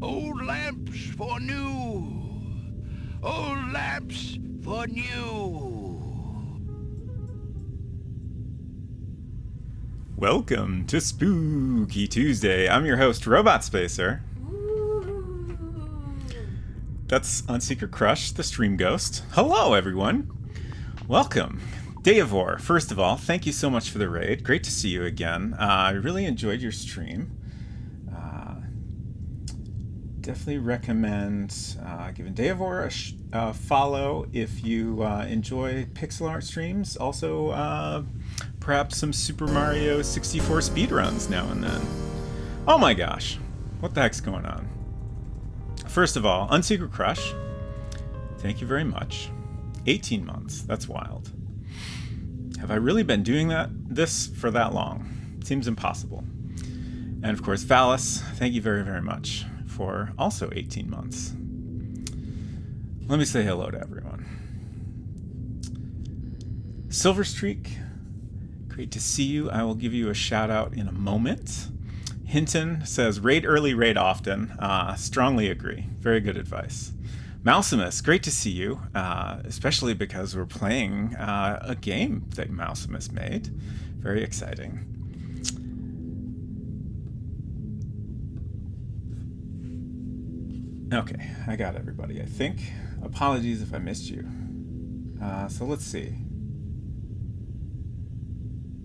Old lamps for new. Old lamps for new. Welcome to Spooky Tuesday. I'm your host, Robot Spacer. That's on Secret Crush, the stream ghost. Hello, everyone. Welcome. Deivor, first of all, thank you so much for the raid. Great to see you again. I really enjoyed your stream. Definitely recommend giving Deivor a follow if you enjoy pixel art streams. Also, perhaps some Super Mario 64 speedruns now and then. Oh my gosh, what the heck's going on? First of all, Unsecret Crush, thank you very much. 18 months, that's wild. Have I really been doing this for that long? Seems impossible. And of course, Valis, thank you very, very much for also 18 months. Let me say hello to everyone. Silver Streak, great to see you. I will give you a shout out in a moment. Hinton says, raid early, raid often. Strongly agree. Very good advice. Mausimus, great to see you, especially because we're playing a game that Mausimus made. Very exciting. Okay, I got everybody, I think. Apologies if I missed you. So let's see.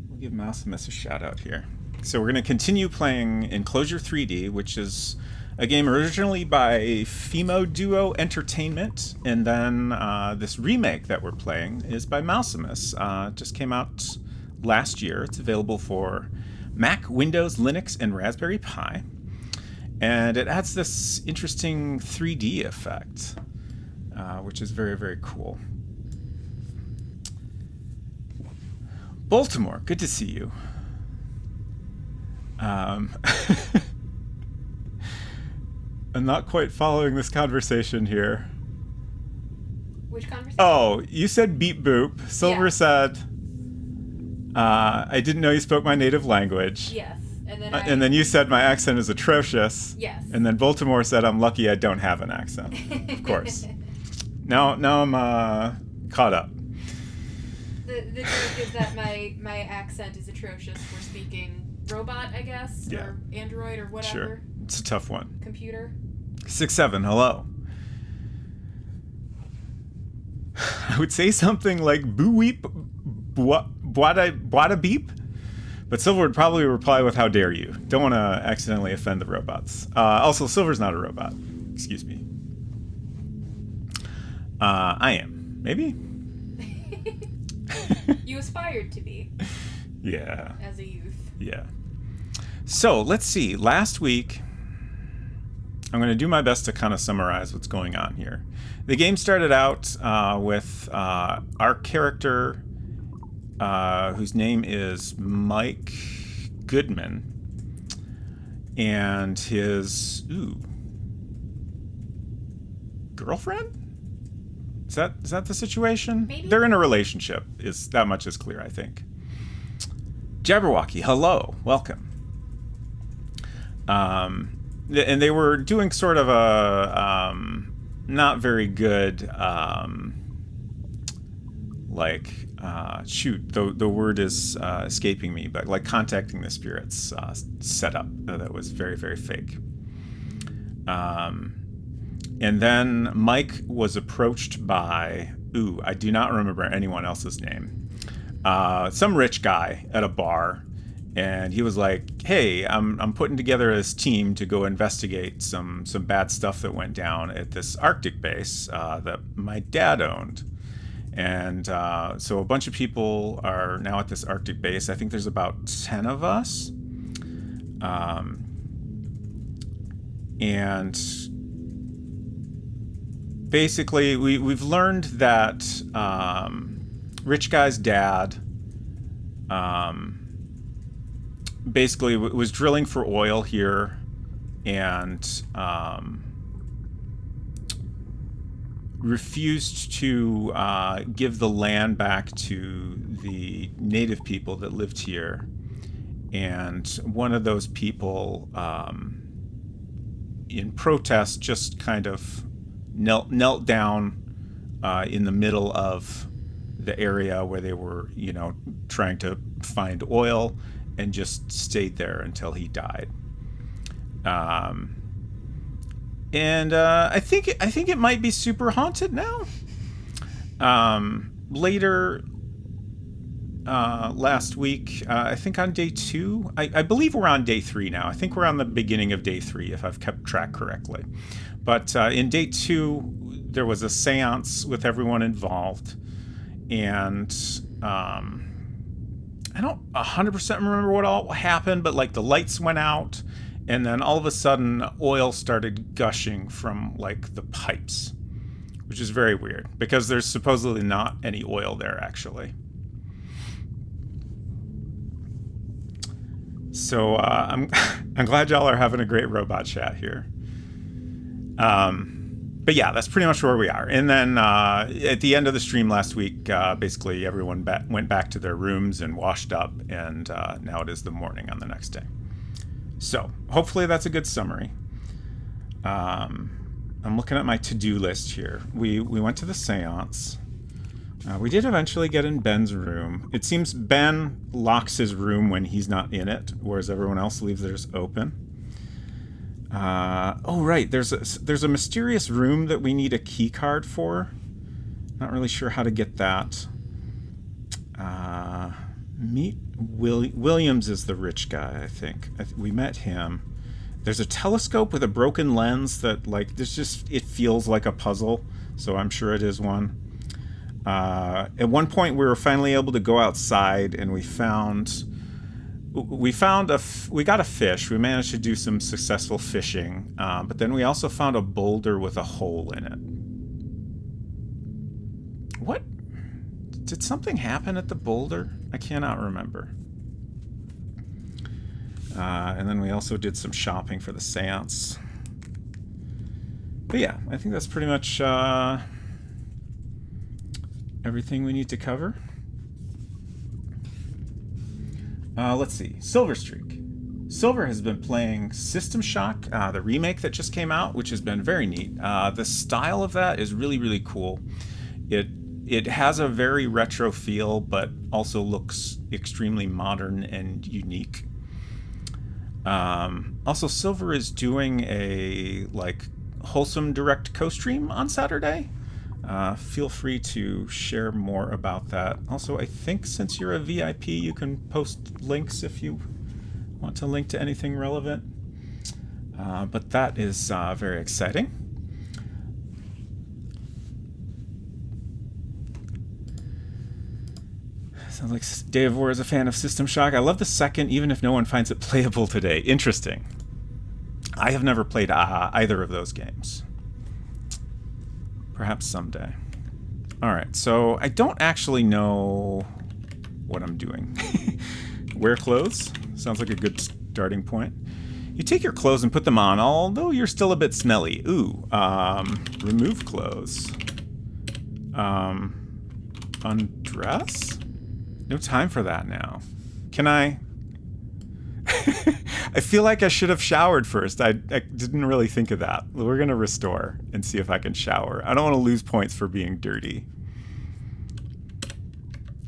We'll give Mausimus a shout out here. So we're going to continue playing Enclosure 3D, which is a game originally by Femo Duo Entertainment, and then this remake that we're playing is by Mausimus. Just came out last year. It's available for Mac, Windows, Linux, and Raspberry Pi. And it adds this interesting 3D effect, which is very, very cool. Baltimore, good to see you. I'm not quite following this conversation here. Which conversation? Oh, you said beep boop. Silver said, I didn't know you spoke my native language. Yes. And then you said my accent is atrocious. Yes. And then Baltimore said I'm lucky I don't have an accent. Of course. Now I'm caught up. The joke is that my accent is atrocious for speaking robot, I guess, Yeah. or Android or whatever. Sure. It's a tough one. Computer. 6-7, hello. I would say something like boo weep, boada beep. But Silver would probably reply with how dare you. Don't want to accidentally offend the robots. Also, Silver's not a robot. Excuse me. I am. Maybe? You aspired to be. Yeah. As a youth. Yeah. So, let's see. Last week, I'm going to do my best to kind of summarize what's going on here. The game started out with our character, whose name is Mike Goodman, and his girlfriend? Is that the situation? Maybe. They're in a relationship. That much is clear, I think. Jabberwocky, hello, welcome. And they were doing sort of a not very good the word is escaping me, but like contacting the spirits setup that was very, very fake. And then Mike was approached by, I do not remember anyone else's name, some rich guy at a bar, and he was like, hey, I'm putting together this team to go investigate some bad stuff that went down at this Arctic base that my dad owned. And so a bunch of people are now at this Arctic base. I think there's about 10 of us. And basically, we've learned that Rich Guy's dad basically was drilling for oil here and refused to give the land back to the native people that lived here. And one of those people in protest, just kind of knelt down in the middle of the area where they were, trying to find oil, and just stayed there until he died. And I think it might be super haunted now. Later last week, I think on day 2, I believe we're on day 3 now. I think we're on the beginning of day 3, if I've kept track correctly. But in day 2, there was a seance with everyone involved, and I don't 100% remember what all happened, but like the lights went out, and then all of a sudden oil started gushing from like the pipes, which is very weird because there's supposedly not any oil there actually. So I'm glad y'all are having a great robot chat here. But yeah, that's pretty much where we are. And then at the end of the stream last week, basically everyone went back to their rooms and washed up, and now it is the morning on the next day. So hopefully that's a good summary. I'm looking at my to-do list here. We went to the seance. We did eventually get in Ben's room. It seems Ben locks his room when he's not in it, whereas everyone else leaves theirs open. Oh right, there's a mysterious room that we need a key card for. Not really sure how to get that. Williams is the rich guy, I think. We met him. There's a telescope with a broken lens that, like, it feels like a puzzle, so I'm sure it is one. At one point we were finally able to go outside, and we got a fish. We managed to do some successful fishing, but then we also found a boulder with a hole in it. What? Did something happen at the boulder? I cannot remember. And then we also did some shopping for the seance. But yeah, I think that's pretty much everything we need to cover. Let's see. Silver Streak. Silver has been playing System Shock, the remake that just came out, which has been very neat. The style of that is really, really cool. It has a very retro feel, but also looks extremely modern and unique. Also, Silver is doing a wholesome direct co-stream on Saturday. Feel free to share more about that. Also, I think since you're a VIP, you can post links if you want to link to anything relevant. But that is very exciting. Sounds like Dave War is a fan of System Shock. I love the second, even if no one finds it playable today. Interesting. I have never played either of those games. Perhaps someday. Alright, so I don't actually know what I'm doing. Wear clothes? Sounds like a good starting point. You take your clothes and put them on, although you're still a bit smelly. Ooh, remove clothes. Undress? No time for that now. Can I? I feel like I should have showered first. I didn't really think of that. We're going to restore and see if I can shower. I don't want to lose points for being dirty.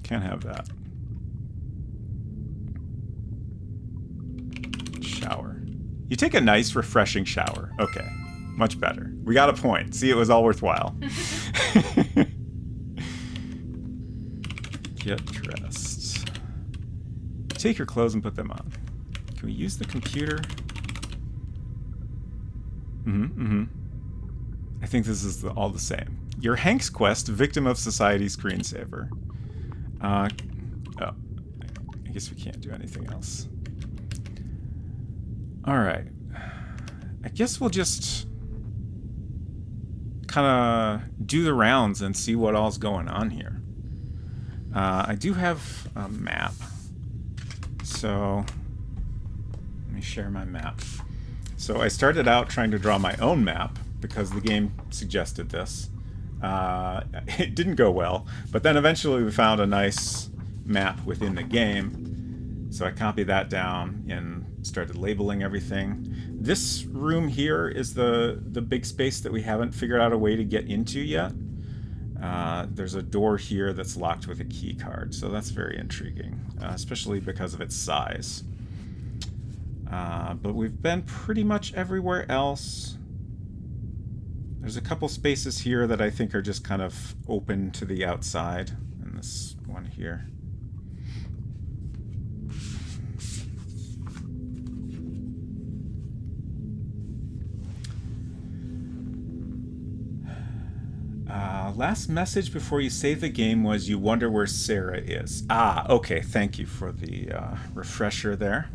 Can't have that. Shower. You take a nice, refreshing shower. Okay. Much better. We got a point. See, it was all worthwhile. Get dressed. Take your clothes and put them on. Can we use the computer? I think this is all the same. Your Hank's Quest, victim of society screensaver. Oh, I guess we can't do anything else. Alright. I guess we'll just kind of do the rounds and see what all's going on here. I do have a map. So let me share my map. So I started out trying to draw my own map because the game suggested this. It didn't go well, but then eventually we found a nice map within the game. So I copied that down in started labeling everything. This room here is the big space that we haven't figured out a way to get into yet. There's a door here that's locked with a key card, so that's very intriguing, especially because of its size. But we've been pretty much everywhere else. There's a couple spaces here that I think are just kind of open to the outside, and this one here. Last message before you save the game was you wonder where Sarah is. Ah, okay. Thank you for the refresher there.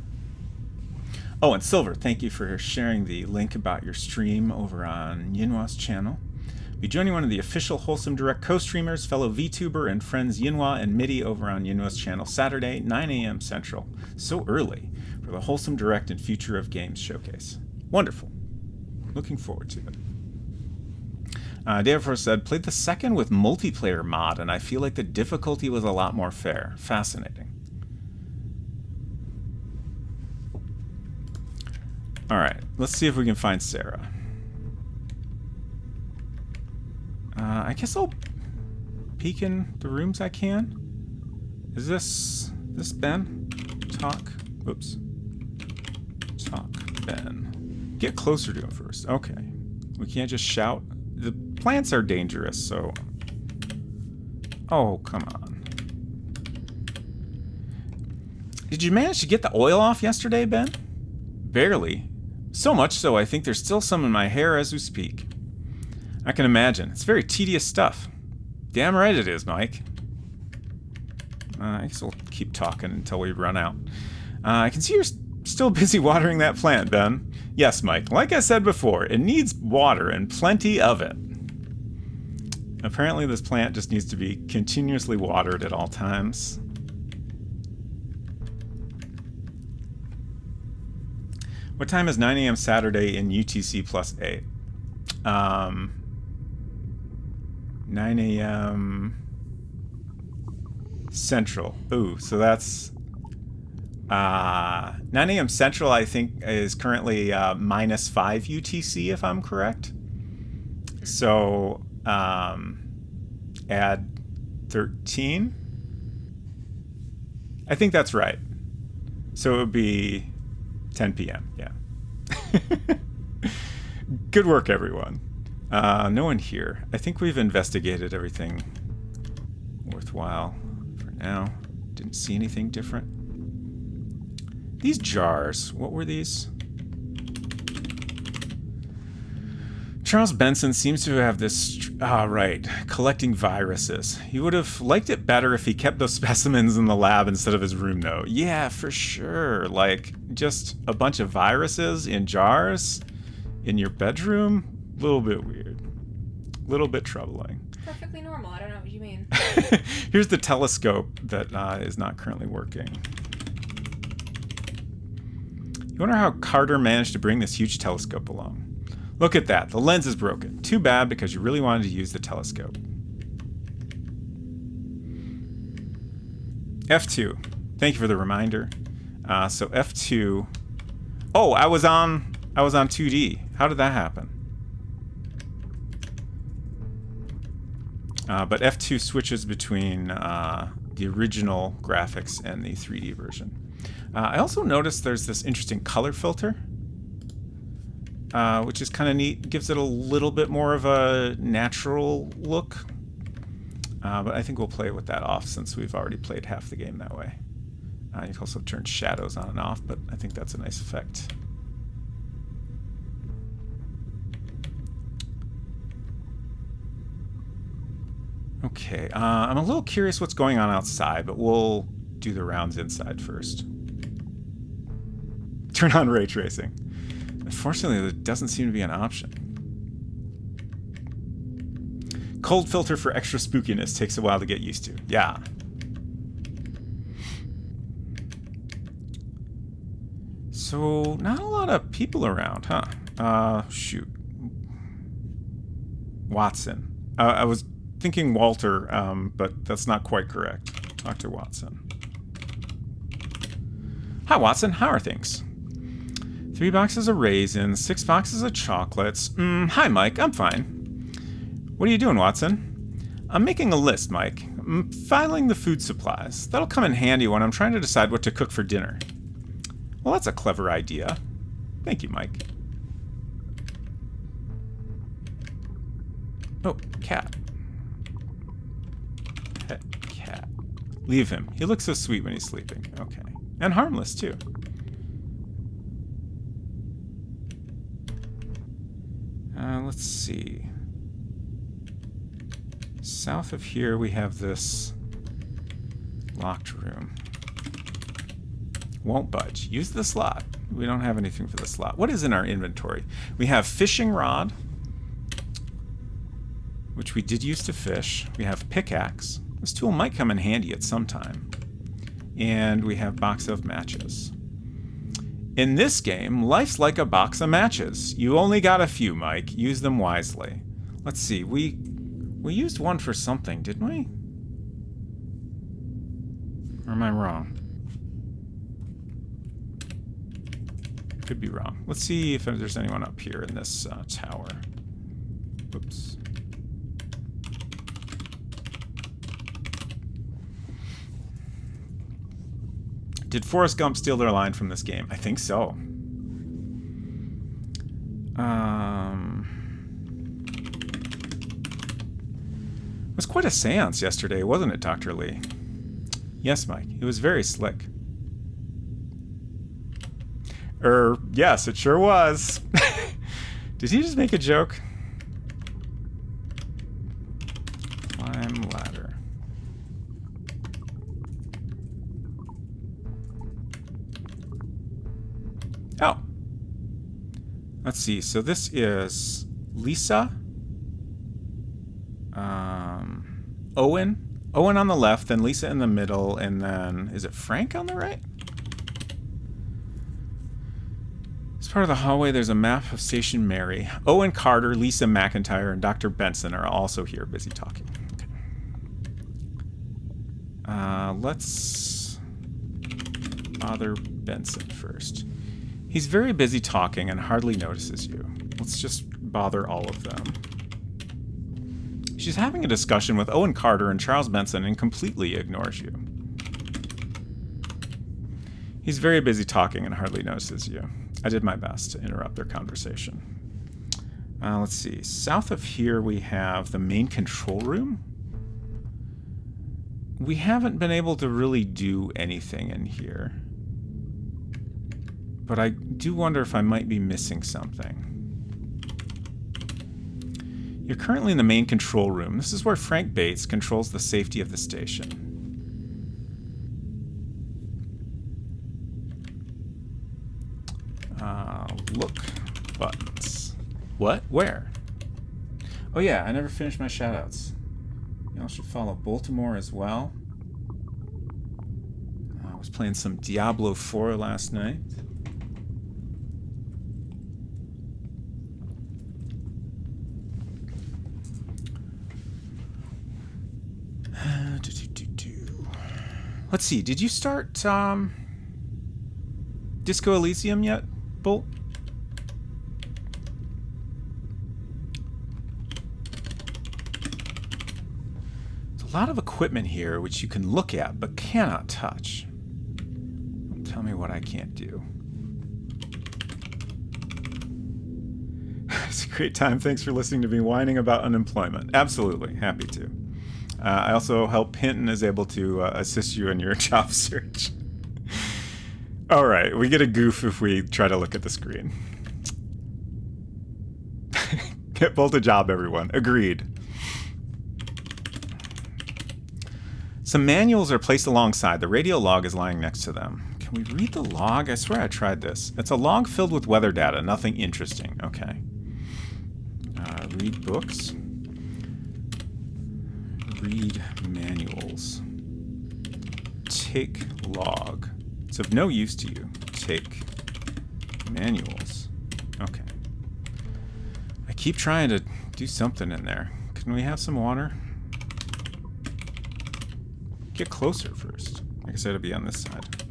Oh, and Silver, thank you for sharing the link about your stream over on Yinhua's channel. Be joining one of the official Wholesome Direct co-streamers, fellow VTuber and friends Yinhua and Midi over on Yinhua's channel Saturday, 9 a.m. Central. So early for the Wholesome Direct and Future of Games showcase. Wonderful. Looking forward to it. Dave said, played the second with multiplayer mod, and I feel like the difficulty was a lot more fair. Fascinating. Alright, let's see if we can find Sarah. I guess I'll peek in the rooms I can. Is this Ben? Talk. Oops. Talk, Ben. Get closer to him first. Okay. We can't just shout. The plants are dangerous, so... Oh, come on. Did you manage to get the oil off yesterday, Ben? Barely. So much so, I think there's still some in my hair as we speak. I can imagine. It's very tedious stuff. Damn right it is, Mike. I guess we'll keep talking until we run out. I can see you're still busy watering that plant, Ben. Yes, Mike. Like I said before, it needs water and plenty of it. Apparently this plant just needs to be continuously watered at all times. What time is 9 a.m. Saturday in UTC plus 8? 9 a.m. Central. Ooh, so that's... 9 a.m. Central, I think, is currently minus 5 UTC, if I'm correct. So, add 13. I think that's right. So it would be 10 p.m. Yeah. Good work, everyone. No one here. I think we've investigated everything worthwhile for now. Didn't see anything different. These jars, what were these? Charles Benson seems to have this... right. Collecting viruses. He would have liked it better if he kept those specimens in the lab instead of his room, though. Yeah, for sure. Like, just a bunch of viruses in jars in your bedroom? A little bit weird. A little bit troubling. Perfectly normal. I don't know what you mean. Here's the telescope that is not currently working. You wonder how Carter managed to bring this huge telescope along. Look at that. The lens is broken. Too bad, because you really wanted to use the telescope. F2. Thank you for the reminder. So F2. Oh, I was on 2D. How did that happen? But F2 switches between the original graphics and the 3D version. I also noticed there's this interesting color filter, which is kind of neat. Gives it a little bit more of a natural look. But I think we'll play with that off since we've already played half the game that way. You can also turn shadows on and off, but I think that's a nice effect. Okay, I'm a little curious what's going on outside, but we'll do the rounds inside first. Turn on ray tracing. Unfortunately, there doesn't seem to be an option. Cold filter for extra spookiness takes a while to get used to. Yeah. So, not a lot of people around, huh? Shoot. Watson. I was thinking Walter, but that's not quite correct. Dr. Watson. Hi, Watson. How are things? 3 boxes of raisins, 6 boxes of chocolates. Hi, Mike. I'm fine. What are you doing, Watson? I'm making a list, Mike. I'm filing the food supplies. That'll come in handy when I'm trying to decide what to cook for dinner. Well, that's a clever idea. Thank you, Mike. Oh, cat. Pet cat. Leave him. He looks so sweet when he's sleeping. Okay. And harmless, too. Let's see. South of here, we have this locked room. Won't budge. Use the slot. We don't have anything for the slot. What is in our inventory? We have fishing rod, which we did use to fish. We have pickaxe. This tool might come in handy at some time. And we have box of matches. In this game, life's like a box of matches. You only got a few, Mike. Use them wisely. Let's see. We used one for something, didn't we? Or am I wrong? Could be wrong. Let's see if there's anyone up here in this tower. Oops. Did Forrest Gump steal their line from this game? I think so. It was quite a seance yesterday, wasn't it, Dr. Lee? Yes, Mike. It was very slick. Yes, it sure was. Did he just make a joke? Climb ladder. Oh. Let's see. So this is Lisa. Owen. Owen on the left, then Lisa in the middle, and then... Is it Frank on the right? As part of the hallway, there's a map of Station Mary. Owen Carter, Lisa McIntyre, and Dr. Benson are also here busy talking. Okay. Let's bother Benson first. He's very busy talking and hardly notices you. Let's just bother all of them. She's having a discussion with Owen Carter and Charles Benson and completely ignores you. He's very busy talking and hardly notices you. I did my best to interrupt their conversation. Let's see. South of here we have the main control room. We haven't been able to really do anything in here. But I do wonder if I might be missing something. You're currently in the main control room. This is where Frank Bates controls the safety of the station. Look buttons. What? Where? Oh yeah, I never finished my shoutouts. Y'all should follow Baltimore as well. I was playing some Diablo 4 last night. Let's see, did you start Disco Elysium yet, Bolt? There's a lot of equipment here which you can look at but cannot touch. Don't tell me what I can't do. It's a great time. Thanks for listening to me whining about unemployment. Absolutely, happy to. I also hope Hinton is able to assist you in your job search. All right, we get a goof if we try to look at the screen. Get Bolt a job, everyone. Agreed. Some manuals are placed alongside. The radio log is lying next to them. Can we read the log? I swear I tried this. It's a log filled with weather data. Nothing interesting. Okay. Read books. Read manuals. Take log. It's of no use to you. Take manuals. Okay. I keep trying to do something in there. Can we have some water? Get closer first. I guess I gotta be on this side.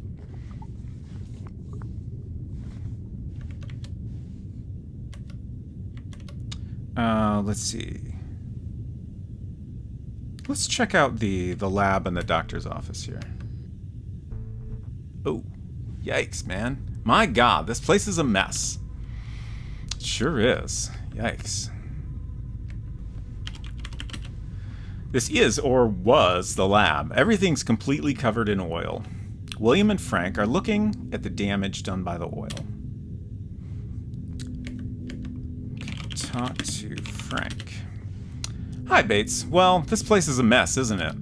Let's see. Let's check out the lab and the doctor's office here. Oh, yikes, man. My God, this place is a mess. It sure is. Yikes. This is, or was, the lab. Everything's completely covered in oil. William and Frank are looking at the damage done by the oil. Talk to Frank. Hi, Bates. Well, this place is a mess, isn't it?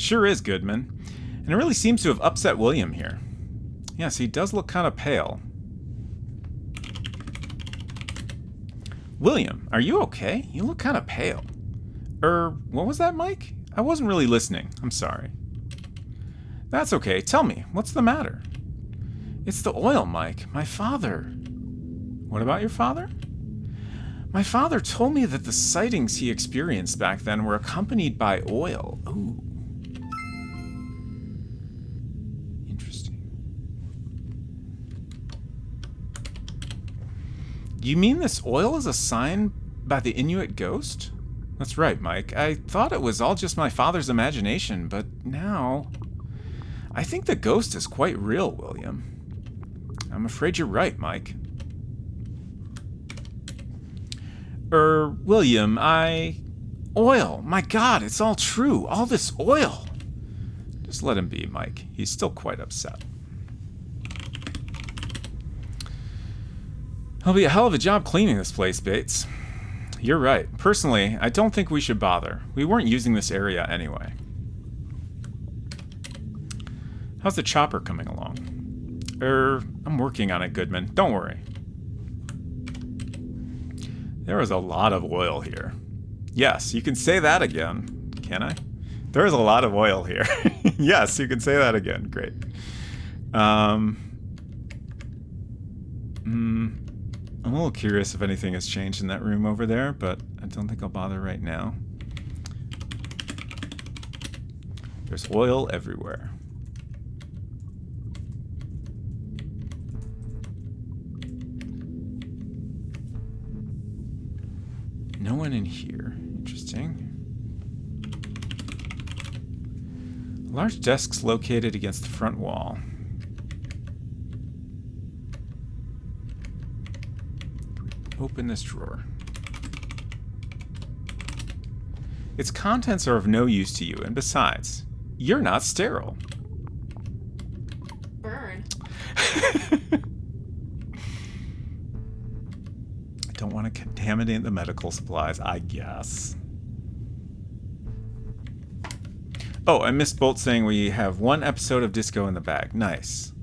Sure is, Goodman. And it really seems to have upset William here. Yes, he does look kind of pale. William, are you okay? You look kind of pale. What was that, Mike? I wasn't really listening. I'm sorry. That's okay. Tell me, what's the matter? It's the oil, Mike. My father. What about your father? My father told me that the sightings he experienced back then were accompanied by oil. Ooh. Interesting. You mean this oil is a sign by the Inuit ghost? That's right, Mike. I thought it was all just my father's imagination, but now I think the ghost is quite real, William. I'm afraid you're right, Mike. William, Oil! My God, it's all true. All this oil! Just let him be, Mike. He's still quite upset. It'll be a hell of a job cleaning this place, Bates. You're right. Personally, I don't think we should bother. We weren't using this area anyway. How's the chopper coming along? I'm working on it, Goodman. Don't worry. There is a lot of oil here. Yes, you can say that again. Can I? There is a lot of oil here. Yes, you can say that again. Great. I'm a little curious if anything has changed in that room over there, but I don't think I'll bother right now. There's oil everywhere. No one in here. Interesting. A large desk's located against the front wall. Open this drawer. Its contents are of no use to you, and besides, you're not sterile. Burn. I don't want to contaminate the medical supplies, I guess. Oh, I missed Bolt saying we have one episode of Disco in the bag. Nice.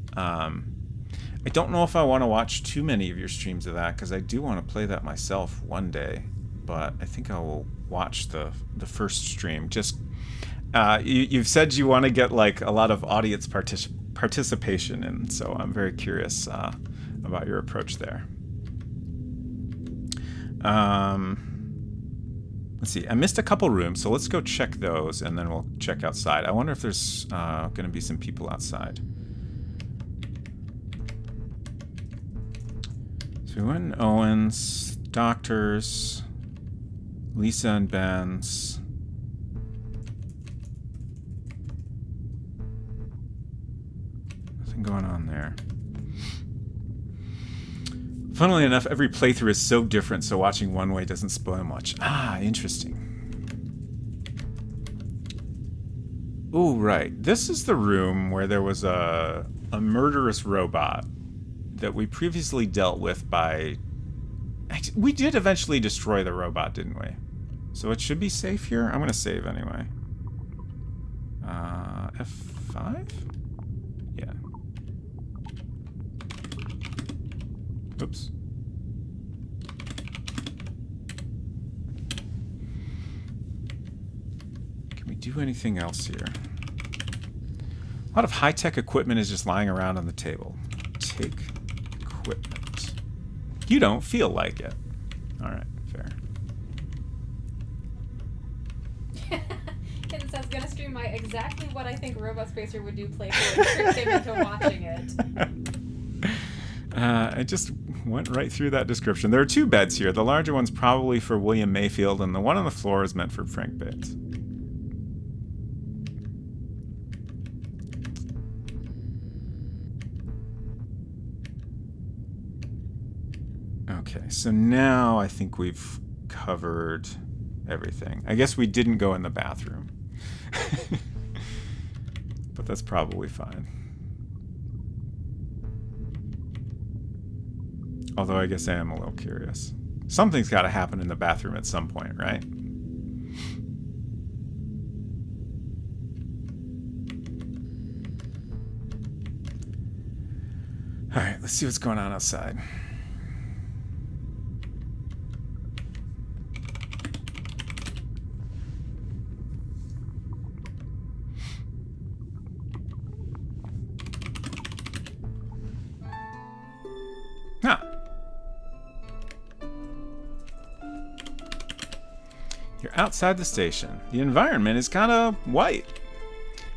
I don't know if I want to watch too many of your streams of that, because I do want to play that myself one day. But I think I will watch the first stream. Just you've said you want to get like a lot of audience participation, and so I'm very curious about your approach there. Let's see. I missed a couple rooms, so let's go check those, and then we'll check outside. I wonder if there's going to be some people outside. So we went in Owens, Doctors, Lisa and Ben's. Nothing going on there. Funnily enough, every playthrough is so different, so watching one way doesn't spoil much. Ah, interesting. Ooh, right. This is the room where there was a murderous robot that we previously dealt with by... Actually, we did eventually destroy the robot, didn't we? So it should be safe here. I'm going to save anyway. F5? Yeah. Oops. Can we do anything else here? A lot of high-tech equipment is just lying around on the table. Take equipment. You don't feel like it. Alright, fair. It says, gonna stream my exactly what I think Robot Spacer would do playthrough and trick him into watching it. I just went right through that description. There are 2 beds here. The larger one's probably for William Mayfield, and the one on the floor is meant for Frank Bates. Okay, so now I think we've covered everything. I guess we didn't go in the bathroom. But that's probably fine. Although I guess I am a little curious. Something's got to happen in the bathroom at some point, right? Alright, let's see what's going on outside. You're outside the station. The environment is kind of white.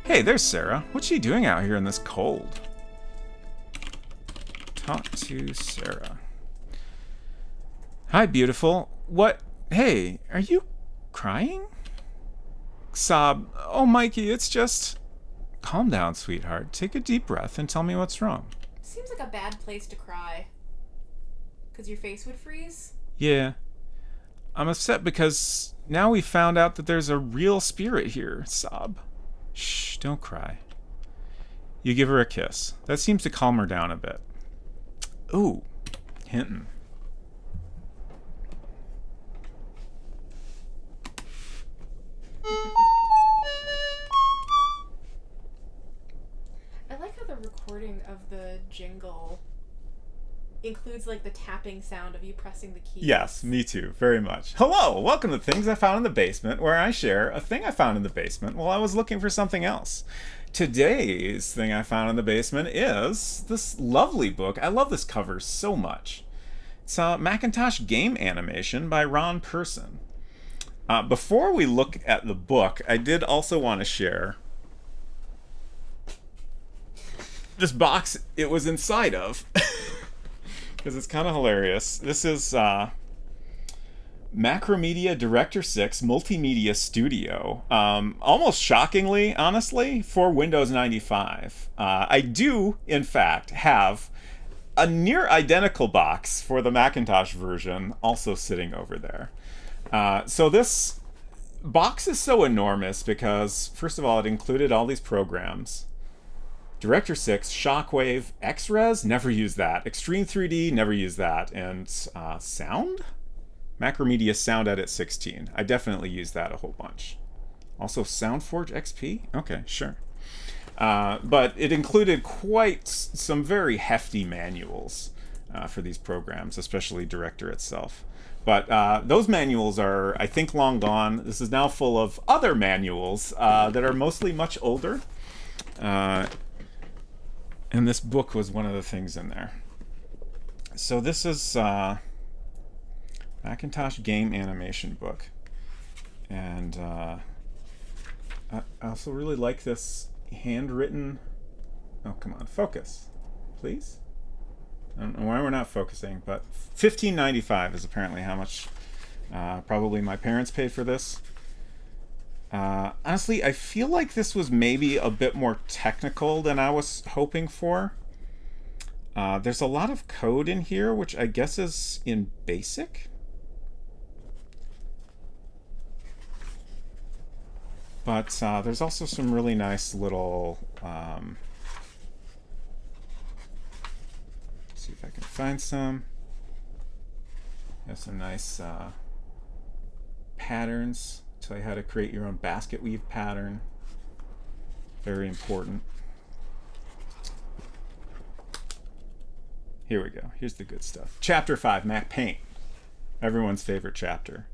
Hey, there's Sarah. What's she doing out here in this cold? Talk to Sarah. Hi, beautiful. What? Hey, are you crying? Sob. Oh, Mikey, it's just... Calm down, sweetheart. Take a deep breath and tell me what's wrong. Seems like a bad place to cry. 'Cause your face would freeze? Yeah. I'm upset because now we found out that there's a real spirit here, Sob. Shh, don't cry. You give her a kiss. That seems to calm her down a bit. Ooh, Hinton. I like how the recording of the jingle includes like the tapping sound of you pressing the keys. Yes, me too, very much. Hello, welcome to Things I Found in the Basement, where I share a thing I found in the basement while I was looking for something else. Today's thing I found in the basement is this lovely book. I love this cover so much. It's a Macintosh game animation by Ron Person. Before we look at the book, I did also want to share this box it was inside of. Because it's kind of hilarious. This is Macromedia Director 6 Multimedia Studio. Almost shockingly, honestly, for Windows 95. I do, in fact, have a near identical box for the Macintosh version also sitting over there. So this box is so enormous because, first of all, it included all these programs. Director 6, Shockwave, X-Res, never used that. Extreme 3D, never used that. And Sound? Macromedia Sound Edit 16. I definitely used that a whole bunch. Also SoundForge XP? Okay, sure. But it included quite some very hefty manuals for these programs, especially Director itself. But those manuals are, I think, long gone. This is now full of other manuals that are mostly much older. And this book was one of the things in there. So this is Macintosh game animation book. And I also really like this handwritten... Oh, come on, focus, please. I don't know why we're not focusing, but $15.95 is apparently how much probably my parents paid for this. Honestly, I feel like this was maybe a bit more technical than I was hoping for. There's a lot of code in here, which I guess is in BASIC. But there's also some really nice little... let's see if I can find some. There's some nice patterns. Tell you how to create your own basket weave pattern. Very important. Here we go. Here's the good stuff. Chapter 5, Mac Paint. Everyone's favorite chapter.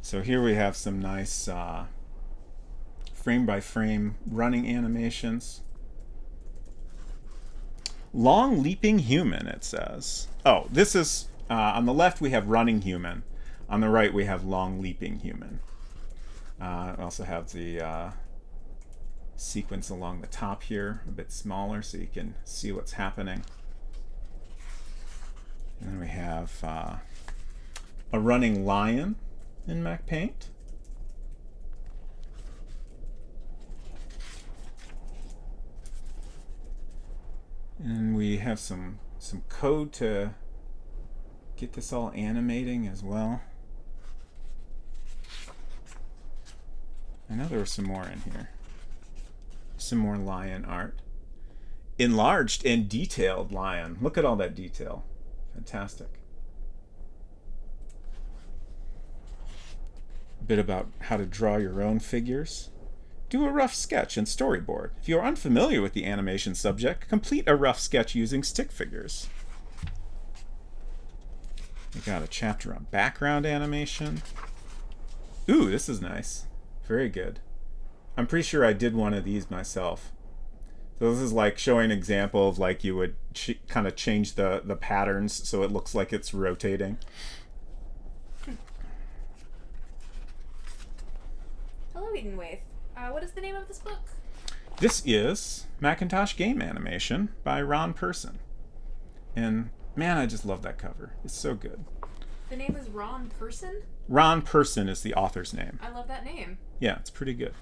So here we have some nice frame-by-frame running animations. Long leaping human, it says. Oh, this is... on the left, we have running human. On the right, we have long leaping human. I also have the sequence along the top here, a bit smaller so you can see what's happening. And then we have a running lion in Mac Paint. And we have some code to get this all animating as well. I know there was some more in here. Some more lion art. Enlarged and detailed lion. Look at all that detail. Fantastic. A bit about how to draw your own figures. Do a rough sketch and storyboard. If you are unfamiliar with the animation subject, complete a rough sketch using stick figures. We got a chapter on background animation. Ooh, this is nice. Very good. I'm pretty sure I did one of these myself. So this is like showing an example of like you would kind of change the patterns so it looks like it's rotating. Hello, Edenwaith. What is the name of this book? This is Macintosh Game Animation by Ron Person. And man, I just love that cover. It's so good. The name is Ron Person? Ron Person is the author's name. I love that name. Yeah, it's pretty good.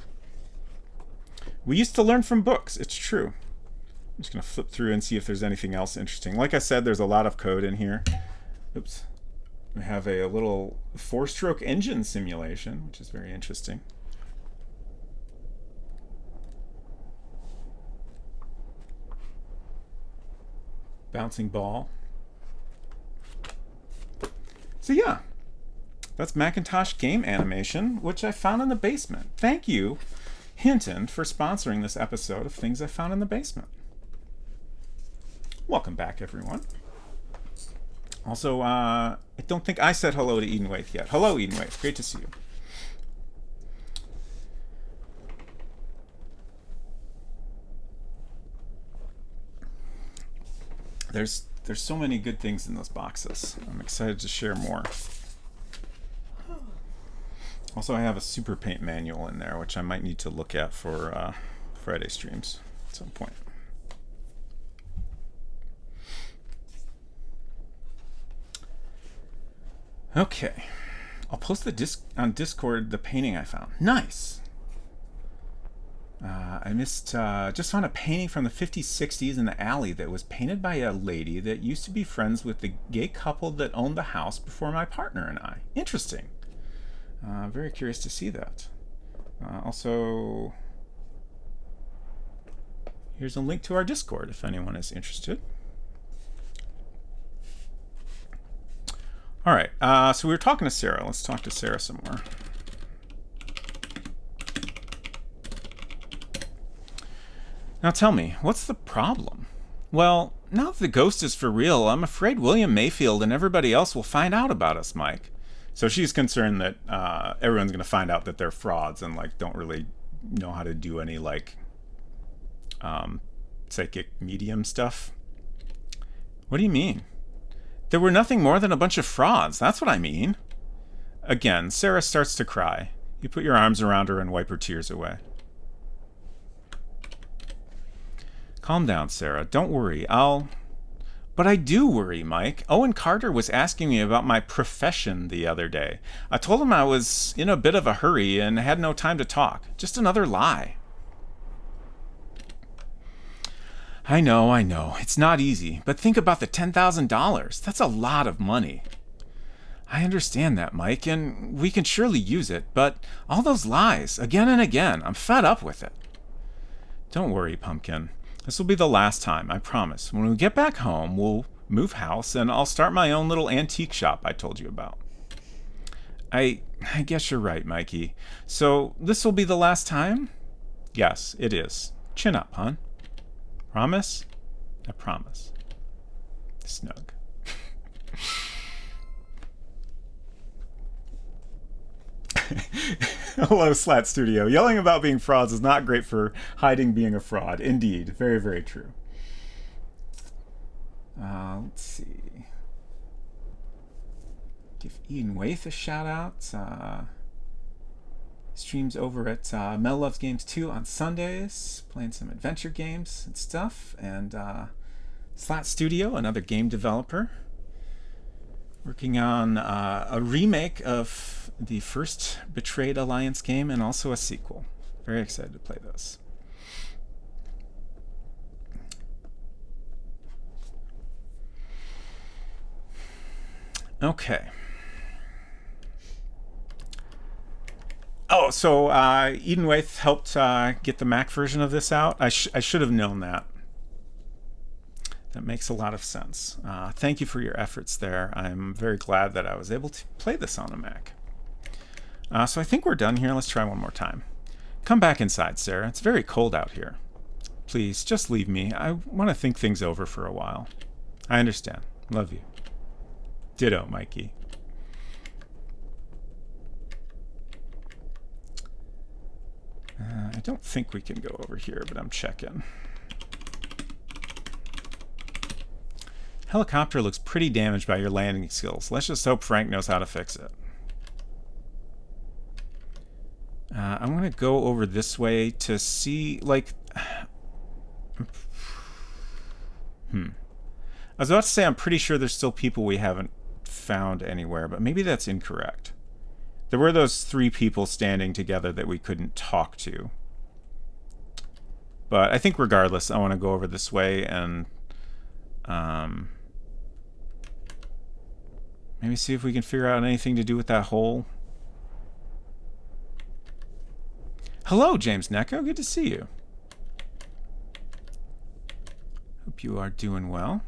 We used to learn from books. It's true. I'm just going to flip through and see if there's anything else interesting. Like I said, there's a lot of code in here. Oops. We have a little 4-stroke engine simulation, which is very interesting. Bouncing ball. So yeah, that's Macintosh Game Animation, which I found in the basement. Thank you, Hinton, for sponsoring this episode of Things I Found in the Basement. Welcome back, everyone. Also, I don't think I said hello to Edenwaith yet. Hello, Edenwaith. Great to see you. There's so many good things in those boxes. I'm excited to share more. Also, I have a Super Paint manual in there, which I might need to look at for Friday streams at some point. Okay. I'll post on Discord the painting I found. Nice! I just found a painting from the 50s, 60s in the alley that was painted by a lady that used to be friends with the gay couple that owned the house before my partner and I. Interesting. Very curious to see that. Also, here's a link to our Discord if anyone is interested. All right, so we were talking to Sarah. Let's talk to Sarah some more. Now tell me, what's the problem? Well, now that the ghost is for real, I'm afraid William Mayfield and everybody else will find out about us, Mike. So she's concerned that everyone's going to find out that they're frauds and like don't really know how to do any like psychic medium stuff. What do you mean? There were nothing more than a bunch of frauds. That's what I mean. Again, Sarah starts to cry. You put your arms around her and wipe her tears away. Calm down, Sarah. Don't worry. But I do worry, Mike. Owen Carter was asking me about my profession the other day. I told him I was in a bit of a hurry and had no time to talk. Just another lie. I know. It's not easy. But think about the $10,000. That's a lot of money. I understand that, Mike, and we can surely use it. But all those lies, again and again, I'm fed up with it. Don't worry, Pumpkin. This will be the last time, I promise. When we get back home, we'll move house, and I'll start my own little antique shop I told you about. I guess you're right, Mikey. So, this will be the last time? Yes, it is. Chin up, hon. Promise? I promise. Snug. Hello, Slat Studio. Yelling about being frauds is not great for hiding being a fraud. Indeed. Very, very true. Let's see. Give Edenwaith a shout out. Streams over at Mel Loves Games 2 on Sundays, playing some adventure games and stuff. And Slat Studio, another game developer, working on a remake of the first Betrayed Alliance game and also a sequel. Very excited to play those. Okay. Oh, so Eden Waith helped get the Mac version of this out. I should have known that. That makes a lot of sense. Thank you for your efforts there. I'm very glad that I was able to play this on a Mac. So I think we're done here. Let's try one more time. Come back inside, Sarah. It's very cold out here. Please, just leave me. I want to think things over for a while. I understand. Love you. Ditto, Mikey. I don't think we can go over here, but I'm checking. Helicopter looks pretty damaged by your landing skills. Let's just hope Frank knows how to fix it. I'm going to go over this way to see, like... I was about to say I'm pretty sure there's still people we haven't found anywhere, but maybe that's incorrect. There were those 3 people standing together that we couldn't talk to. But I think regardless, I want to go over this way and maybe see if we can figure out anything to do with that hole. Hello, James Necco. Good to see you. Hope you are doing well.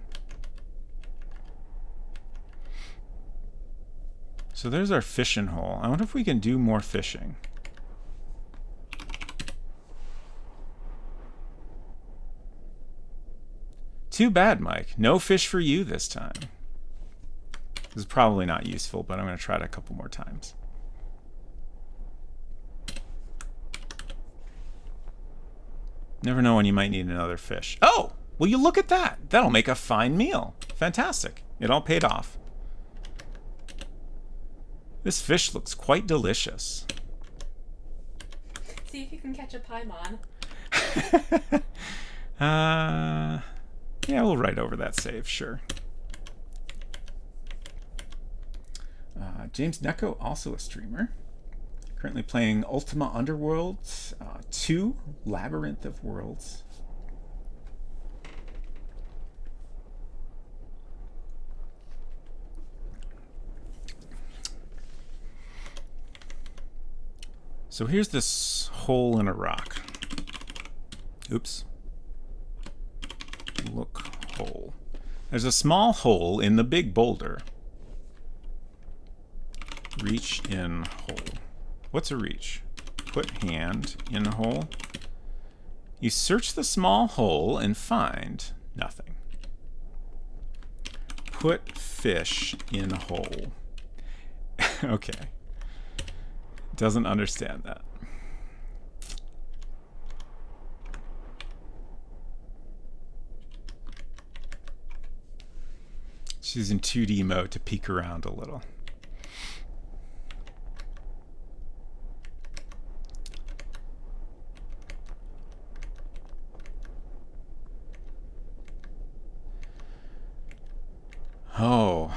So there's our fishing hole. I wonder if we can do more fishing. Too bad, Mike. No fish for you this time. This is probably not useful, but I'm going to try it a couple more times. Never know when you might need another fish. Oh! Will you look at that? That'll make a fine meal. Fantastic. It all paid off. This fish looks quite delicious. See if you can catch a paimon. Yeah, we'll write over that save, sure. James Necco, also a streamer. Currently playing Ultima Underworld 2, Labyrinth of Worlds. So here's this hole in a rock. Oops. Look, hole. There's a small hole in the big boulder. Reach in hole. What's a reach? Put hand in hole. You search the small hole and find nothing. Put fish in hole. Okay. Doesn't understand that. She's in 2D mode to peek around a little. Oh,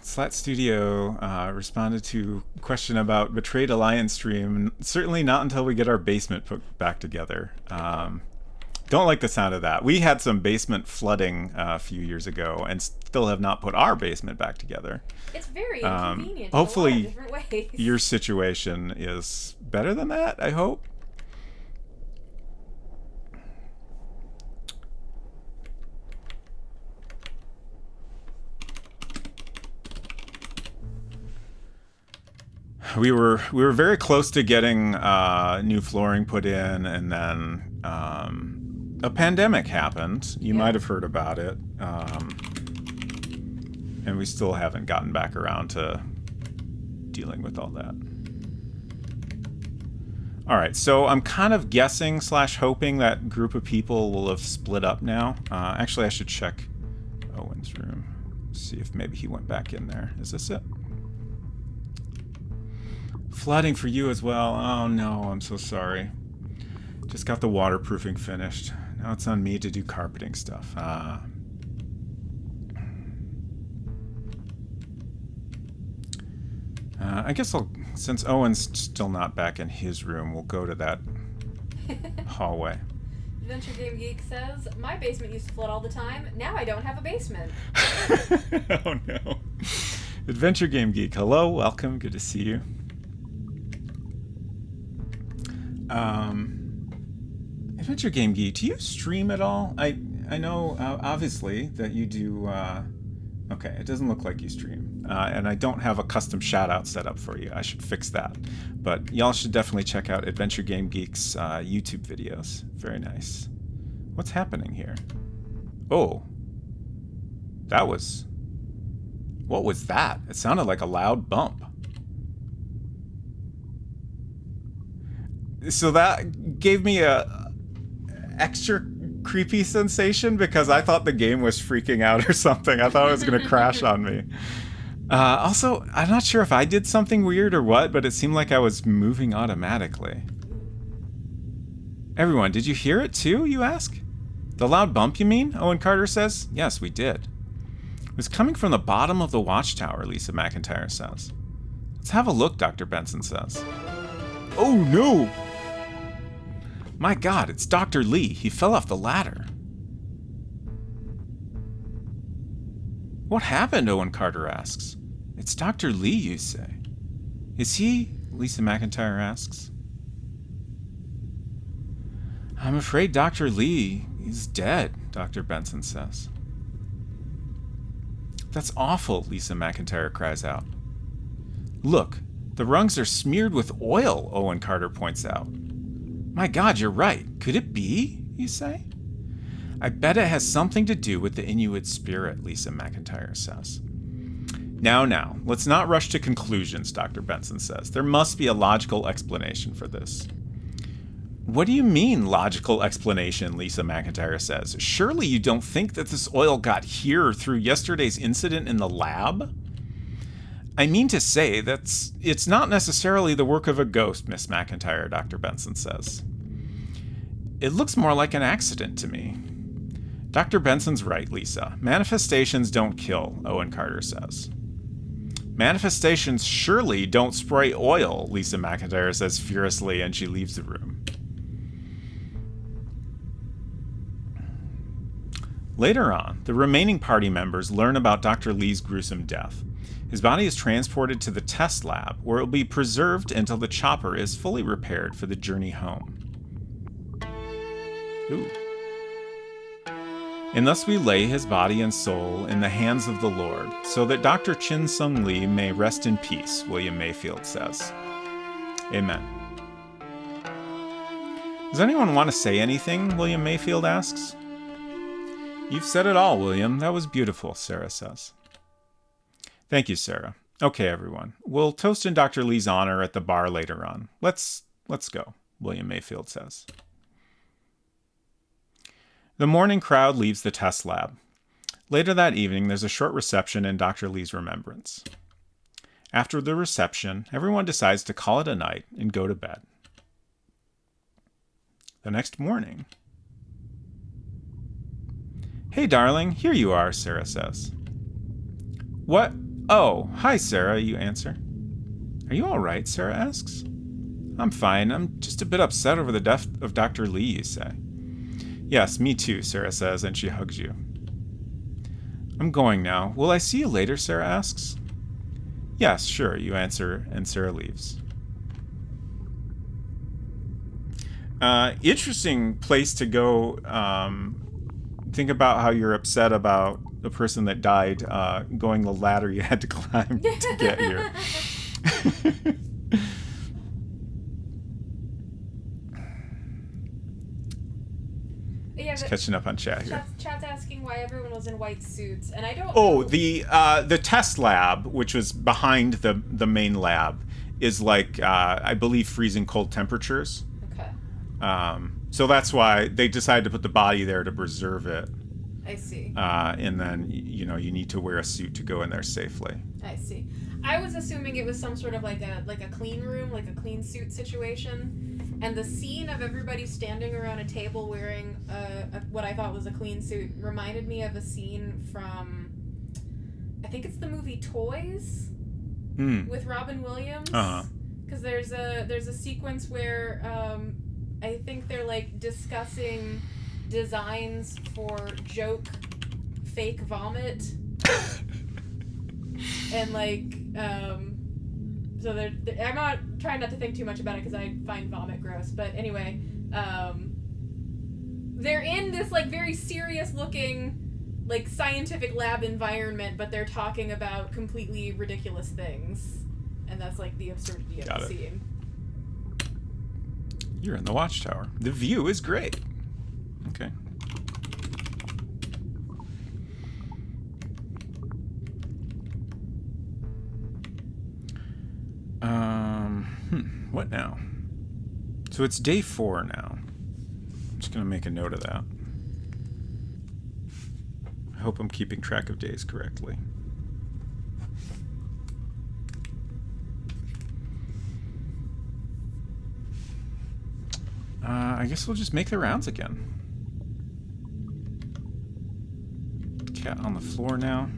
Slat Studio responded to a question about Betrayed Alliance stream. Certainly not until we get our basement put back together. Don't like the sound of that. We had some basement flooding a few years ago and still have not put our basement back together. It's very inconvenient hopefully in a lot of different ways. Your situation is better than that, I hope. We were very close to getting new flooring put in, and then a pandemic happened. You might have heard about it, and we still haven't gotten back around to dealing with all that. All right, so I'm kind of guessing / hoping that group of people will have split up now. Actually, I should check Owen's room, see if maybe he went back in there. Is this it? Flooding for you as well. Oh no, I'm so sorry. Just got the waterproofing finished. Now it's on me to do carpeting stuff. I guess since Owen's still not back in his room, we'll go to that hallway. Adventure Game Geek says, my basement used to flood all the time. Now I don't have a basement. Oh no. Adventure Game Geek, hello, welcome, good to see you. Adventure Game Geek, do you stream at all? I know, obviously, that you do, okay, it doesn't look like you stream. And I don't have a custom shout-out set up for you. I should fix that. But y'all should definitely check out Adventure Game Geek's YouTube videos. Very nice. What's happening here? Oh. What was that? It sounded like a loud bump. So that gave me a extra creepy sensation because I thought the game was freaking out or something. I thought it was going to crash on me. Also, I'm not sure if I did something weird or what, but it seemed like I was moving automatically. Everyone, did you hear it too, you ask? The loud bump, you mean? Owen Carter says. Yes, we did. It was coming from the bottom of the watchtower, Lisa McIntyre says. Let's have a look, Dr. Benson says. Oh no! My God, it's Dr. Lee. He fell off the ladder. What happened, Owen Carter asks. It's Dr. Lee, you say. Is he? Lisa McIntyre asks. I'm afraid Dr. Lee is dead, Dr. Benson says. That's awful, Lisa McIntyre cries out. Look, the rungs are smeared with oil, Owen Carter points out. My God, you're right. Could it be, you say? I bet it has something to do with the Inuit spirit, Lisa McIntyre says. Now, let's not rush to conclusions, Dr. Benson says. There must be a logical explanation for this. What do you mean, logical explanation, Lisa McIntyre says. Surely you don't think that this oil got here through yesterday's incident in the lab? I mean to say that it's not necessarily the work of a ghost, Miss McIntyre, Dr. Benson says. It looks more like an accident to me. Dr. Benson's right, Lisa. Manifestations don't kill, Owen Carter says. Manifestations surely don't spray oil, Lisa McIntyre says furiously, and she leaves the room. Later on, the remaining party members learn about Dr. Lee's gruesome death. His body is transported to the test lab, where it will be preserved until the chopper is fully repaired for the journey home. Ooh. And thus we lay his body and soul in the hands of the Lord, so that Dr. Chin Sung Lee may rest in peace, William Mayfield says. Amen. Does anyone want to say anything? William Mayfield asks. You've said it all, William. That was beautiful, Sarah says. Thank you, Sarah. Okay, everyone. We'll toast in Dr. Lee's honor at the bar later on. Let's go, William Mayfield says. The morning crowd leaves the test lab. Later that evening, there's a short reception in Dr. Lee's remembrance. After the reception, everyone decides to call it a night and go to bed. The next morning... Hey, darling, here you are, Sarah says. What? Oh, hi, Sarah, you answer. Are you all right, Sarah asks. I'm fine. I'm just a bit upset over the death of Dr. Lee, you say. Yes, me too, Sarah says, and she hugs you. I'm going now. Will I see you later, Sarah asks. Yes, sure, you answer, and Sarah leaves. Interesting place to go. Think about how you're upset about the person that died going the ladder you had to climb to get here. Yeah, just catching up on chat here. Chat's asking why everyone was in white suits, and I don't know. Oh, the test lab, which was behind the main lab, is like I believe freezing cold temperatures. Okay. So that's why they decided to put the body there to preserve it. I see. And then, you need to wear a suit to go in there safely. I see. I was assuming it was some sort of like a clean room, like a clean suit situation. And the scene of everybody standing around a table wearing what I thought was a clean suit reminded me of a scene from, I think it's the movie Toys with Robin Williams. Because there's a sequence where I think they're like discussing designs for joke fake vomit. And like so I'm not trying not to think too much about it because I find vomit gross, but anyway, they're in this like very serious looking like scientific lab environment, but they're talking about completely ridiculous things, and that's like the absurdity of the scene. You're in the watchtower. The view is great. Okay. What now? So it's day 4 now. I'm just going to make a note of that. I hope I'm keeping track of days correctly. I guess we'll just make the rounds again. Cat on the floor now.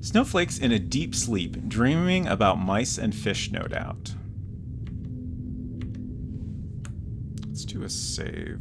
Snowflake's in a deep sleep, dreaming about mice and fish, no doubt. Let's do a save.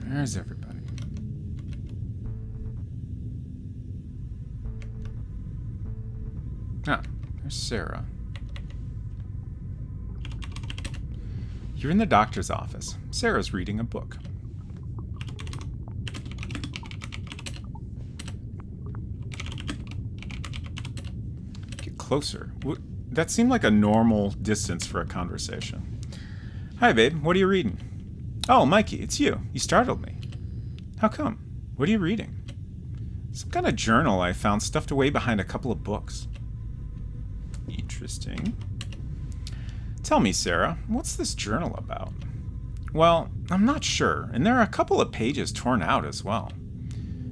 Where's everybody? Ah, there's Sarah. You're in the doctor's office. Sarah's reading a book. Get closer. That seemed like a normal distance for a conversation. Hi, babe. What are you reading? Oh, Mikey, it's you. You startled me. How come? What are you reading? Some kind of journal I found stuffed away behind a couple of books. Interesting. Tell me, Sarah, what's this journal about? Well, I'm not sure, and there are a couple of pages torn out as well.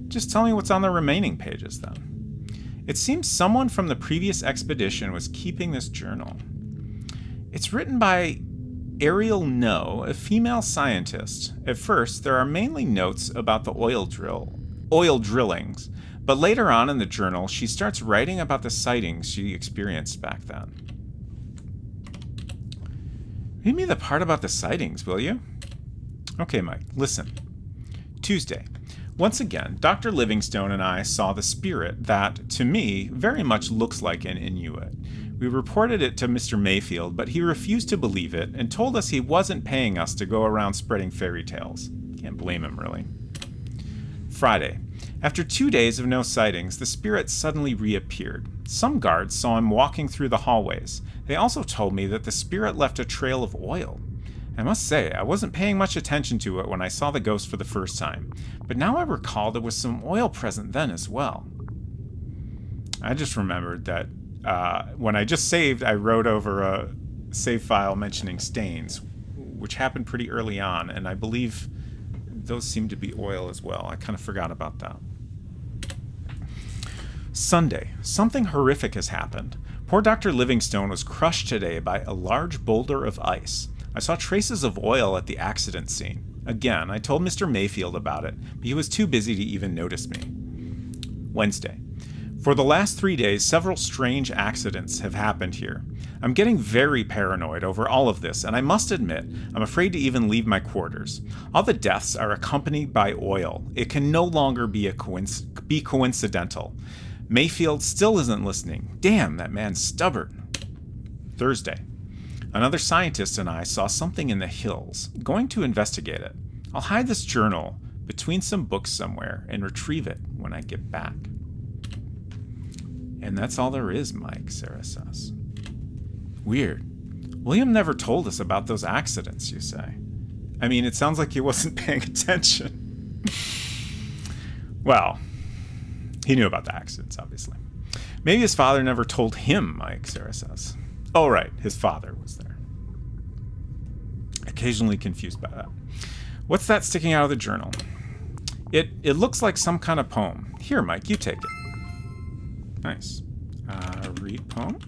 Just tell me what's on the remaining pages, then. It seems someone from the previous expedition was keeping this journal. It's written by Ariel No, a female scientist. At first, there are mainly notes about the oil drillings, but later on in the journal, she starts writing about the sightings she experienced back then. Read me the part about the sightings, will you? Okay, Mike, listen. Tuesday. Once again, Dr. Livingstone and I saw the spirit that, to me, very much looks like an Inuit. We reported it to Mr. Mayfield, but he refused to believe it and told us he wasn't paying us to go around spreading fairy tales. Can't blame him, really. Friday. After 2 days of no sightings, the spirit suddenly reappeared. Some guards saw him walking through the hallways. They also told me that the spirit left a trail of oil. I must say, I wasn't paying much attention to it when I saw the ghost for the first time, but now I recall there was some oil present then as well. I just remembered that when I just saved, I wrote over a save file mentioning stains, which happened pretty early on, and I believe those seem to be oil as well. I kind of forgot about that. Sunday. Something horrific has happened. Poor Dr. Livingstone was crushed today by a large boulder of ice. I saw traces of oil at the accident scene. Again, I told Mr. Mayfield about it, but he was too busy to even notice me. Wednesday. For the last 3 days, several strange accidents have happened here. I'm getting very paranoid over all of this, and I must admit, I'm afraid to even leave my quarters. All the deaths are accompanied by oil. It can no longer be coincidental. Mayfield still isn't listening. Damn, that man's stubborn. Thursday. Another scientist and I saw something in the hills. Going to investigate it. I'll hide this journal, between some books somewhere and retrieve it when I get back. And that's all there is, Mike, Sarah says. Weird. William never told us about those accidents, you say. I mean, it sounds like he wasn't paying attention. Well, he knew about the accidents, obviously. Maybe his father never told him, Mike, Sarah says. Oh, right, his father was there. Occasionally confused by that. What's that sticking out of the journal? It looks like some kind of poem. Here, Mike, you take it. Nice. Read poem.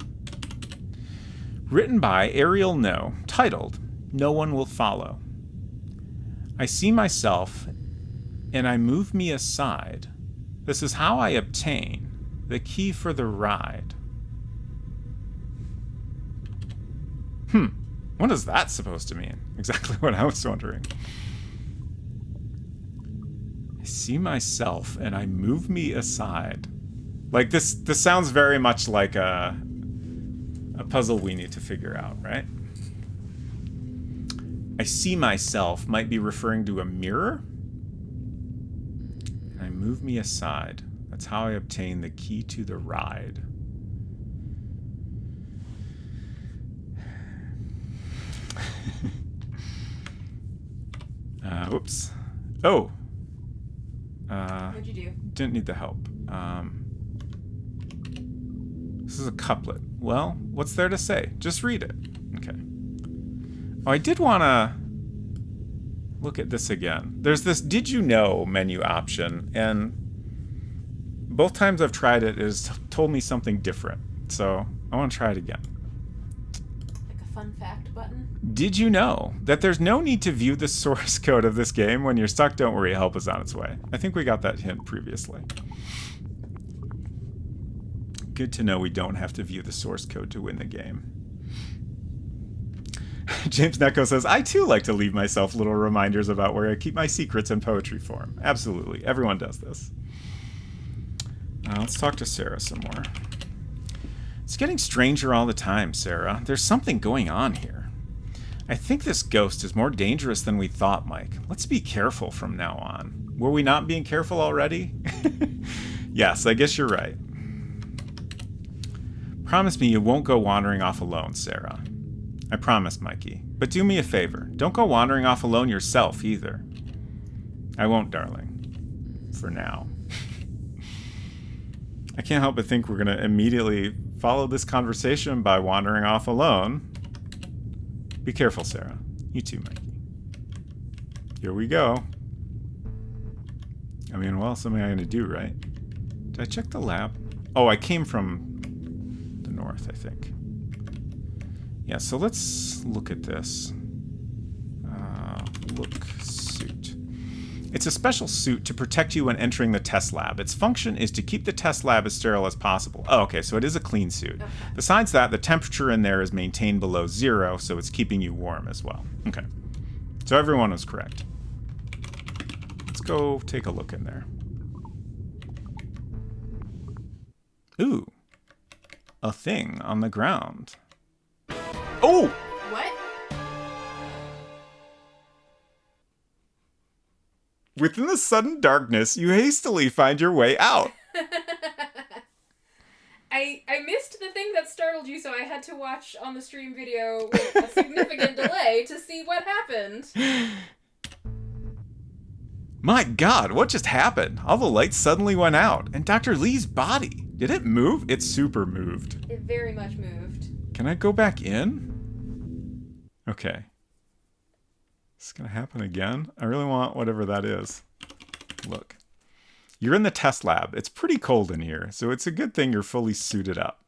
Written by Ariel No, titled, No One Will Follow. I see myself, and I move me aside. This is how I obtain the key for the ride. What is that supposed to mean? Exactly what I was wondering. I see myself, and I move me aside. Like, this sounds very much like a puzzle we need to figure out, right? I see myself might be referring to a mirror. And I move me aside. That's how I obtain the key to the ride. Whoops. Oh. What'd you do? Didn't need the help. This is a couplet. Well, what's there to say? Just read it. Okay. Oh, I did want to look at this again. There's this Did You Know menu option, and both times I've tried it, it has told me something different. So I want to try it again. Like a fun fact button? Did you know that there's no need to view the source code of this game? When you're stuck, don't worry, help is on its way. I think we got that hint previously. Good to know we don't have to view the source code to win the game. James Necco says, I too like to leave myself little reminders about where I keep my secrets in poetry form. Absolutely. Everyone does this. Let's talk to Sarah some more. It's getting stranger all the time, Sarah. There's something going on here. I think this ghost is more dangerous than we thought, Mike. Let's be careful from now on. Were we not being careful already? Yes, I guess you're right. Promise me you won't go wandering off alone, Sarah. I promise, Mikey. But do me a favor. Don't go wandering off alone yourself, either. I won't, darling. For now. I can't help but think we're going to immediately follow this conversation by wandering off alone. Be careful, Sarah. You too, Mikey. Here we go. I mean, what else am I going to do, right? Did I check the lab? Oh, I came from the north, I think. Yeah, so let's look at this. Look suit. It's a special suit to protect you when entering the test lab. Its function is to keep the test lab as sterile as possible. Oh, okay, so it is a clean suit. Okay. Besides that, the temperature in there is maintained below 0, so it's keeping you warm as well. Okay, so everyone was correct. Let's go take a look in there. Ooh, a thing on the ground. Oh! What? Within the sudden darkness, you hastily find your way out. I missed the thing that startled you, so I had to watch on the stream video with a significant delay to see what happened. My God, what just happened? All the lights suddenly went out, and Dr. Lee's body. Did it move? It super moved. It very much moved. Can I go back in? Okay. Is this gonna happen again? I really want whatever that is. Look. You're in the test lab. It's pretty cold in here, so it's a good thing you're fully suited up.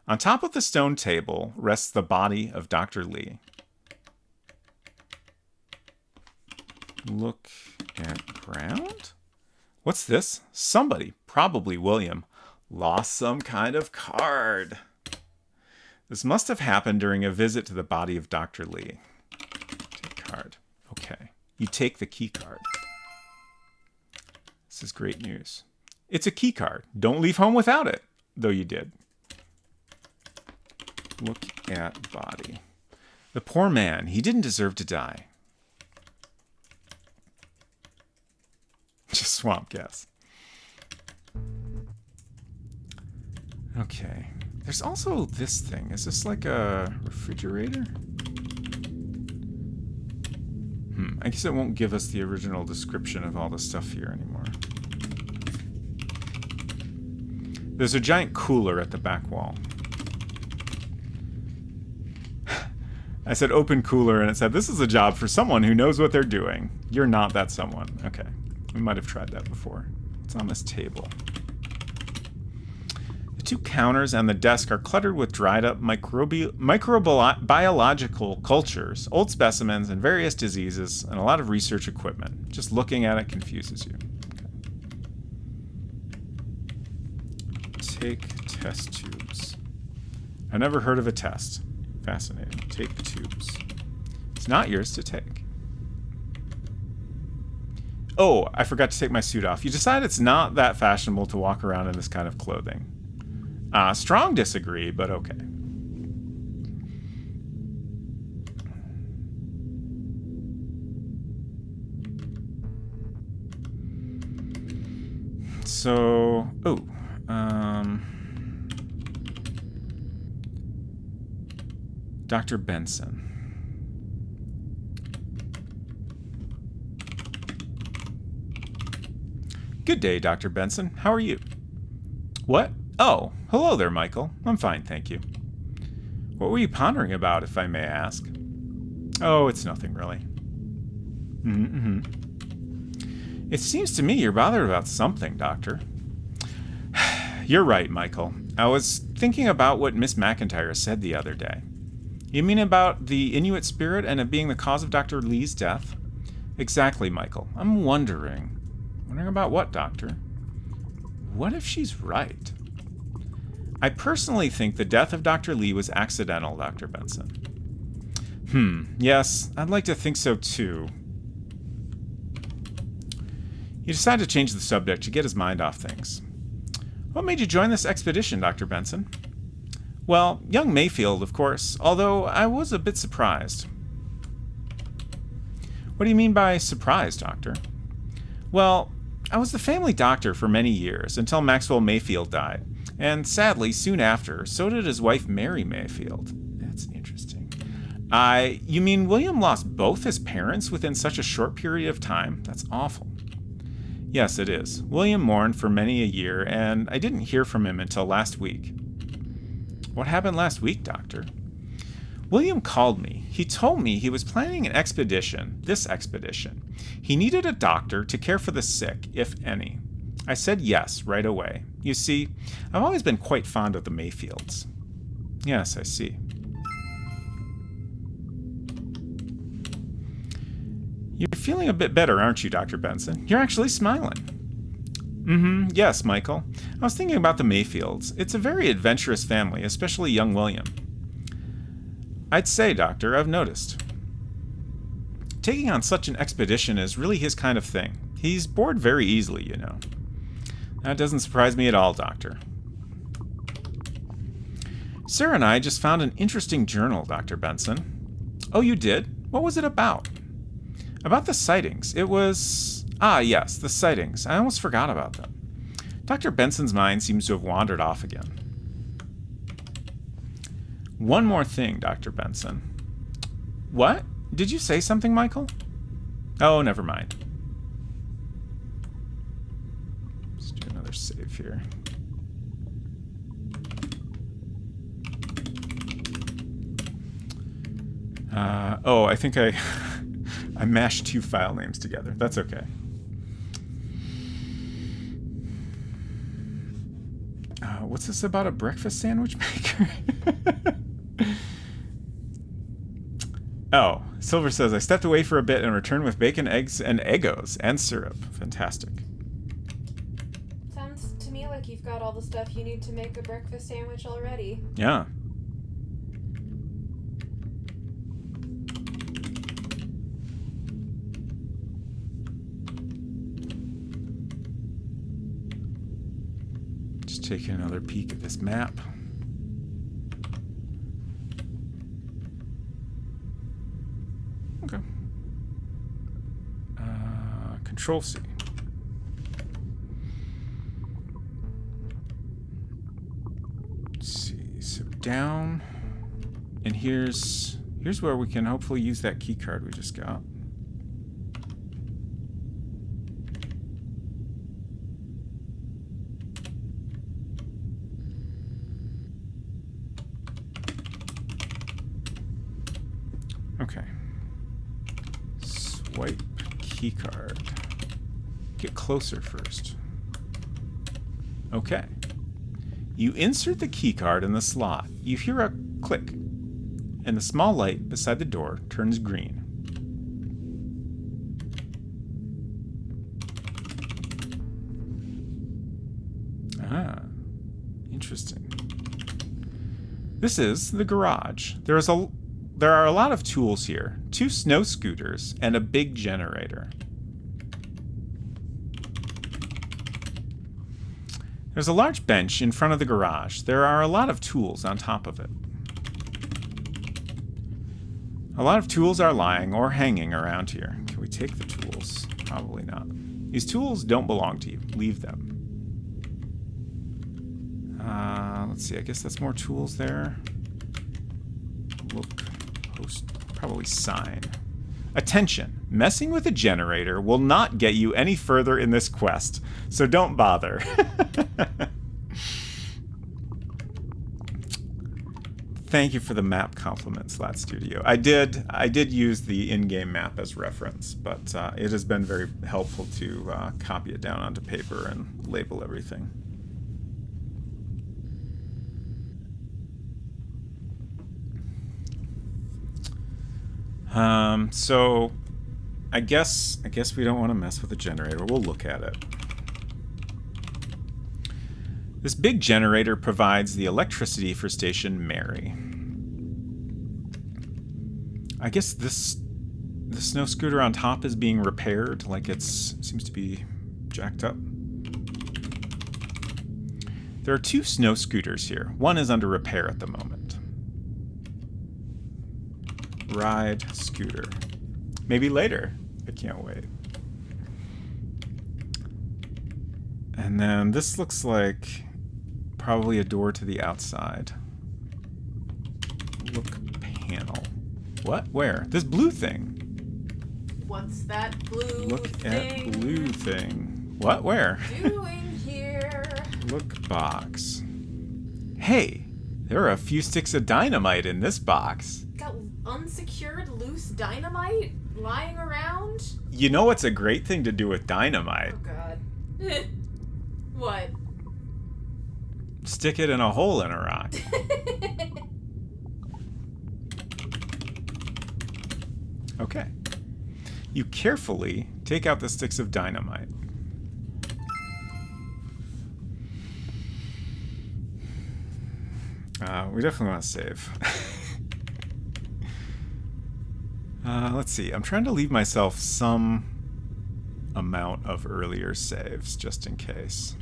On top of the stone table rests the body of Dr. Lee. Look at ground? What's this? Somebody, probably William, lost some kind of card. This must have happened during a visit to the body of Dr. Lee. Take card. Okay. You take the key card. This is great news. It's a key card. Don't leave home without it. Though you did. Look at body. The poor man. He didn't deserve to die. swamp gas. Okay. There's also this thing. Is this like a refrigerator? I guess it won't give us the original description of all the stuff here anymore. There's a giant cooler at the back wall. I said open cooler, and it said, this is a job for someone who knows what they're doing. You're not that someone. Okay. We might have tried that before. What's on this table? The two counters and the desk are cluttered with dried up microbiological cultures, old specimens, and various diseases, and a lot of research equipment. Just looking at it confuses you. Okay. Take test tubes. I've never heard of a test. Fascinating. Take tubes. It's not yours to take. Oh, I forgot to take my suit off. You decide it's not that fashionable to walk around in this kind of clothing. Strong disagree, but okay. So, Dr. Benson. Good day, Dr. Benson. How are you? What? Oh, hello there, Michael. I'm fine, thank you. What were you pondering about, if I may ask? Oh, it's nothing, really. It seems to me you're bothered about something, Doctor. You're right, Michael. I was thinking about what Miss McIntyre said the other day. You mean about the Inuit spirit and it being the cause of Dr. Lee's death? Exactly, Michael. I'm wondering. Wondering about what, Doctor? What if she's right? I personally think the death of Dr. Lee was accidental, Dr. Benson. Yes, I'd like to think so too. He decided to change the subject to get his mind off things. What made you join this expedition, Dr. Benson? Well, young Mayfield, of course, although I was a bit surprised. What do you mean by surprised, Doctor? Well, I was the family doctor for many years, until Maxwell Mayfield died. And sadly, soon after, so did his wife Mary Mayfield. That's interesting. You mean William lost both his parents within such a short period of time? That's awful. Yes, it is. William mourned for many a year, and I didn't hear from him until last week. What happened last week, Doctor? William called me. He told me he was planning an expedition, this expedition. He needed a doctor to care for the sick, if any. I said yes right away. You see, I've always been quite fond of the Mayfields. Yes, I see. You're feeling a bit better, aren't you, Dr. Benson? You're actually smiling. Yes, Michael. I was thinking about the Mayfields. It's a very adventurous family, especially young William. I'd say, Doctor, I've noticed. Taking on such an expedition is really his kind of thing. He's bored very easily, you know. That doesn't surprise me at all, Doctor. Sarah and I just found an interesting journal, Dr. Benson. Oh, you did? What was it about? About the sightings. It was... Ah, yes, the sightings. I almost forgot about them. Dr. Benson's mind seems to have wandered off again. One more thing, Dr. Benson. What? Did you say something, Michael? Oh, never mind. Let's do another save here. Oh, I think I mashed two file names together. That's okay. What's this about a breakfast sandwich maker? Oh, Silver says, I stepped away for a bit and returned with bacon, eggs, and Eggos, and syrup. Fantastic. Sounds to me like you've got all the stuff you need to make a breakfast sandwich already. Yeah. Just taking another peek at this map. Okay. Control C. down, and here's where we can hopefully use that key card we just got. Okay. Swipe key card. Get closer first. Okay. You insert the key card in the slot. You hear a click, and the small light beside the door turns green. Ah, interesting. This is the garage. There are a lot of tools here. 2 snow scooters and a big generator. There's a large bench in front of the garage. There are a lot of tools on top of it. A lot of tools are lying or hanging around here. Can we take the tools? Probably not. These tools don't belong to you. Leave them. Let's see. I guess that's more tools there. Look. Post. Probably sign. Attention. Messing with a generator will not get you any further in this quest, so don't bother. Thank you for the map compliment, Slat Studio. I did use the in-game map as reference, but it has been very helpful to copy it down onto paper and label everything. So I guess we don't want to mess with the generator. We'll look at it. This big generator provides the electricity for Station Mary. I guess the snow scooter on top is being repaired, like seems to be jacked up. There are 2 snow scooters here. One is under repair at the moment. Ride scooter. Maybe later. I can't wait. And then this looks like probably a door to the outside. Look panel. What? Where? This blue thing. What's that blue Look thing? at blue thing. What? Where? Doing here? Look box. Hey, there are a few sticks of dynamite in this box. Got unsecured loose dynamite lying around? You know what's a great thing to do with dynamite? Oh god. What? Stick it in a hole in a rock. Okay. You carefully take out the sticks of dynamite. We definitely want to save. Let's see. I'm trying to leave myself some amount of earlier saves, just in case.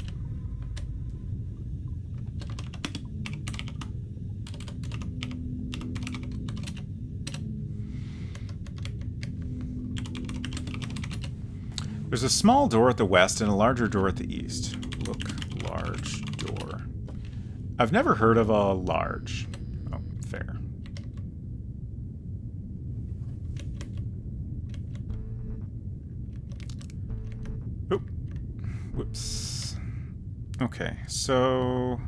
There's a small door at the west and a larger door at the east. Look, large door. I've never heard of a large. Oh, fair. Oop. Whoops. Okay, so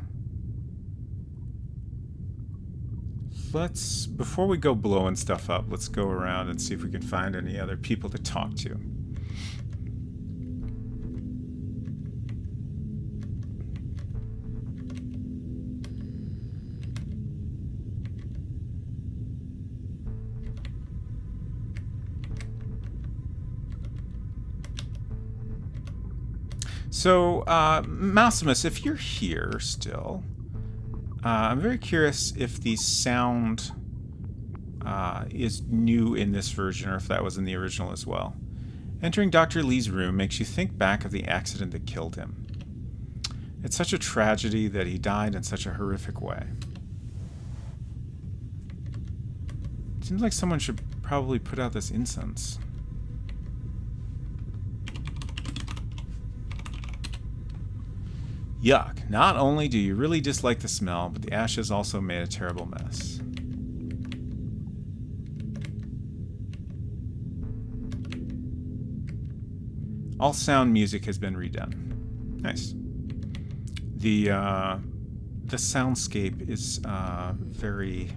before we go blowing stuff up, let's go around and see if we can find any other people to talk to. So, Mausimus, if you're here still, I'm very curious if the sound is new in this version or if that was in the original as well. Entering Dr. Lee's room makes you think back of the accident that killed him. It's such a tragedy that he died in such a horrific way. Seems like someone should probably put out this incense. Yuck. Not only do you really dislike the smell, but the ashes also made a terrible mess. All sound music has been redone. Nice. The soundscape is very,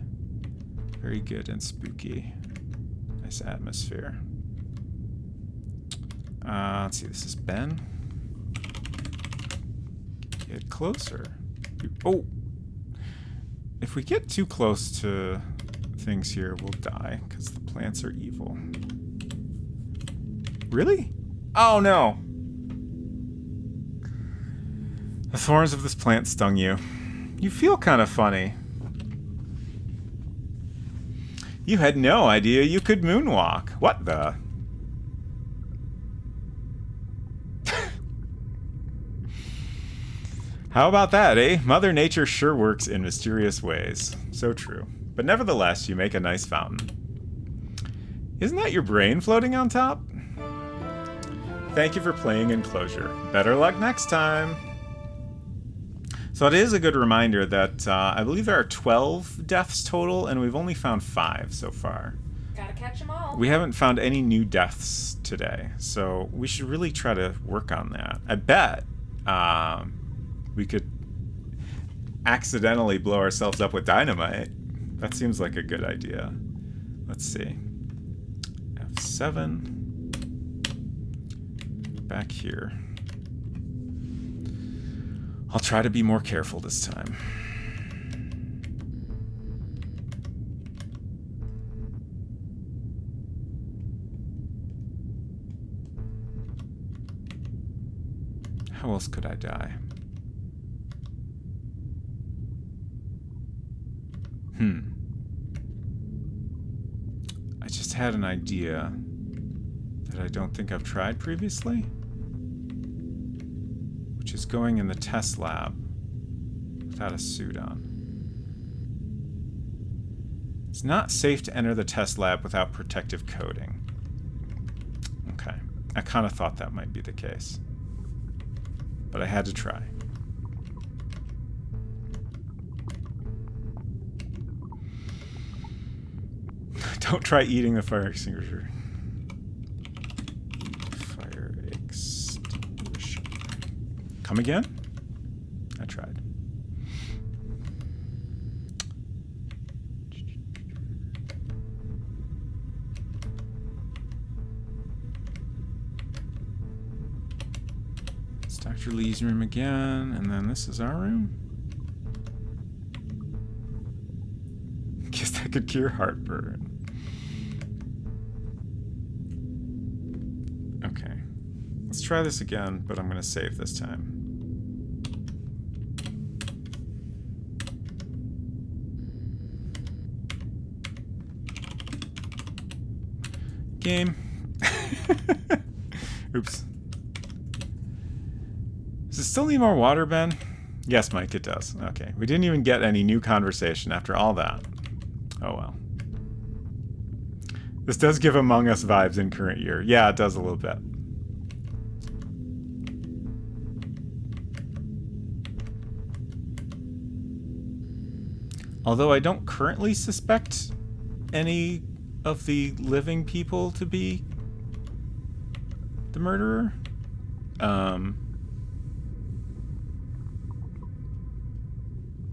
very good and spooky. Nice atmosphere. Let's see, this is Ben. Get closer. Oh! If we get too close to things here, we'll die, because the plants are evil. Really? Oh no! The thorns of this plant stung you. You feel kind of funny. You had no idea you could moonwalk. What the? How about that, eh? Mother Nature sure works in mysterious ways. So true. But nevertheless, you make a nice fountain. Isn't that your brain floating on top? Thank you for playing Enclosure. Better luck next time! So it is a good reminder that I believe there are 12 deaths total, and we've only found 5 so far. Gotta catch them all. We haven't found any new deaths today, so we should really try to work on that. I bet we could accidentally blow ourselves up with dynamite. That seems like a good idea. Let's see. F7. Back here. I'll try to be more careful this time. How else could I die? I just had an idea that I don't think I've tried previously, which is going in the test lab without a suit on. It's not safe to enter the test lab without protective coating. Okay, I kind of thought that might be the case, but I had to try. Don't try eating the fire extinguisher. Fire extinguisher. Come again? I tried. It's Dr. Lee's room again, and then this is our room. Guess that could cure heartburn. Okay. Let's try this again, but I'm going to save this time. Game. Oops. Does it still need more water, Ben? Yes, Mike, it does. Okay. We didn't even get any new conversation after all that. Oh well. This does give Among Us vibes in current year. Yeah, it does a little bit. Although I don't currently suspect any of the living people to be the murderer.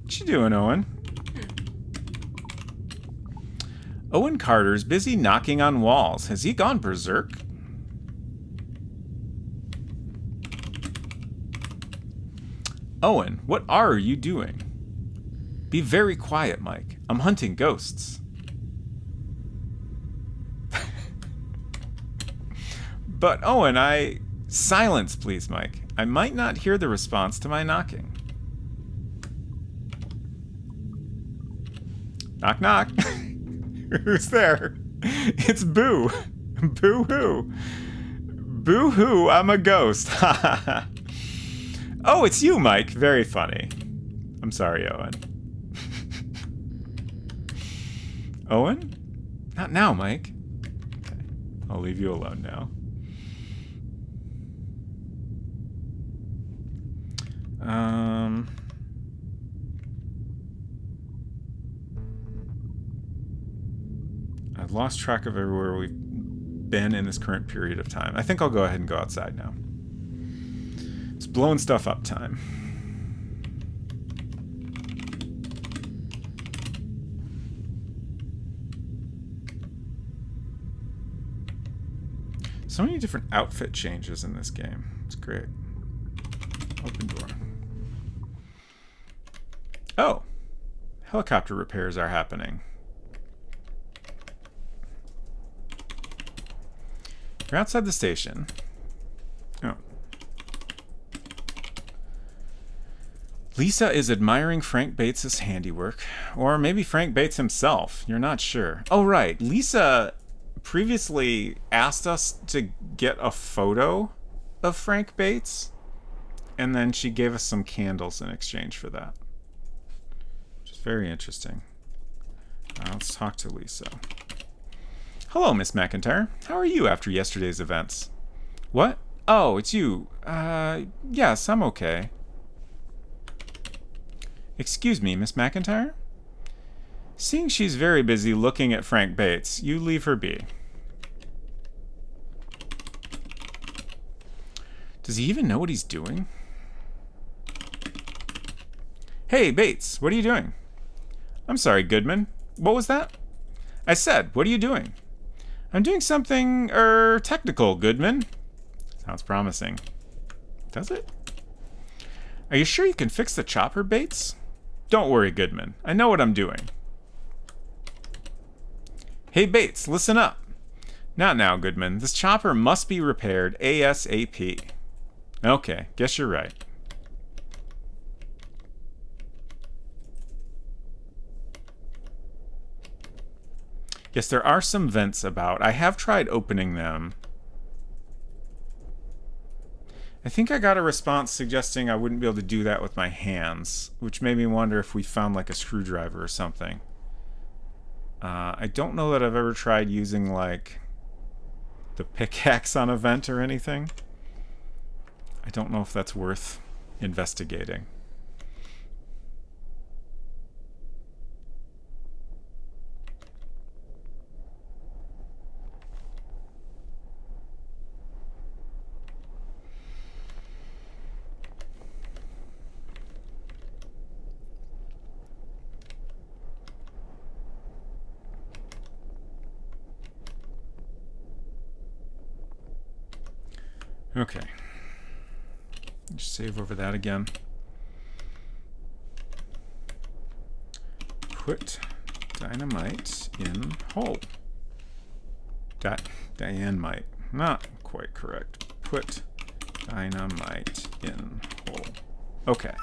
What you doing, Owen? Owen Carter's busy knocking on walls. Has he gone berserk? Owen, what are you doing? Be very quiet, Mike. I'm hunting ghosts. But Owen, Silence, please, Mike. I might not hear the response to my knocking. Knock, knock. Who's there? It's Boo. Boo-hoo. Boo-hoo, I'm a ghost. Oh, it's you, Mike. Very funny. I'm sorry, Owen. Owen? Not now, Mike. Okay. I'll leave you alone now. I've lost track of everywhere we've been in this current period of time. I think I'll go ahead and go outside now. It's blowing stuff up time. So many different outfit changes in this game. It's great. Open door. Oh! Helicopter repairs are happening. You're outside the station. Oh. Lisa is admiring Frank Bates' handiwork. Or maybe Frank Bates himself. You're not sure. Oh, right. Lisa previously asked us to get a photo of Frank Bates. And then she gave us some candles in exchange for that. Which is very interesting. Let's talk to Lisa. Hello, Miss McIntyre. How are you after yesterday's events? What? Oh, it's you. Yes, I'm okay. Excuse me, Miss McIntyre? Seeing she's very busy looking at Frank Bates, you leave her be. Does he even know what he's doing? Hey, Bates, what are you doing? I'm sorry, Goodman. What was that? I said, what are you doing? I'm doing something, technical, Goodman. Sounds promising. Does it? Are you sure you can fix the chopper, Bates? Don't worry, Goodman. I know what I'm doing. Hey, Bates, listen up. Not now, Goodman. This chopper must be repaired ASAP. Okay, guess you're right. Yes, there are some vents about. I have tried opening them. I think I got a response suggesting I wouldn't be able to do that with my hands, which made me wonder if we found like a screwdriver or something. I don't know that I've ever tried using like the pickaxe on a vent or anything. I don't know if that's worth investigating. Okay. Just save over that again. Put dynamite in hole. Dynamite. Not quite correct. Put dynamite in hole. Okay.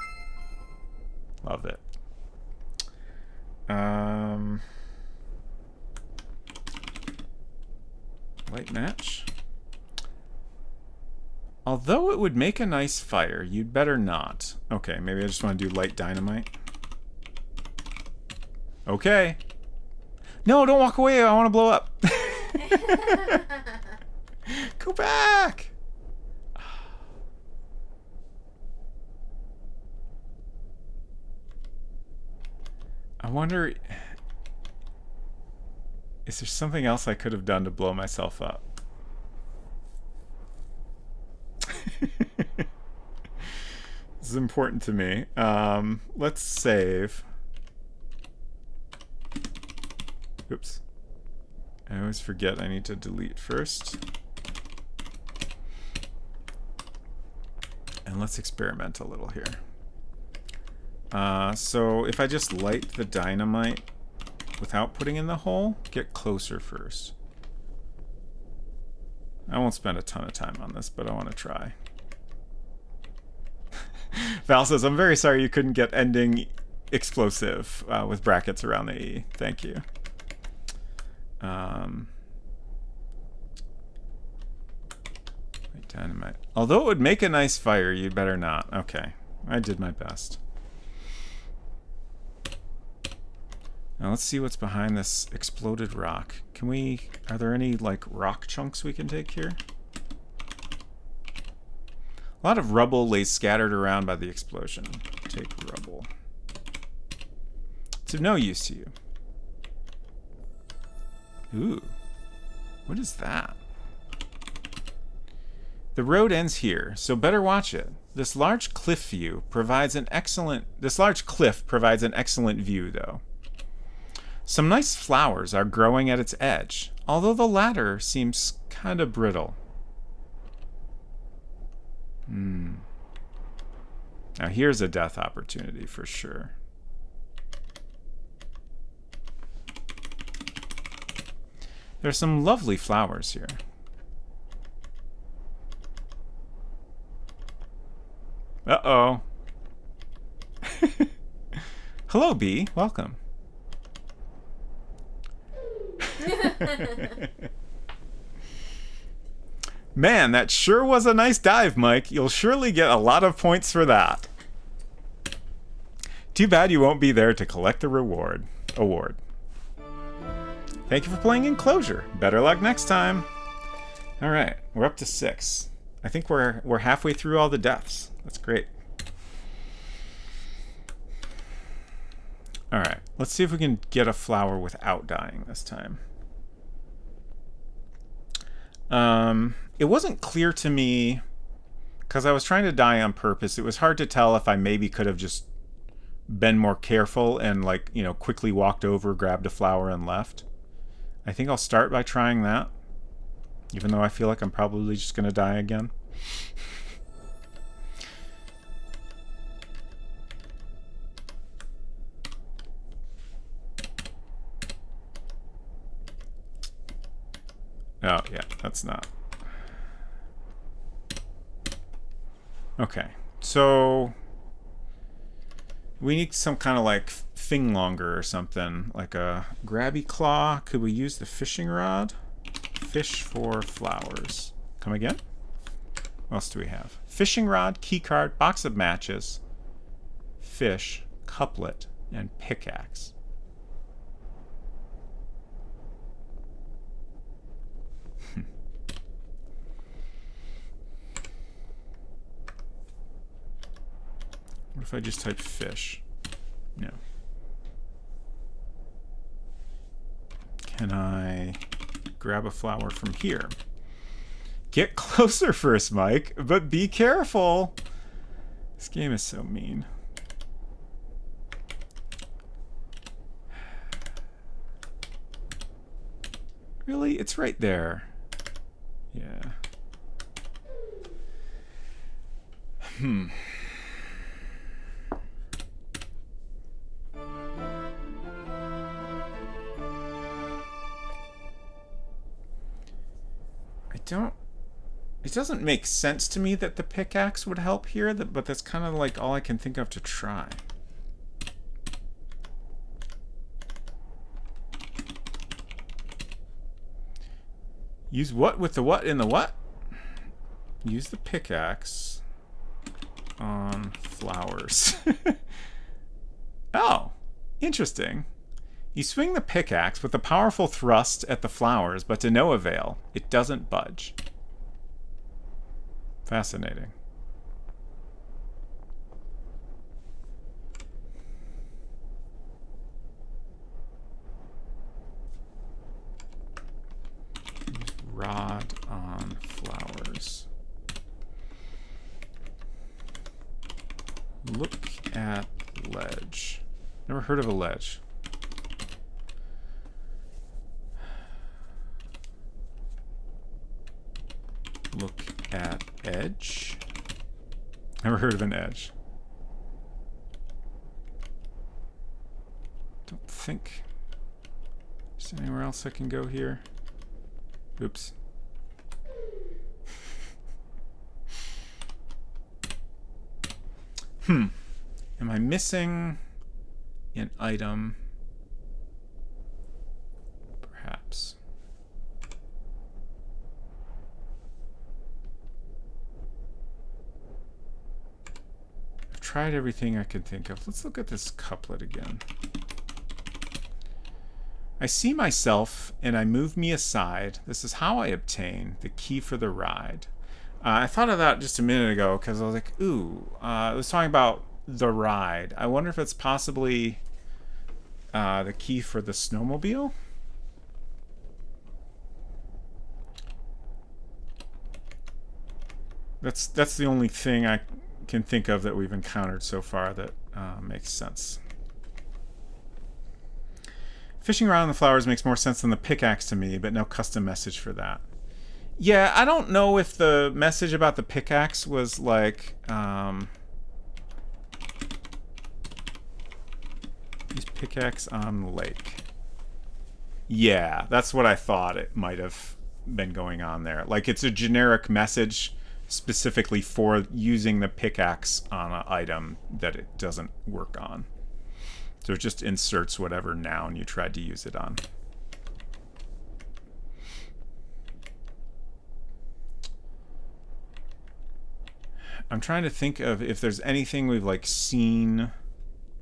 Love it. Light match. Although it would make a nice fire, you'd better not. Okay, maybe I just want to do light dynamite. Okay. No, don't walk away. I want to blow up. Go back. I wonder, is there something else I could have done to blow myself up? This is important to me. Let's save. Oops. I always forget I need to delete first. And let's experiment a little here. So if I just light the dynamite without putting in the hole, get closer first. I won't spend a ton of time on this, but I want to try. Val says, I'm very sorry you couldn't get ending explosive with brackets around the E. Thank you. Dynamite. Although it would make a nice fire, you'd better not. Okay. I did my best. Now let's see what's behind this exploded rock. Can we... Are there any, like, rock chunks we can take here? A lot of rubble lay scattered around by the explosion. Take rubble. It's of no use to you. Ooh. What is that? The road ends here, so better watch it. This large cliff provides an excellent view, though. Some nice flowers are growing at its edge, although the latter seems kind of brittle. Now here's a death opportunity for sure. There's some lovely flowers here. Uh-oh. Hello, Bee. Welcome. Man, that sure was a nice dive, Mike. You'll surely get a lot of points for that. Too bad you won't be there to collect the award. Thank you for playing Enclosure. Better luck next time. All right, we're up to 6. I think we're halfway through all the deaths. That's great. All right, let's see if we can get a flower without dying this time. It wasn't clear to me because I was trying to die on purpose. It was hard to tell if I maybe could have just been more careful and, like, you know, quickly walked over, grabbed a flower, and left. I think I'll start by trying that, even though I feel like I'm probably just going to die again. Oh, yeah, that's not. Okay, so we need some kind of like thing longer or something, like a grabby claw. Could we use the fishing rod? Fish for flowers. Come again? What else do we have? Fishing rod, key card, box of matches, fish, couplet, and pickaxe. What if I just type fish? No. Can I grab a flower from here? Get closer first, Mike, but be careful. This game is so mean. Really? It's right there. Yeah. It doesn't make sense to me that the pickaxe would help here, but that's kind of like all I can think of to try. Use what with the what in the what? Use the pickaxe on flowers. Oh, interesting. You swing the pickaxe with a powerful thrust at the flowers, but to no avail. It doesn't budge. Fascinating. Use rod on flowers. Look at ledge. Never heard of a ledge. Look at edge. Never heard of an edge. Don't think there's anywhere else I can go here. Oops. Am I missing an item? Perhaps. Tried everything I could think of. Let's look at this couplet again. I see myself and I move me aside. This is how I obtain the key for the ride. I thought of that just a minute ago because I was like, ooh, it was talking about the ride. I wonder if it's possibly the key for the snowmobile? That's the only thing I can think of that we've encountered so far that makes sense. Fishing around the flowers makes more sense than the pickaxe to me, but no custom message for that. Yeah, I don't know if the message about the pickaxe was like, use pickaxe on the lake. Yeah, that's what I thought it might have been going on there. Like, it's a generic message specifically for using the pickaxe on an item that it doesn't work on. So it just inserts whatever noun you tried to use it on. I'm trying to think of if there's anything we've like seen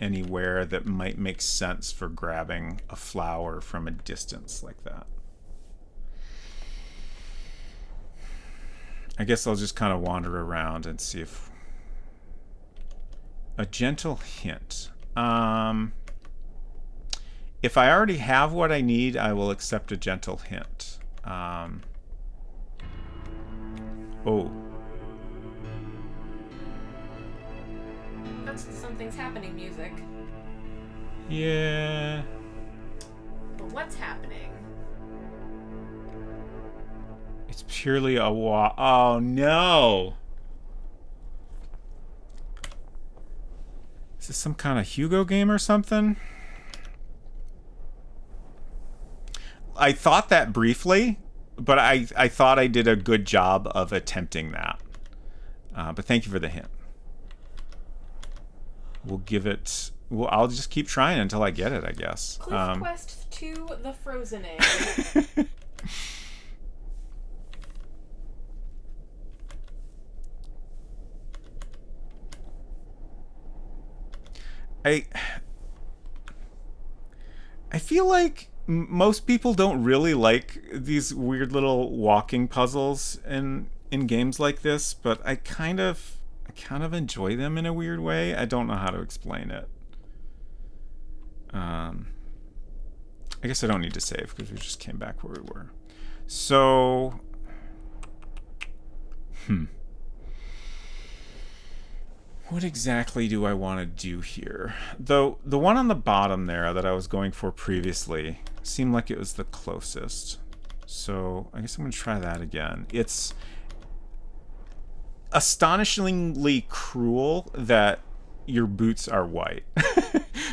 anywhere that might make sense for grabbing a flower from a distance like that. I guess I'll just kind of wander around and see if... A gentle hint. If I already have what I need, I will accept a gentle hint. Oh. That's the something's happening music. Yeah. But what's happening? It's purely a oh no! Is this some kind of Hugo game or something? I thought that briefly, but I thought I did a good job of attempting that. But thank you for the hint. We'll give it... Well, I'll just keep trying until I get it, I guess. Cliff Quest 2, The Frozen Egg. I feel like most people don't really like these weird little walking puzzles in games like this, but I kind of enjoy them in a weird way. I don't know how to explain it. I guess I don't need to save because we just came back where we were. So, what exactly do I want to do here? Though the one on the bottom there that I was going for previously seemed like it was the closest. So I guess I'm going to try that again. It's astonishingly cruel that your boots are white.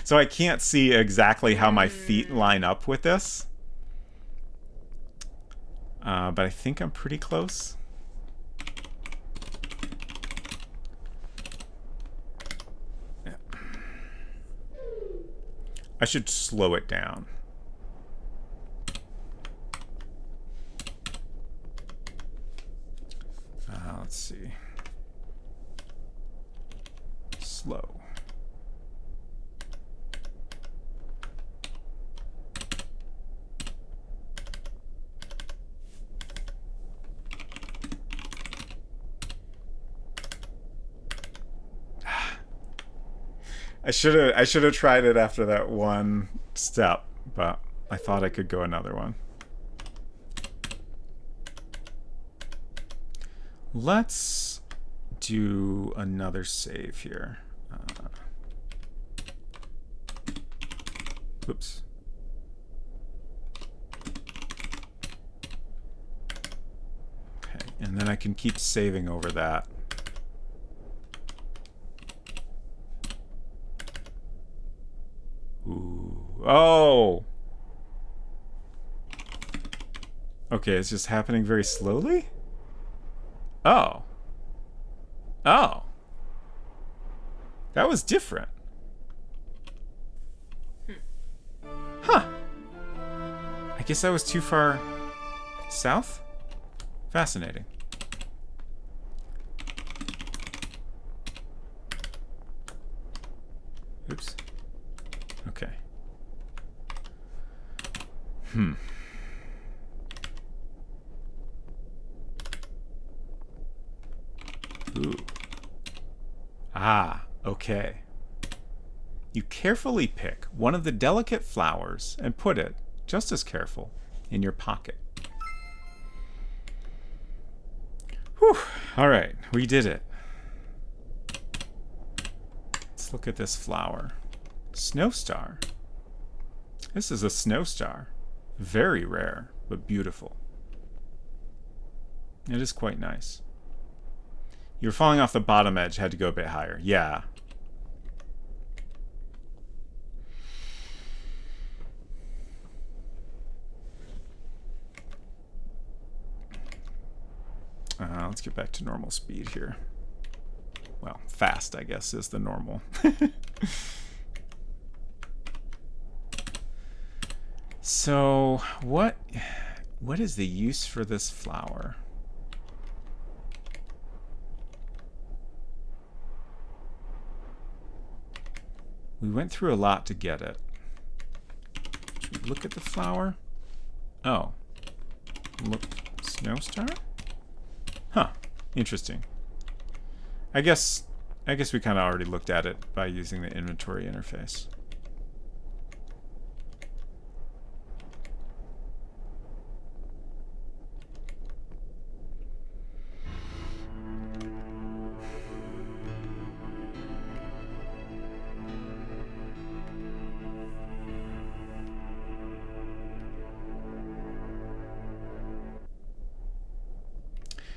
So I can't see exactly how my feet line up with this. But I think I'm pretty close. Yeah. I should slow it down. Let's see. Slow. I should have tried it after that one step, but I thought I could go another one. Let's do another save here. Oops. Okay, and then I can keep saving over that. Ooh. Oh! Okay, it's just happening very slowly? Oh. Oh. That was different. Huh. I guess I was too far south? Fascinating. Oops. Okay. Ah, okay. You carefully pick one of the delicate flowers and put it, just as careful, in your pocket. Whew. All right, we did it. Let's look at this flower. Snowstar. This is a snowstar. Very rare, but beautiful. It is quite nice. You were falling off the bottom edge, had to go a bit higher. Yeah. Let's get back to normal speed here. Well, fast, I guess, is the normal. So, what is the use for this flower? We went through a lot to get it. Should we look at the flower? Oh. Look, snowstar? Huh. Interesting. I guess we kind of already looked at it by using the inventory interface.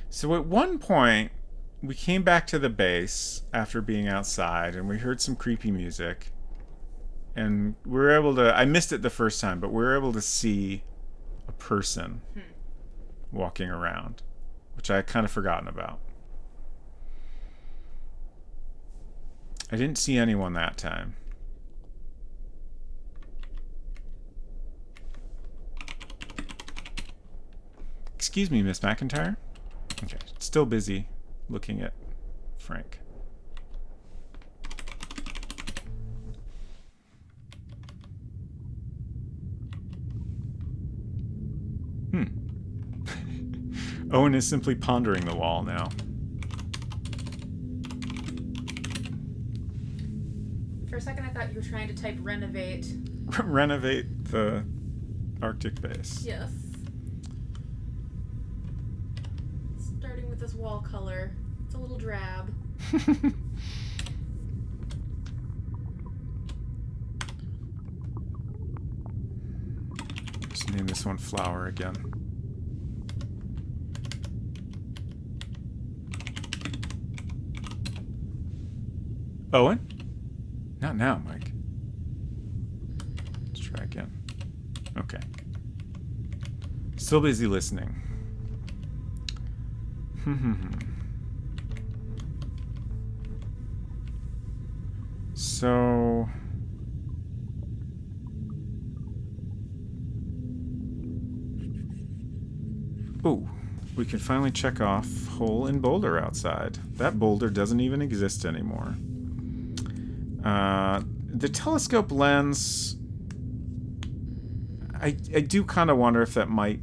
So at one point, we came back to the base after being outside, and we heard some creepy music. And we were able to... I missed it the first time, but we were able to see a person walking around, which I had kind of forgotten about. I didn't see anyone that time. Excuse me, Miss McIntyre? Okay, still busy looking at Frank. Owen is simply pondering the wall now. For a second, I thought you were trying to type renovate. Renovate the Arctic base. Yes. Starting with this wall color. It's a little drab. Just name this one Flower again. Owen? Not now, Mike. Let's try again. Okay. Still busy listening. So... Ooh, we can finally check off hole in boulder outside. That boulder doesn't even exist anymore. The telescope lens... I do kind of wonder if that might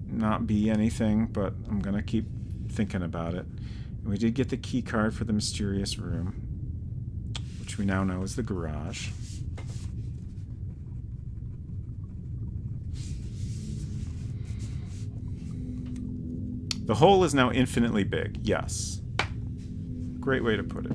not be anything, but I'm gonna keep thinking about it. And we did get the key card for the mysterious room, which we now know is the garage. The hole is now infinitely big. Yes. Great way to put it.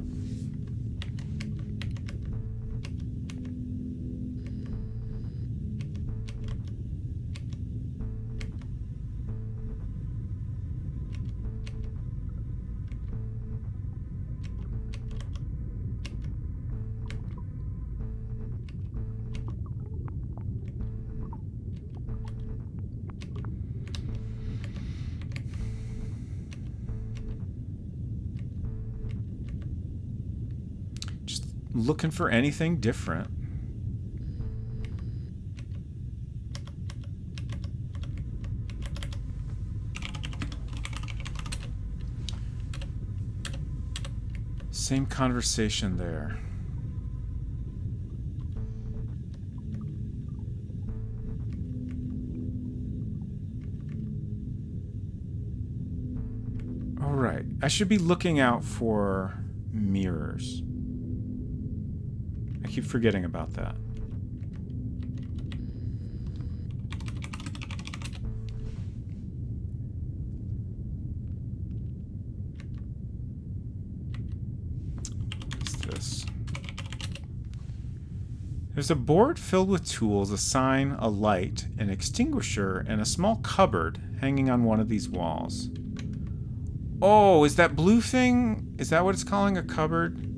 Looking for anything different. Same conversation there. All right. I should be looking out for Mirrors. I keep forgetting about that. What's this? There's a board filled with tools, a sign, a light, an extinguisher, and a small cupboard hanging on one of these walls. Oh, is that blue thing? Is that what it's calling a cupboard?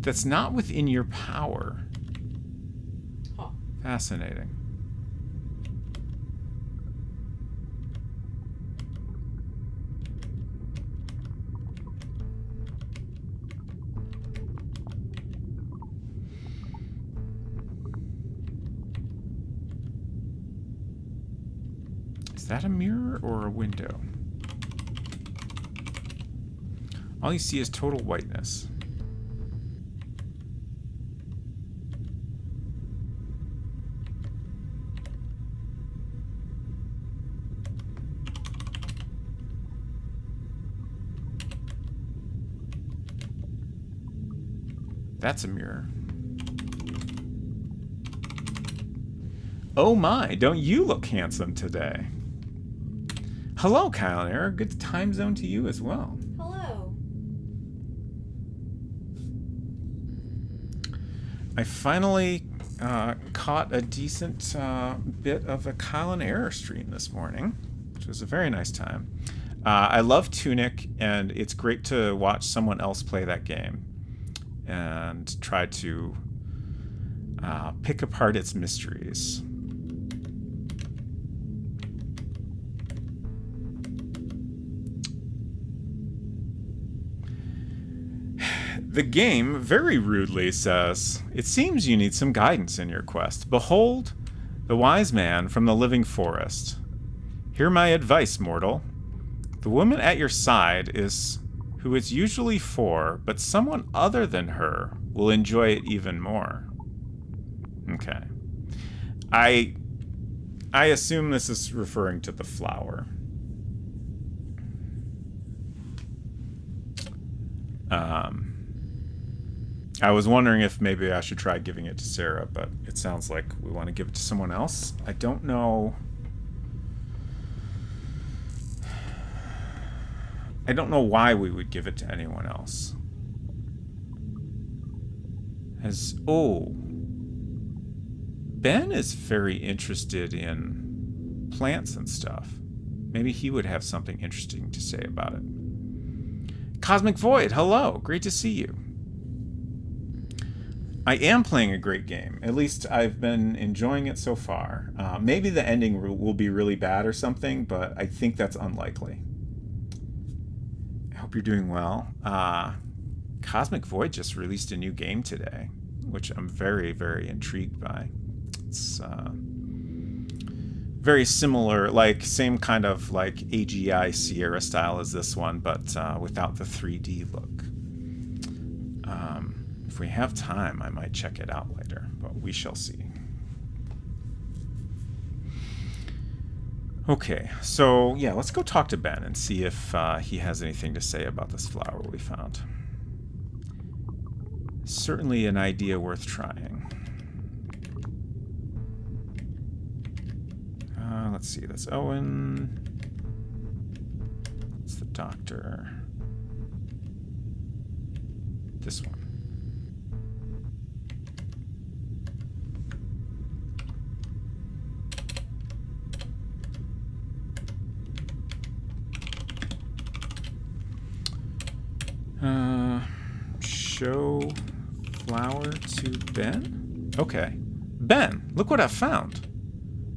That's not within your power. Huh. Fascinating. Is that a mirror or a window? All you see is total whiteness. That's a mirror. Oh my, don't you look handsome today? Hello, Kyle and Eric. Good time zone to you as well. Hello. I finally caught a decent bit of a Kyle and Eric stream this morning, which was a very nice time. I love Tunic, and it's great to watch someone else play that game and try to pick apart its mysteries. The game very rudely says, "It seems you need some guidance in your quest. Behold, the wise man from the living forest. Hear my advice, mortal. The woman at your side is who it's usually for, but someone other than her will enjoy it even more." Okay. I assume this is referring to the flower. I was wondering if maybe I should try giving it to Sarah, but it sounds like we want to give it to someone else. I don't know. I don't know why we would give it to anyone else. Ben is very interested in plants and stuff. Maybe he would have something interesting to say about it. Cosmic Void, hello. Great to see you. I am playing a great game. At least I've been enjoying it so far. Maybe the ending will be really bad or something, but I think that's unlikely. I hope you're doing well. Cosmic Void just released a new game today, which I'm very, very intrigued by. It's very similar, like same kind of like AGI Sierra style as this one, but without the 3D look. If we have time, I might check it out later, but we shall see. Okay, so yeah, let's go talk to Ben and see if he has anything to say about this flower we found. Certainly an idea worth trying. Let's see, that's Owen. It's the doctor. This one. Show flower to Ben? Okay. Ben, look what I found.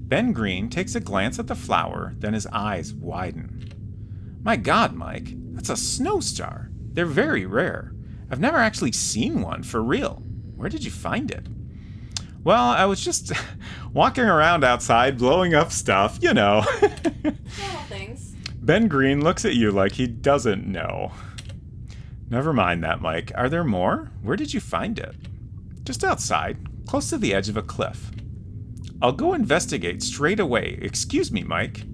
Ben Green takes a glance at the flower, then his eyes widen. My God, Mike, that's a snow star. They're very rare. I've never actually seen one for real. Where did you find it? Well, I was just walking around outside blowing up stuff, you know. Little things. Ben Green looks at you like he doesn't know. Never mind that, Mike. Are there more? Where did you find it? Just outside, close to the edge of a cliff. I'll go investigate straight away. Excuse me, Mike.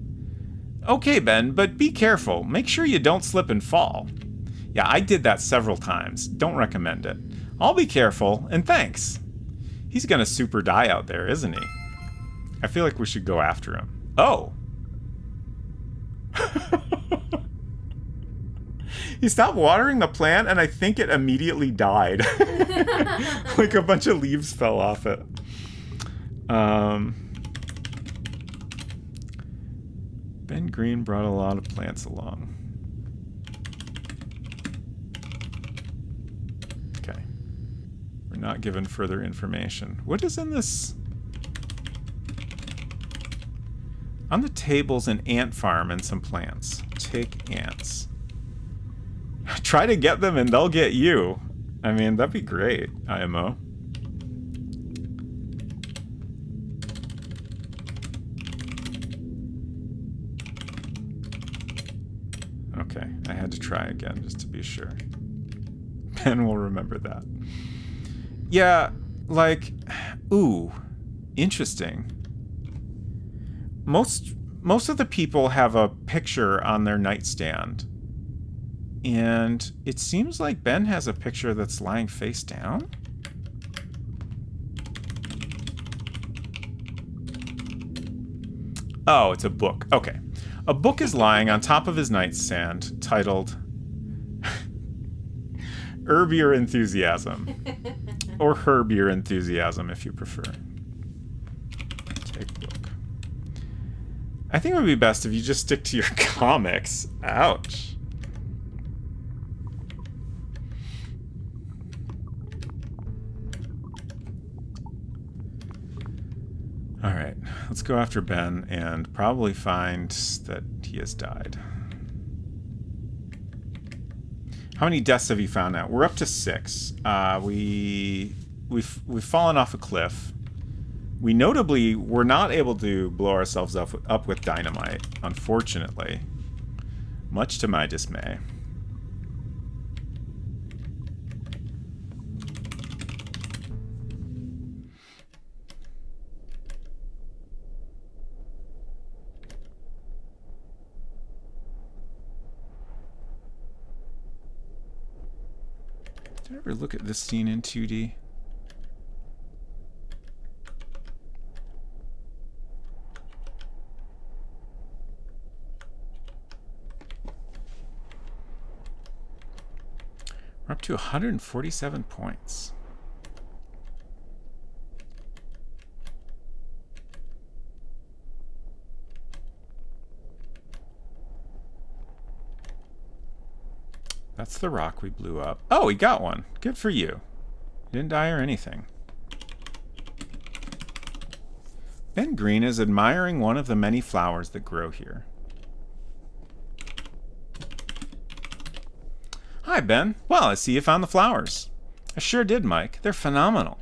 Okay, Ben, but be careful. Make sure you don't slip and fall. Yeah, I did that several times. Don't recommend it. I'll be careful, and thanks. He's gonna super die out there, isn't he? I feel like we should go after him. Oh! He stopped watering the plant, and I think it immediately died. Like a bunch of leaves fell off it. Ben Green brought a lot of plants along. Okay. We're not given further information. What is in this? On the table's an ant farm and some plants. Take ants. Try to get them and they'll get you. I mean, that'd be great, IMO. Okay, I had to try again just to be sure. Ben will remember that. Yeah, like, ooh, interesting. Most of the people have a picture on their nightstand. And it seems like Ben has a picture that's lying face down. Oh, it's a book. Okay. A book is lying on top of his nightstand titled Herb Your Enthusiasm. Or Herb Your Enthusiasm if you prefer. Take book. I think it would be best if you just stick to your comics. Ouch. Alright, let's go after Ben and probably find that he has died. How many deaths have you found now? We're up to 6. We've fallen off a cliff. We notably were not able to blow ourselves up with dynamite, unfortunately. Much to my dismay. Did I ever look at this scene in 2D? We're up to 147 points. That's the rock we blew up. Oh, he got one. Good for you. Didn't die or anything. Ben Green is admiring one of the many flowers that grow here. Hi, Ben. Well, I see you found the flowers. I sure did, Mike. They're phenomenal.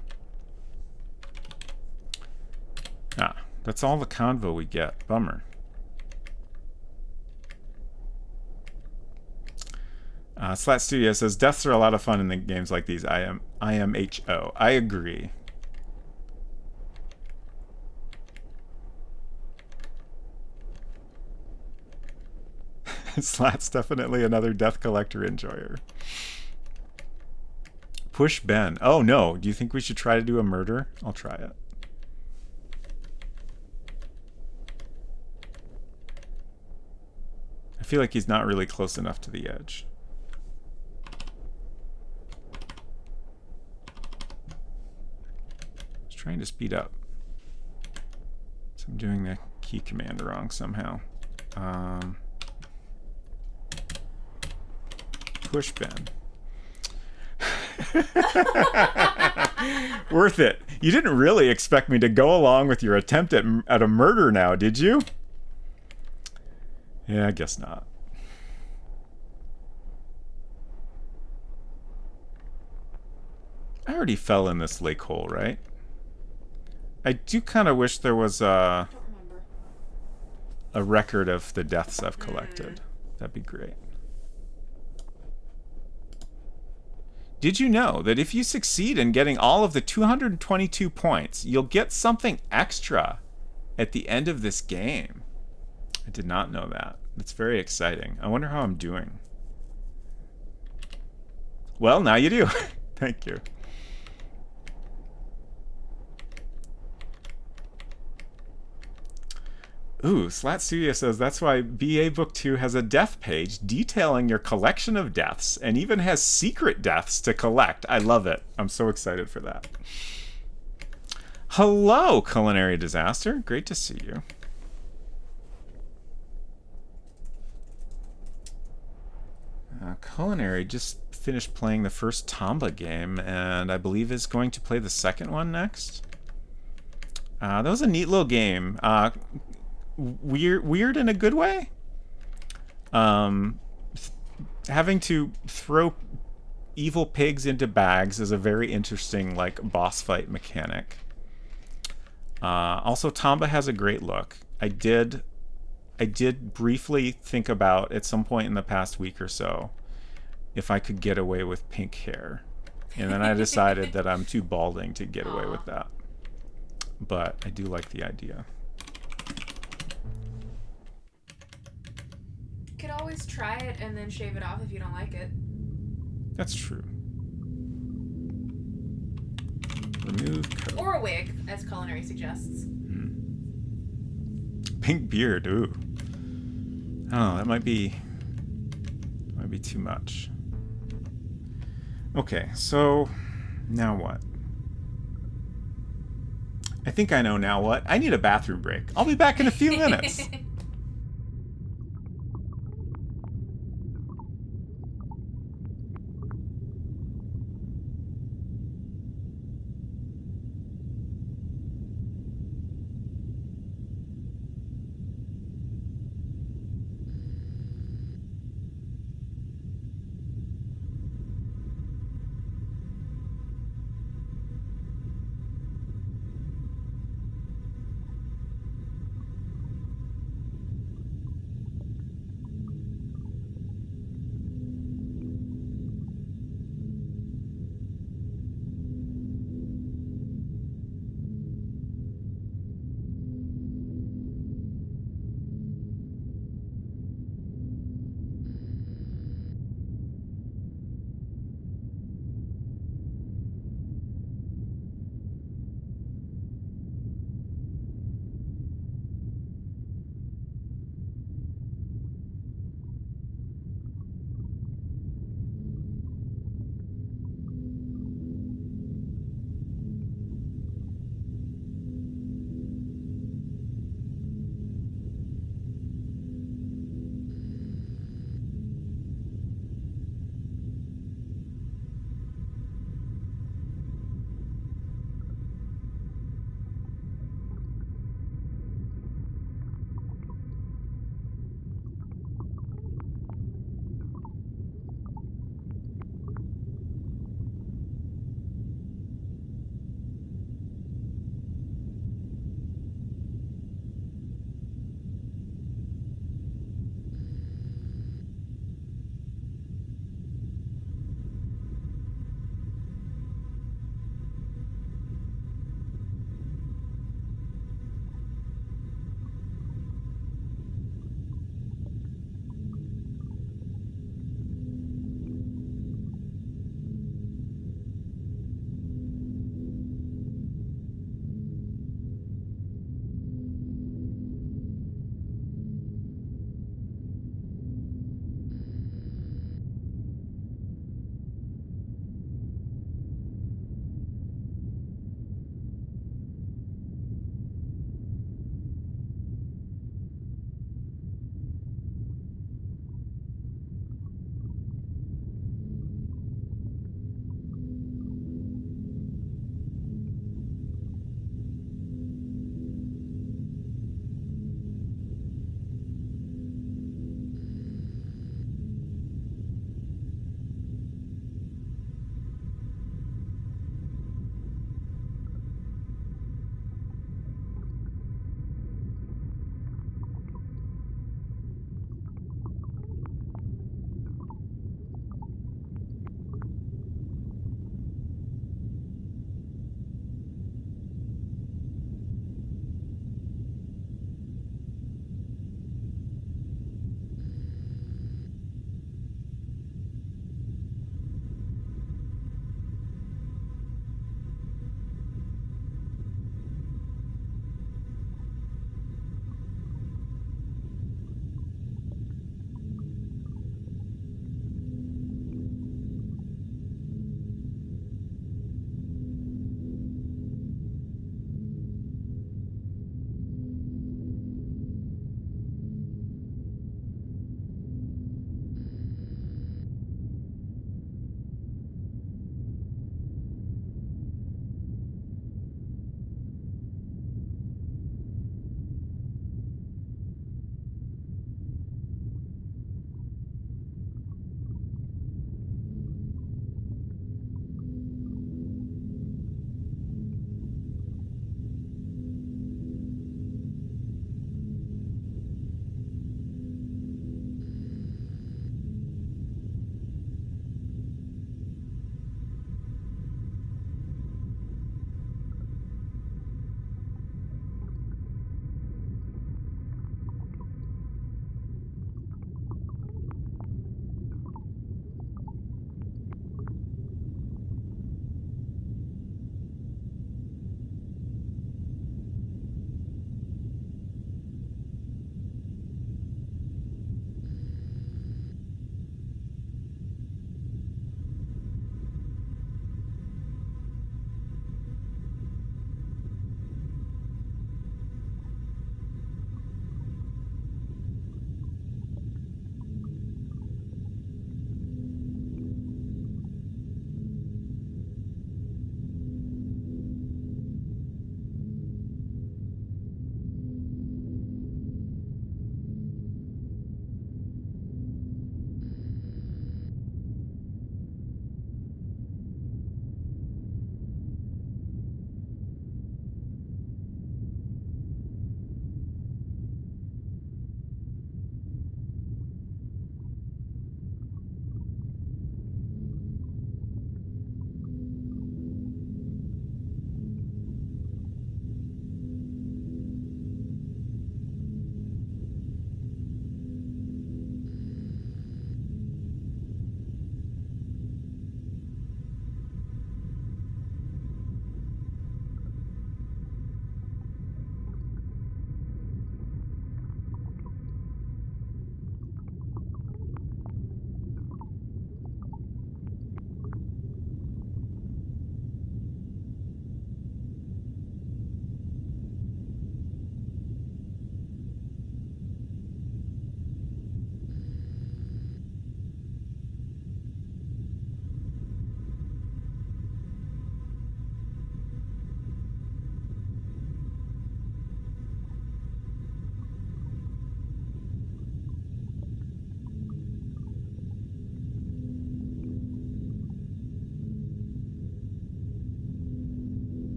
Ah, that's all the convo we get. Bummer. Slat Studio says, deaths are a lot of fun in the games like these. IMHO. I agree. Slat's definitely another death collector enjoyer. Push Ben. Oh no, do you think we should try to do a murder? I'll try it. I feel like he's not really close enough to the edge. Trying to speed up. So I'm doing the key command wrong somehow. Push Ben. Worth it. You didn't really expect me to go along with your attempt at a murder now, did you? Yeah, I guess not. I already fell in this lake hole, right? I do kind of wish there was a record of the deaths I've collected. That'd be great. Did you know that if you succeed in getting all of the 222 points, you'll get something extra at the end of this game? I did not know that. That's very exciting. I wonder how I'm doing. Well, now you do. Thank you. Ooh, Slat Studio says that's why BA Book 2 has a death page detailing your collection of deaths and even has secret deaths to collect. I love it. I'm so excited for that. Hello, Culinary Disaster. Great to see you. Culinary just finished playing the first Tamba game and I believe is going to play the second one next. That was a neat little game. Weird in a good way. Having to throw evil pigs into bags is a very interesting like boss fight mechanic. Also, Tamba has a great look. I did briefly think about at some point in the past week or so if I could get away with pink hair, and then I decided that I'm too balding to get away with that. But I do like the idea. You could always try it and then shave it off if you don't like it. That's true. Remove coat. Or a wig, as Culinary suggests. Pink beard, ooh. Oh, that might be too much. Okay, so now what? I think I know now what. I need a bathroom break. I'll be back in a few minutes.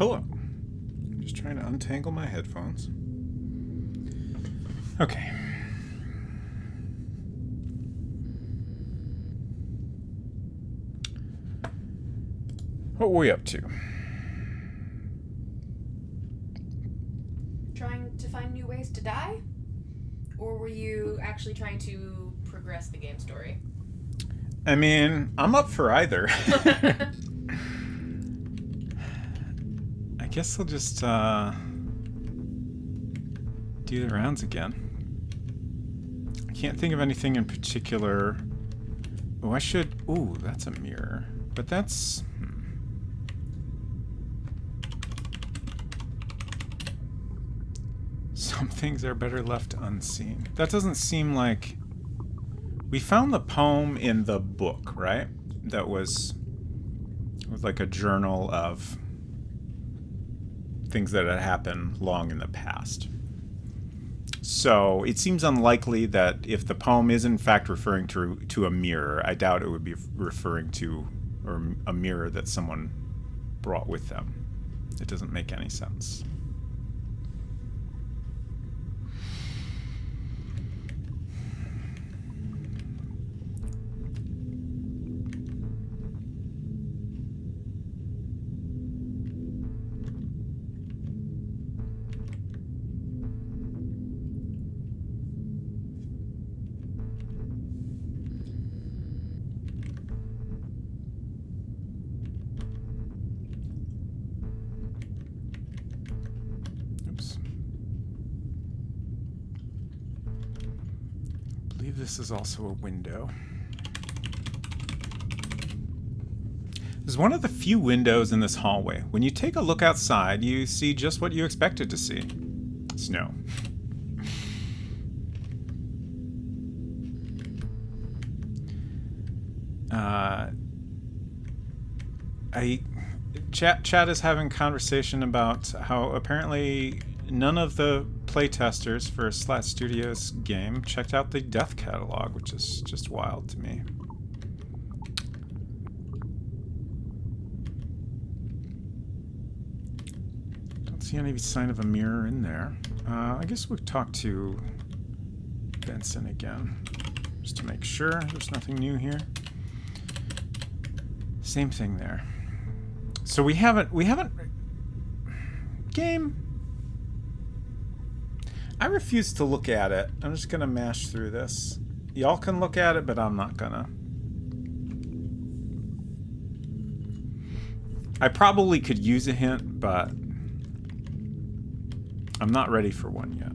Hello. Just trying to untangle my headphones. Okay. What were we up to? Trying to find new ways to die? Or were you actually trying to progress the game story? I mean, I'm up for either. I guess I'll just do the rounds again. I can't think of anything in particular. Oh, I should... Ooh, that's a mirror. But that's... Some things are better left unseen. That doesn't seem like... We found the poem in the book, right? That was like a journal of things that had happened long in the past. So it seems unlikely that if the poem is in fact referring to a mirror, I doubt it would be referring to a mirror that someone brought with them. It doesn't make any sense. This is also a window. This is one of the few windows in this hallway. When you take a look outside, you see just what you expected to see. Snow. Chat is having conversation about how apparently none of the playtesters for Slat Studios game checked out the death catalog, which is just wild to me. Don't see any sign of a mirror in there. I guess we'll talk to Benson again, just to make sure there's nothing new here. Same thing there. So we haven't game. I refuse to look at it. I'm just gonna mash through this. Y'all can look at it, but I'm not gonna. I probably could use a hint, but I'm not ready for one yet.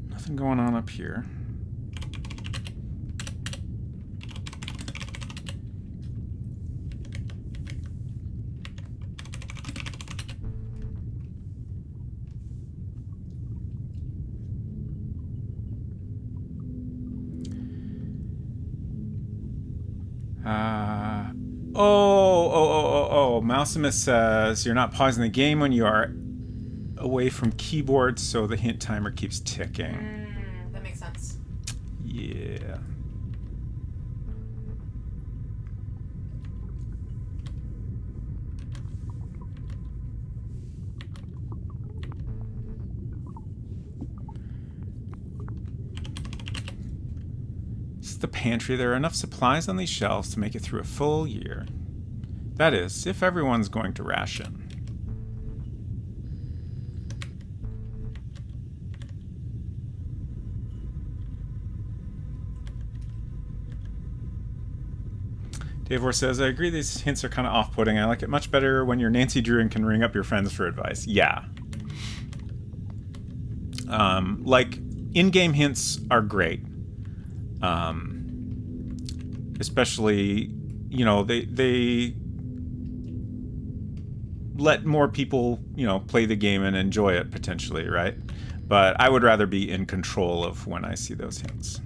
Nothing going on up here. Mausimus says you're not pausing the game when you are away from keyboard, so the hint timer keeps ticking. That makes sense. Yeah. This is the pantry. There are enough supplies on these shelves to make it through a full year. That is, if everyone's going to ration. Davor says, I agree these hints are kind of off-putting. I like it much better when you're Nancy Drew and can ring up your friends for advice. Yeah. Like, in-game hints are great. Especially, you know, they let more people, you know, play the game and enjoy it potentially, right? But I would rather be in control of when I see those hints.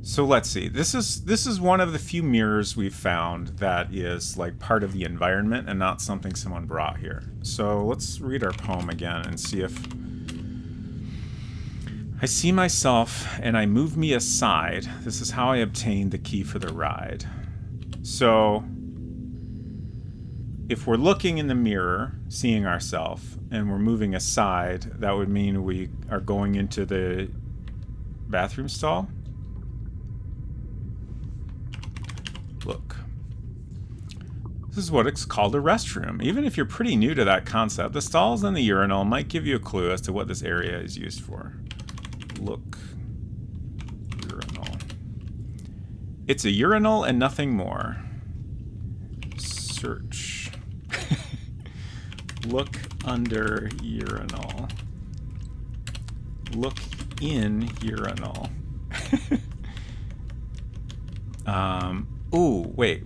So let's see. This is one of the few mirrors we've found that is like part of the environment and not something someone brought here. So let's read our poem again and see if I see myself and I move me aside. This is how I obtain the key for the ride. So, if we're looking in the mirror, seeing ourselves, and we're moving aside, that would mean we are going into the bathroom stall. Look. This is what it's called a restroom. Even if you're pretty new to that concept, the stalls and the urinal might give you a clue as to what this area is used for. Look. Urinal. It's a urinal and nothing more. Search. Look under urinal. Look in urinal. Ooh, wait.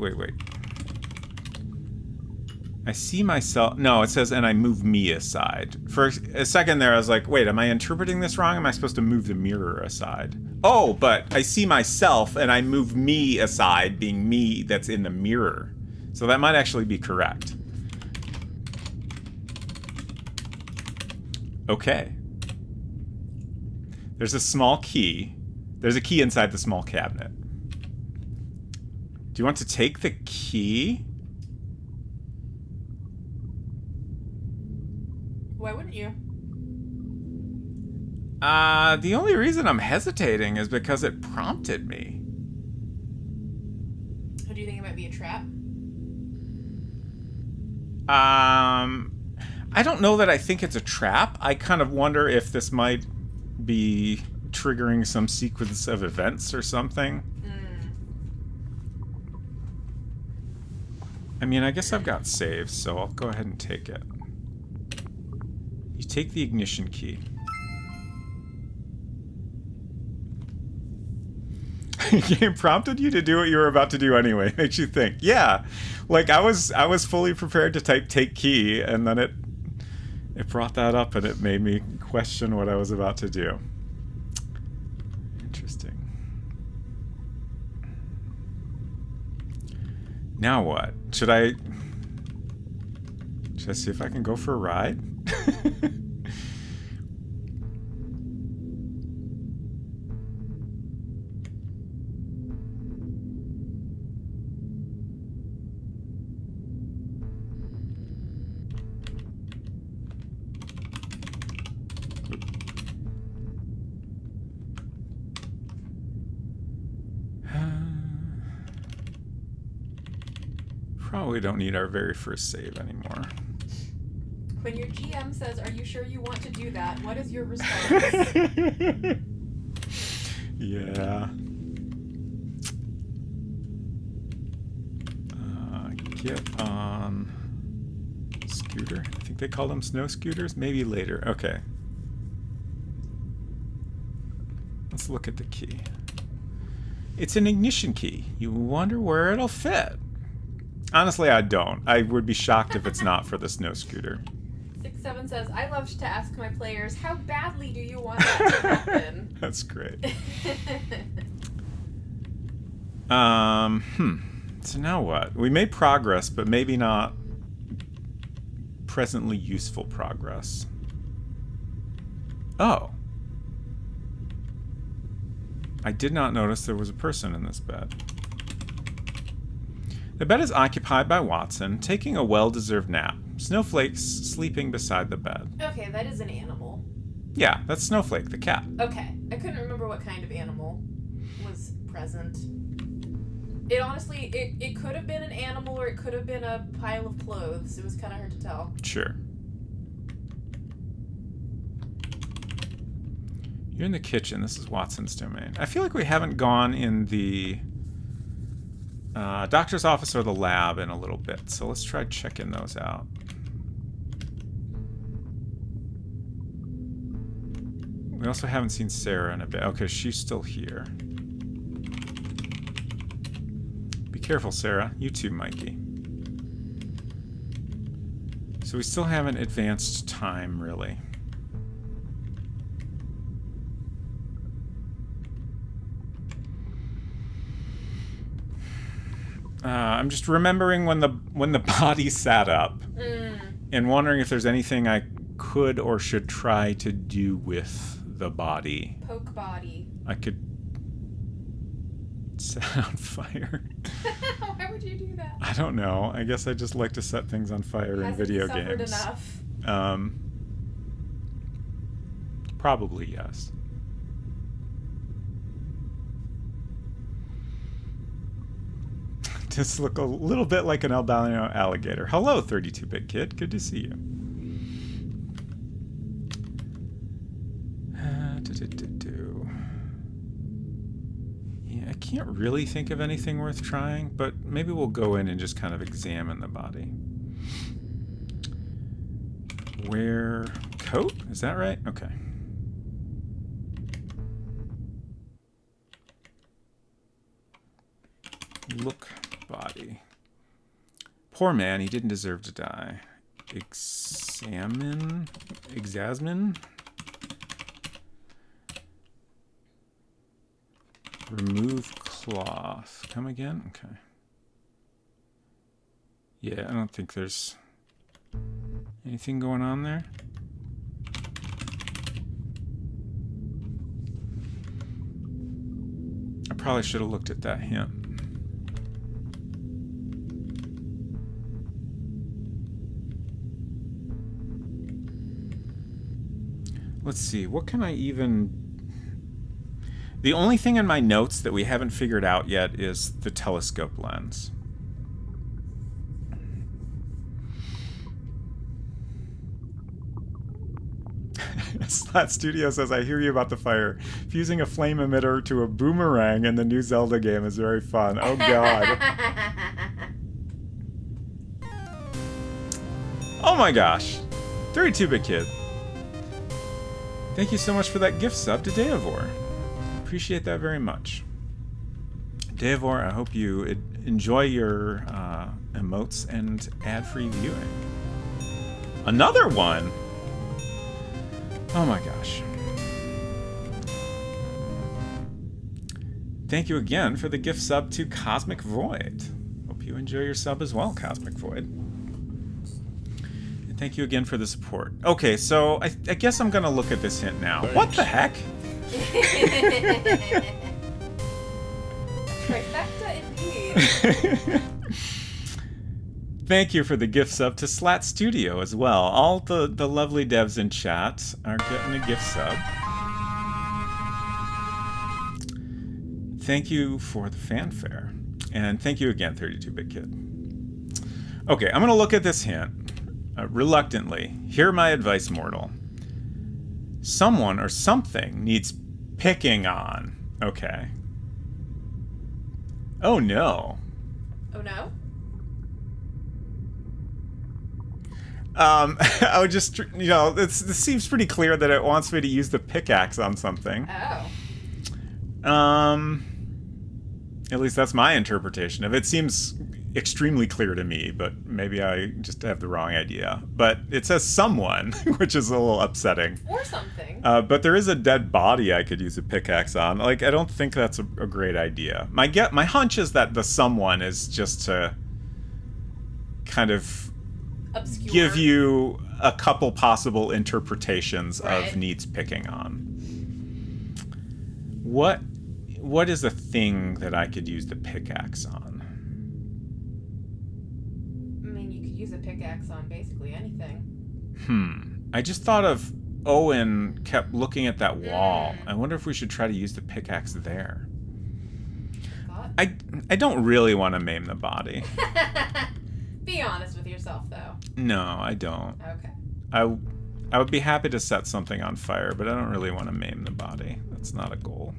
I see myself... No, it says, and I move me aside. For a second there, I was like, wait, am I interpreting this wrong? Am I supposed to move the mirror aside? Oh, but I see myself, and I move me aside, being me that's in the mirror. So that might actually be correct. Okay. There's a small key. There's a key inside the small cabinet. Do you want to take the key? Why wouldn't you? The only reason I'm hesitating is because it prompted me. Or do you think it might be a trap? I don't know that I think it's a trap. I kind of wonder if this might be triggering some sequence of events or something. I mean, I guess I've got saves, so I'll go ahead and take it. You take the ignition key. The game prompted you to do what you were about to do anyway. Makes you think. Yeah. Like I was fully prepared to type take key, and then it brought that up and it made me question what I was about to do. Interesting. Now what? Should I see if I can go for a ride? Probably don't need our very first save anymore. When your GM says, "Are you sure you want to do that?" What is your response? Yeah. Get on scooter. I think they call them snow scooters. Maybe later. Okay. Let's look at the key. It's an ignition key. You wonder where it'll fit. Honestly, I don't. I would be shocked if it's not for the snow scooter. 6-7 says, "I love to ask my players, how badly do you want that to happen?" That's great. So now what? We made progress, but maybe not presently useful progress. Oh. I did not notice there was a person in this bed. The bed is occupied by Watson, taking a well-deserved nap. Snowflake's sleeping beside the bed. Okay, that is an animal. Yeah, that's Snowflake, the cat. Okay, I couldn't remember what kind of animal was present. It honestly, it could have been an animal or it could have been a pile of clothes. It was kind of hard to tell. Sure. You're in the kitchen. This is Watson's domain. I feel like we haven't gone in the doctor's office or the lab in a little bit, so let's try checking those out. We also haven't seen Sarah in a bit. Okay, she's still here. Be careful, Sarah. You too, Mikey. So we still haven't advanced time, really. I'm just remembering when the body sat up and wondering if there's anything I could or should try to do with the body. Poke body. I could set it on fire. Why would you do that? I don't know. I guess I just like to set things on fire in video games. Enough? Probably yes. Just look a little bit like an albino alligator. Hello, 32-bit kid. Good to see you. Yeah, I can't really think of anything worth trying, but maybe we'll go in and just kind of examine the body. Wear coat? Is that right? Okay. Look body. Poor man, he didn't deserve to die. Examine? Remove cloth. Come again? Okay. Yeah, I don't think there's anything going on there. I probably should have looked at that hint. Let's see, what can I even... The only thing in my notes that we haven't figured out yet is the telescope lens. Slat Studio says, I hear you about the fire. Fusing a flame emitter to a boomerang in the new Zelda game is very fun. Oh god. Oh my gosh. 32-bit kid. Thank you so much for that gift sub to Deavor. Appreciate that very much. Deavor, I hope you enjoy your emotes and ad-free viewing. Another one? Oh my gosh. Thank you again for the gift sub to Cosmic Void. Hope you enjoy your sub as well, Cosmic Void. And thank you again for the support. Okay, so I guess I'm gonna look at this hint now. Thanks. What the heck? Trifecta indeed. Thank you for the gift sub to Slat Studio as well. All the lovely devs in chat are getting a gift sub. Thank you for the fanfare. And thank you again, 32-bit kid. Okay, I'm going to look at this hint. Reluctantly. Hear my advice, mortal. Someone or something needs picking on. Okay. Oh no. Oh no? I would just, you know, this seems pretty clear that it wants me to use the pickaxe on something. Oh. At least that's my interpretation of it. It seems extremely clear to me, but maybe I just have the wrong idea. But it says someone, which is a little upsetting. Or something. But there is a dead body I could use a pickaxe on. Like, I don't think that's a great idea. My hunch is that the someone is just to kind of Obscure. give you a couple possible interpretations Right. of needs picking on. What is a thing that I could use the pickaxe on? I mean, you could use a pickaxe on basically anything. I just thought of Owen kept looking at that wall. I wonder if we should try to use the pickaxe there. Thought? I don't really want to maim the body. Be honest with yourself, though. No, I don't. Okay. I would be happy to set something on fire, but I don't really want to maim the body. That's not a goal.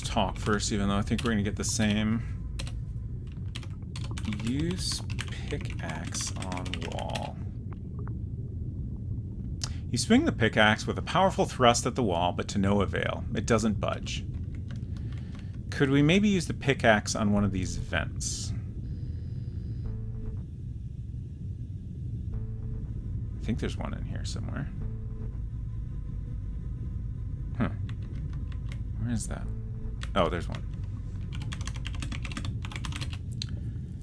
Talk first, even though I think we're going to get the same. Use pickaxe on wall. You swing the pickaxe with a powerful thrust at the wall, but to no avail. It doesn't budge. Could we maybe use the pickaxe on one of these vents? think there's one in here somewhere. Huh. Where is that? Oh, there's one.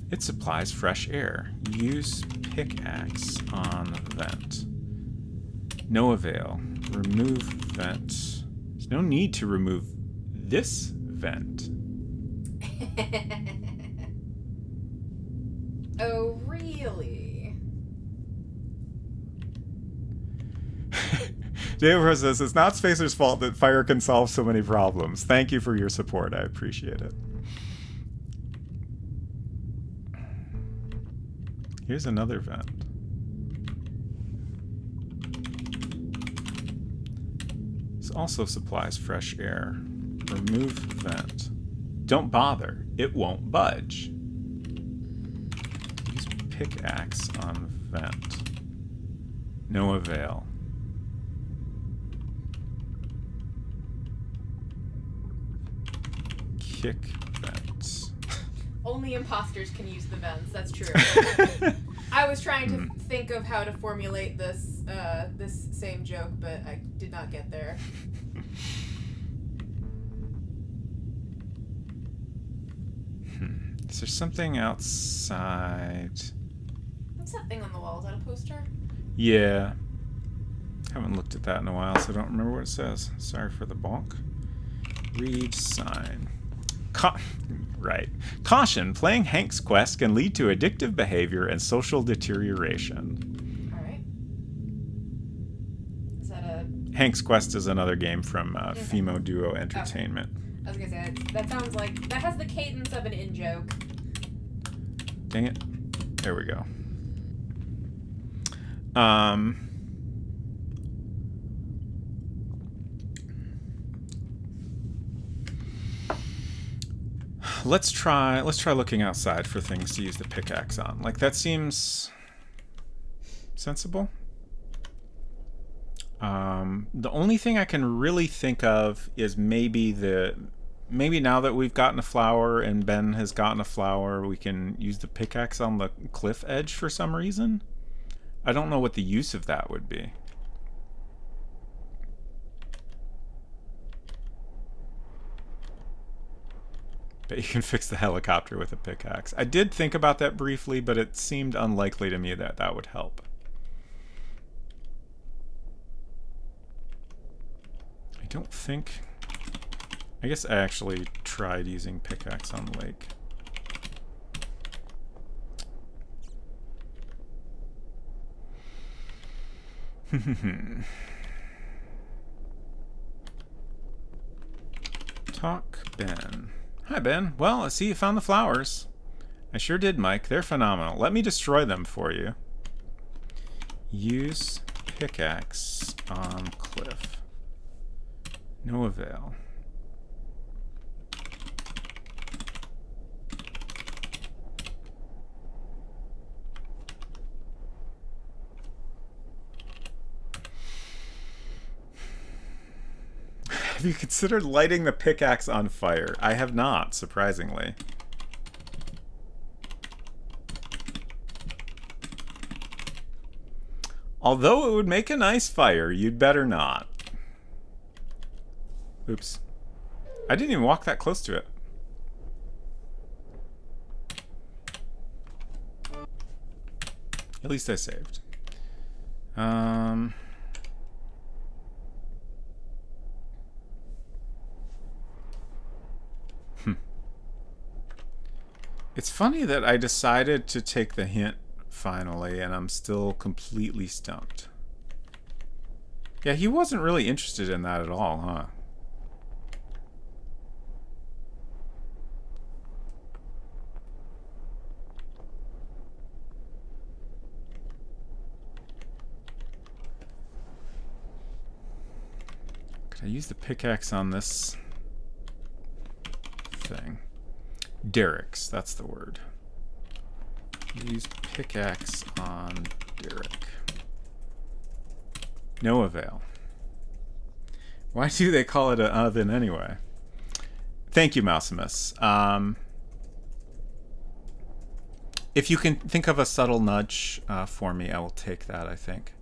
It supplies fresh air. Use pickaxe on vent. No avail. Remove vent. There's no need to remove this vent. Oh, really? Dave says, it's not Spacer's fault that fire can solve so many problems. Thank you for your support. I appreciate it. Here's another vent. This also supplies fresh air. Remove vent. Don't bother. It won't budge. Use pickaxe on vent. No avail. Kick vents. Only imposters can use the vents. That's true. I was trying to think of how to formulate this this same joke, but I did not get there. Is there something outside? What's that thing on the wall? Is that a poster? Yeah. Haven't looked at that in a while, so I don't remember what it says. Sorry for the bonk. Read sign. Right. Caution, playing Hank's Quest can lead to addictive behavior and social deterioration. Alright. Is that a... Hank's Quest is another game from Femo Duo Entertainment. I was gonna say, that sounds like... That has the cadence of an in-joke. Dang it. There we go. Let's try looking outside for things to use the pickaxe on. Like, that seems sensible. The only thing I can really think of is maybe now that we've gotten a flower and Ben has gotten a flower, we can use the pickaxe on the cliff edge for some reason. I don't know what the use of that would be. But you can fix the helicopter with a pickaxe. I did think about that briefly, but it seemed unlikely to me that that would help. I don't think... I guess I actually tried using pickaxe on lake. Talk Ben. Hi, Ben. Well, I see you found the flowers. I sure did, Mike. They're phenomenal. Let me destroy them for you. Use pickaxe on cliff. No avail. Have you considered lighting the pickaxe on fire? I have not, surprisingly. Although it would make a nice fire, you'd better not. Oops. I didn't even walk that close to it. At least I saved. It's funny that I decided to take the hint finally, and I'm still completely stumped. Yeah, he wasn't really interested in that at all, huh? Could I use the pickaxe on this thing? Derricks, that's the word. Use pickaxe on Derrick. No avail. Why do they call it an oven anyway? Thank you, Mausimus. If you can think of a subtle nudge for me, I will take that, I think.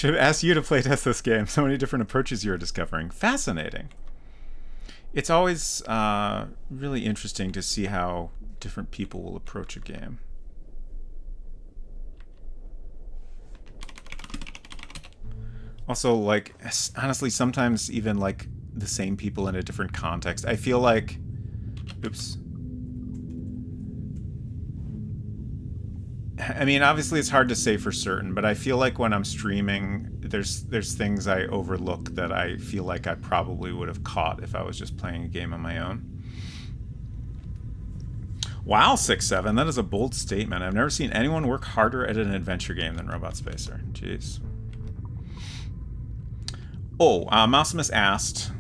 should ask you to playtest this game. So many different approaches you're discovering. Fascinating. It's always really interesting to see how different people will approach a game. Also, like, honestly, sometimes even like the same people in a different context. I feel like, oops. I mean, obviously it's hard to say for certain, but I feel like when I'm streaming, there's things I overlook that I feel like I probably would have caught if I was just playing a game on my own. Wow, 6-7, that is a bold statement. I've never seen anyone work harder at an adventure game than Robot Spacer. Jeez. Oh, mausimus asked,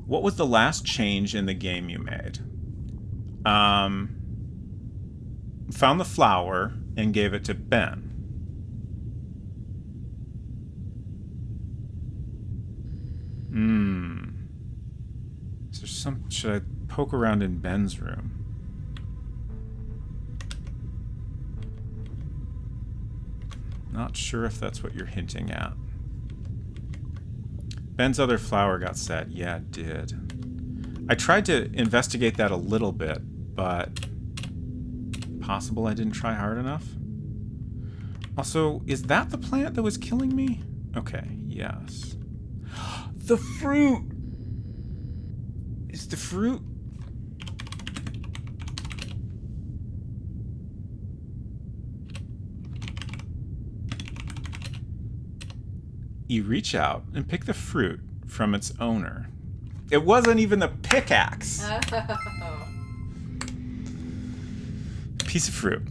what was the last change in the game you made? Found the flower and gave it to Ben. Is there some... Should I poke around in Ben's room? Not sure if that's what you're hinting at. Ben's other flower got set. Yeah, it did. I tried to investigate that a little bit, but... possible I didn't try hard enough? Also, is that the plant that was killing me? Okay, yes. The fruit! Is the fruit... You reach out and pick the fruit from its owner. It wasn't even the pickaxe! Piece of fruit.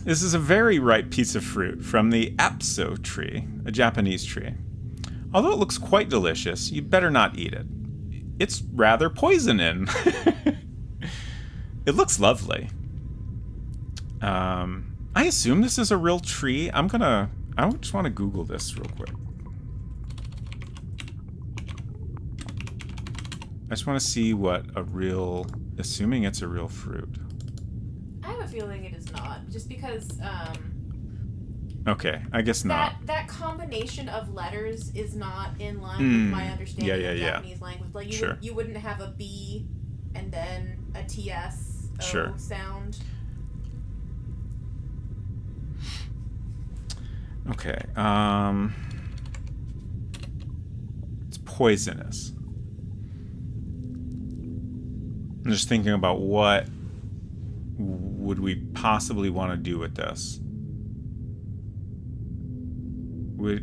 This is a very ripe piece of fruit from the apso tree, a Japanese tree. Although it looks quite delicious, you better not eat it. It's rather poisoning. It looks lovely. I assume this is a real tree. I just want to Google this real quick. I just want to see what a real, assuming it's a real fruit. I have a feeling it is not, just because, okay, I guess not. That combination of letters is not in line with my understanding of Japanese language. Like, you wouldn't have a B and then a TS-O sound. Okay, it's poisonous. I'm just thinking about what would we possibly want to do with this. We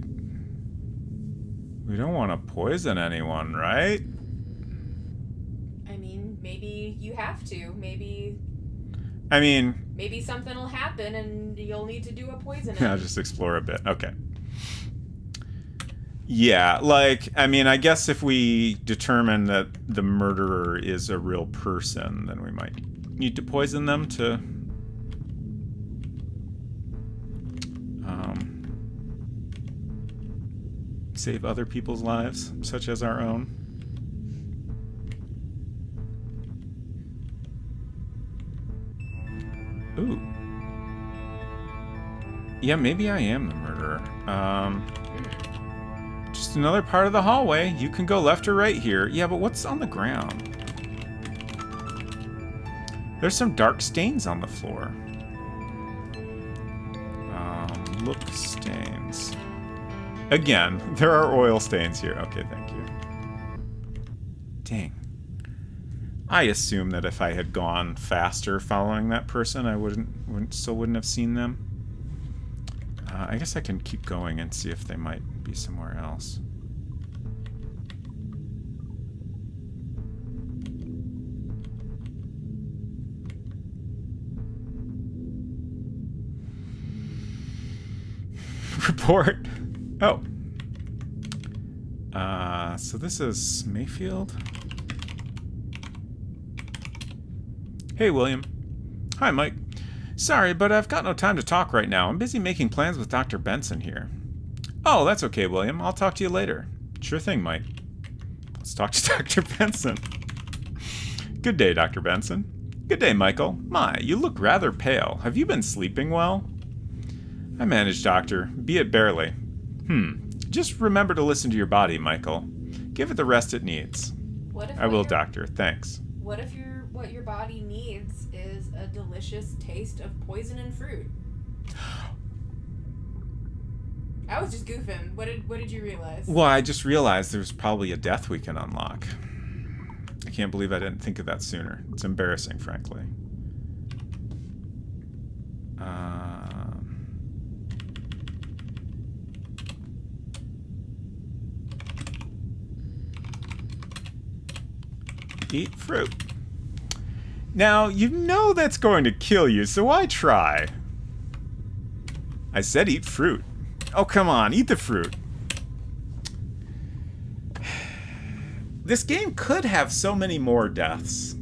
don't want to poison anyone, right? I mean, maybe you have to. Maybe something will happen and you'll need to do a poisoning. I'll just explore a bit. Okay. Yeah, like, I mean, I guess if we determine that the murderer is a real person, then we might need to poison them to save other people's lives, such as our own. Ooh. Yeah, maybe I am the murderer. Just another part of the hallway. You can go left or right here. Yeah, but what's on the ground? There's some dark stains on the floor. Look, stains. Again, there are oil stains here. Okay, thank you. Dang. I assume that if I had gone faster following that person, I still wouldn't have seen them. I guess I can keep going and see if they might be somewhere else. Report. Oh. So this is Mayfield. Hey, William. Hi, Mike. Sorry, but I've got no time to talk right now. I'm busy making plans with Dr. Benson here. Oh, that's okay, William. I'll talk to you later. Sure thing, Mike. Let's talk to Dr. Benson. Good day, Dr. Benson. Good day, Michael. My, you look rather pale. Have you been sleeping well? I manage, Doctor. Be it barely. Just remember to listen to your body, Michael. Give it the rest it needs. What if I will, Doctor. Thanks. What if what your body needs is a delicious taste of poison and fruit? I was just goofing. What did you realize? Well, I just realized there's probably a death we can unlock. I can't believe I didn't think of that sooner. It's embarrassing, frankly. Eat fruit. Now, you know that's going to kill you, so why try? I said eat fruit. Oh, come on, eat the fruit. This game could have so many more deaths.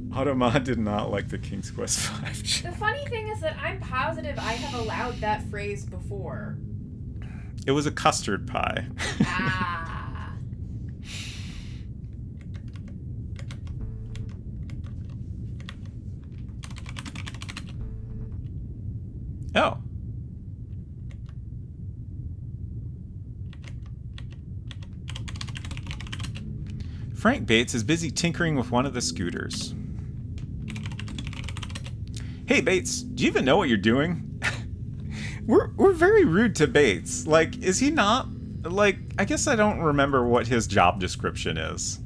Automod did not like the King's Quest V. The funny thing is that I'm positive I have allowed that phrase before. It was a custard pie. Ah. Oh. Frank Bates is busy tinkering with one of the scooters. Hey, Bates, do you even know what you're doing? We're very rude to Bates. Like, is he not? Like, I guess I don't remember what his job description is.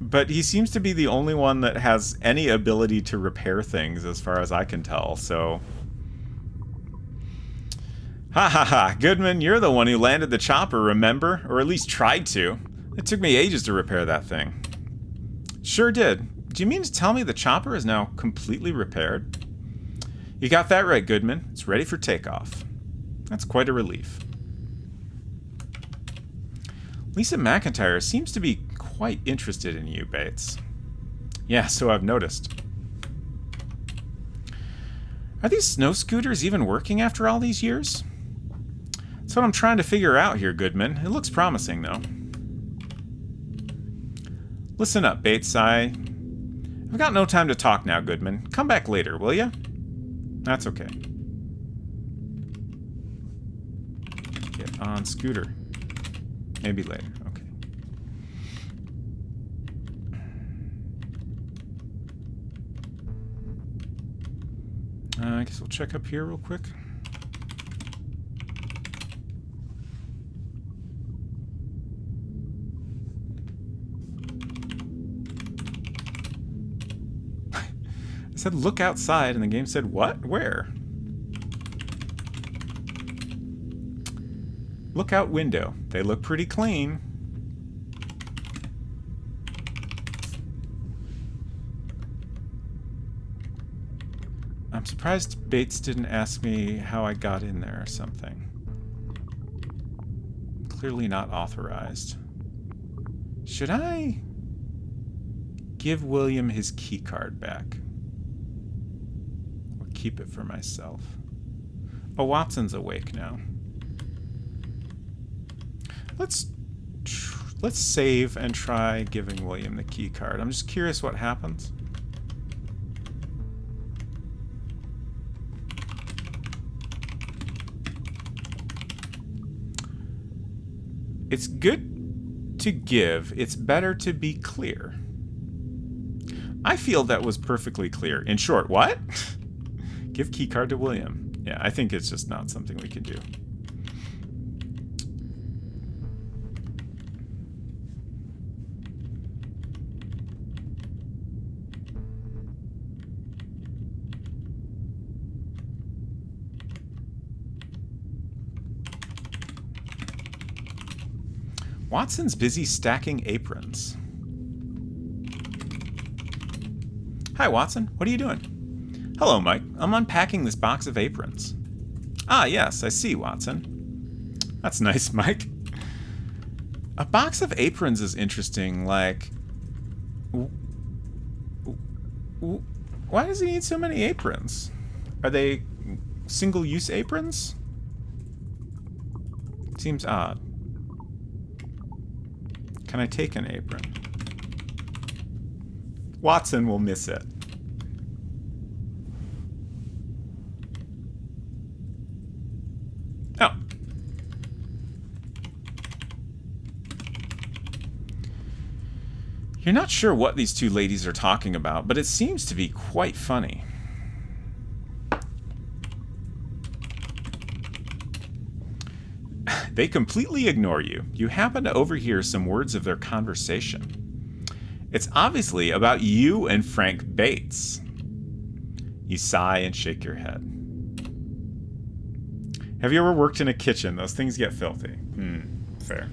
But he seems to be the only one that has any ability to repair things, as far as I can tell, so... Ha ha ha, Goodman, you're the one who landed the chopper, remember? Or at least tried to. It took me ages to repair that thing. Sure did. Do you mean to tell me the chopper is now completely repaired? You got that right, Goodman. It's ready for takeoff. That's quite a relief. Lisa McIntyre seems to be quite interested in you, Bates. Yeah, so I've noticed. Are these snow scooters even working after all these years? That's what I'm trying to figure out here, Goodman. It looks promising, though. Listen up, Bates. I've got no time to talk now, Goodman. Come back later, will ya? That's okay. Get on scooter. Maybe later. Okay. I guess we'll check up here real quick. I said look outside and the game said what? Where? Lookout window. They look pretty clean. I'm surprised Bates didn't ask me how I got in there or something. Clearly not authorized. Should I give William his key card back? Or keep it for myself? Oh, Watson's awake now. Let's save and try giving William the key card. I'm just curious what happens. It's good to give. It's better to be clear. I feel that was perfectly clear. In short, what? Give key card to William. Yeah, I think it's just not something we can do. Watson's busy stacking aprons. Hi, Watson. What are you doing? Hello, Mike. I'm unpacking this box of aprons. Ah, yes, I see, Watson. That's nice, Mike. A box of aprons is interesting, like... Why does he need so many aprons? Are they single-use aprons? Seems odd. Can I take an apron? Watson will miss it. You're not sure what these two ladies are talking about, but it seems to be quite funny. They completely ignore you. You happen to overhear some words of their conversation. It's obviously about you and Frank Bates. You sigh and shake your head. Have you ever worked in a kitchen? Those things get filthy. Fair.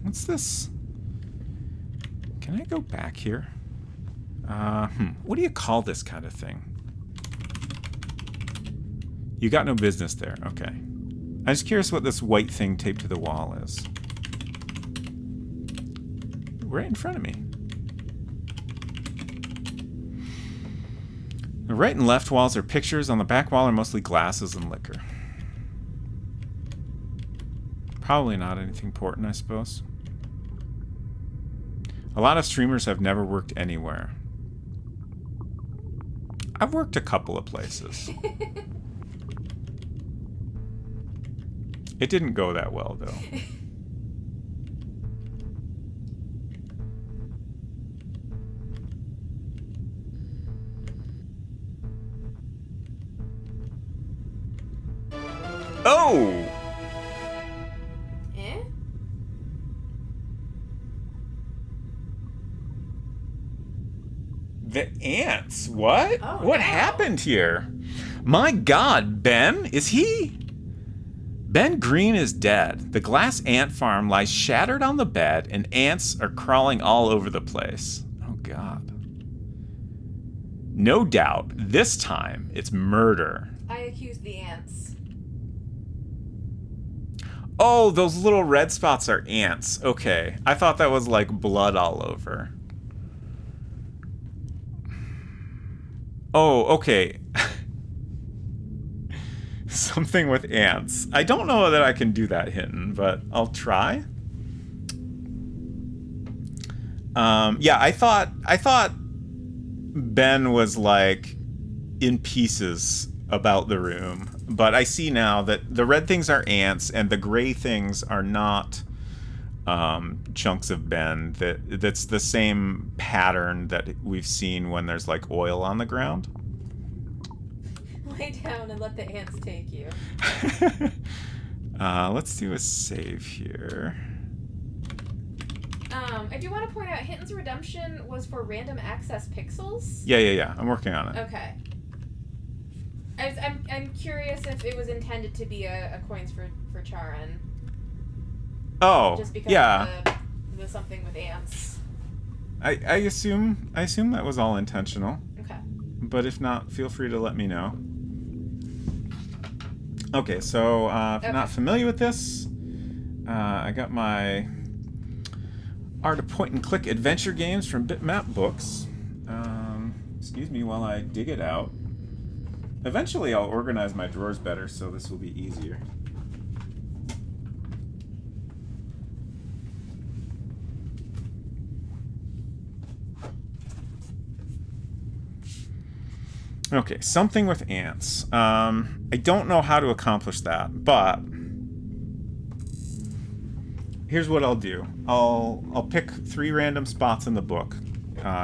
What's this? Can I go back here? What do you call this kind of thing? You got no business there. Okay. I'm just curious what this white thing taped to the wall is. Right in front of me. The right and left walls are pictures. On the back wall are mostly glasses and liquor. Probably not anything important, I suppose. A lot of streamers have never worked anywhere. I've worked a couple of places. It didn't go that well, though. Oh! Eh? The ants? What? Oh, what no. happened here? My God, Ben? Is he? Ben Green is dead. The glass ant farm lies shattered on the bed, and ants are crawling all over the place. Oh, God. No doubt, this time, it's murder. I accuse the ants. Oh, those little red spots are ants. Okay. I thought that was like blood all over. Oh, okay. Something with ants. I don't know that I can do that, Hinton, but I'll try. Yeah, I thought Ben was like in pieces about the room, but I see now that the red things are ants and the gray things are not chunks of Ben. That's the same pattern that we've seen when there's like oil on the ground. Lay down and let the ants take you. Let's do a save here. I do want to point out Hinton's redemption was for random access pixels. Yeah. I'm working on it. Okay. I'm curious if it was intended to be a coins for Charon. Oh, Just because yeah. of the something with ants. I assume that was all intentional. Okay. But if not, feel free to let me know. Okay, so if you're not familiar with this, I got my Art of Point and Click adventure games from Bitmap Books. Excuse me while I dig it out. Eventually I'll organize my drawers better, so this will be easier. Okay, something with ants. I don't know how to accomplish that, but here's what I'll do. I'll pick 3 random spots in the book.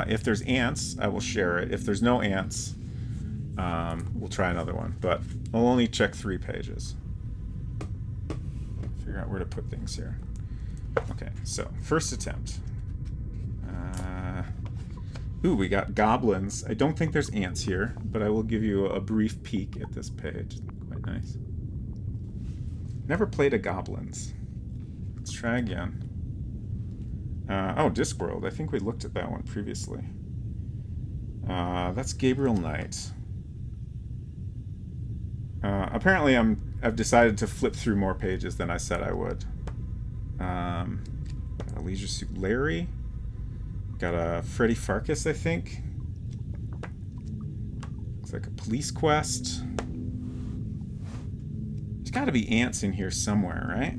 If there's ants, I will share it. If there's no ants, we'll try another one. But I'll only check 3 pages. Figure out where to put things here. Okay, so first attempt. Ooh, we got goblins. I don't think there's ants here, but I will give you a brief peek at this page. Quite nice. Never played a goblins. Let's try again. Oh, Discworld. I think we looked at that one previously. That's Gabriel Knight. Apparently I've decided to flip through more pages than I said I would. Got a Leisure Suit Larry. Got a Freddy Farkas, I think. Looks like a police quest. There's got to be ants in here somewhere, right?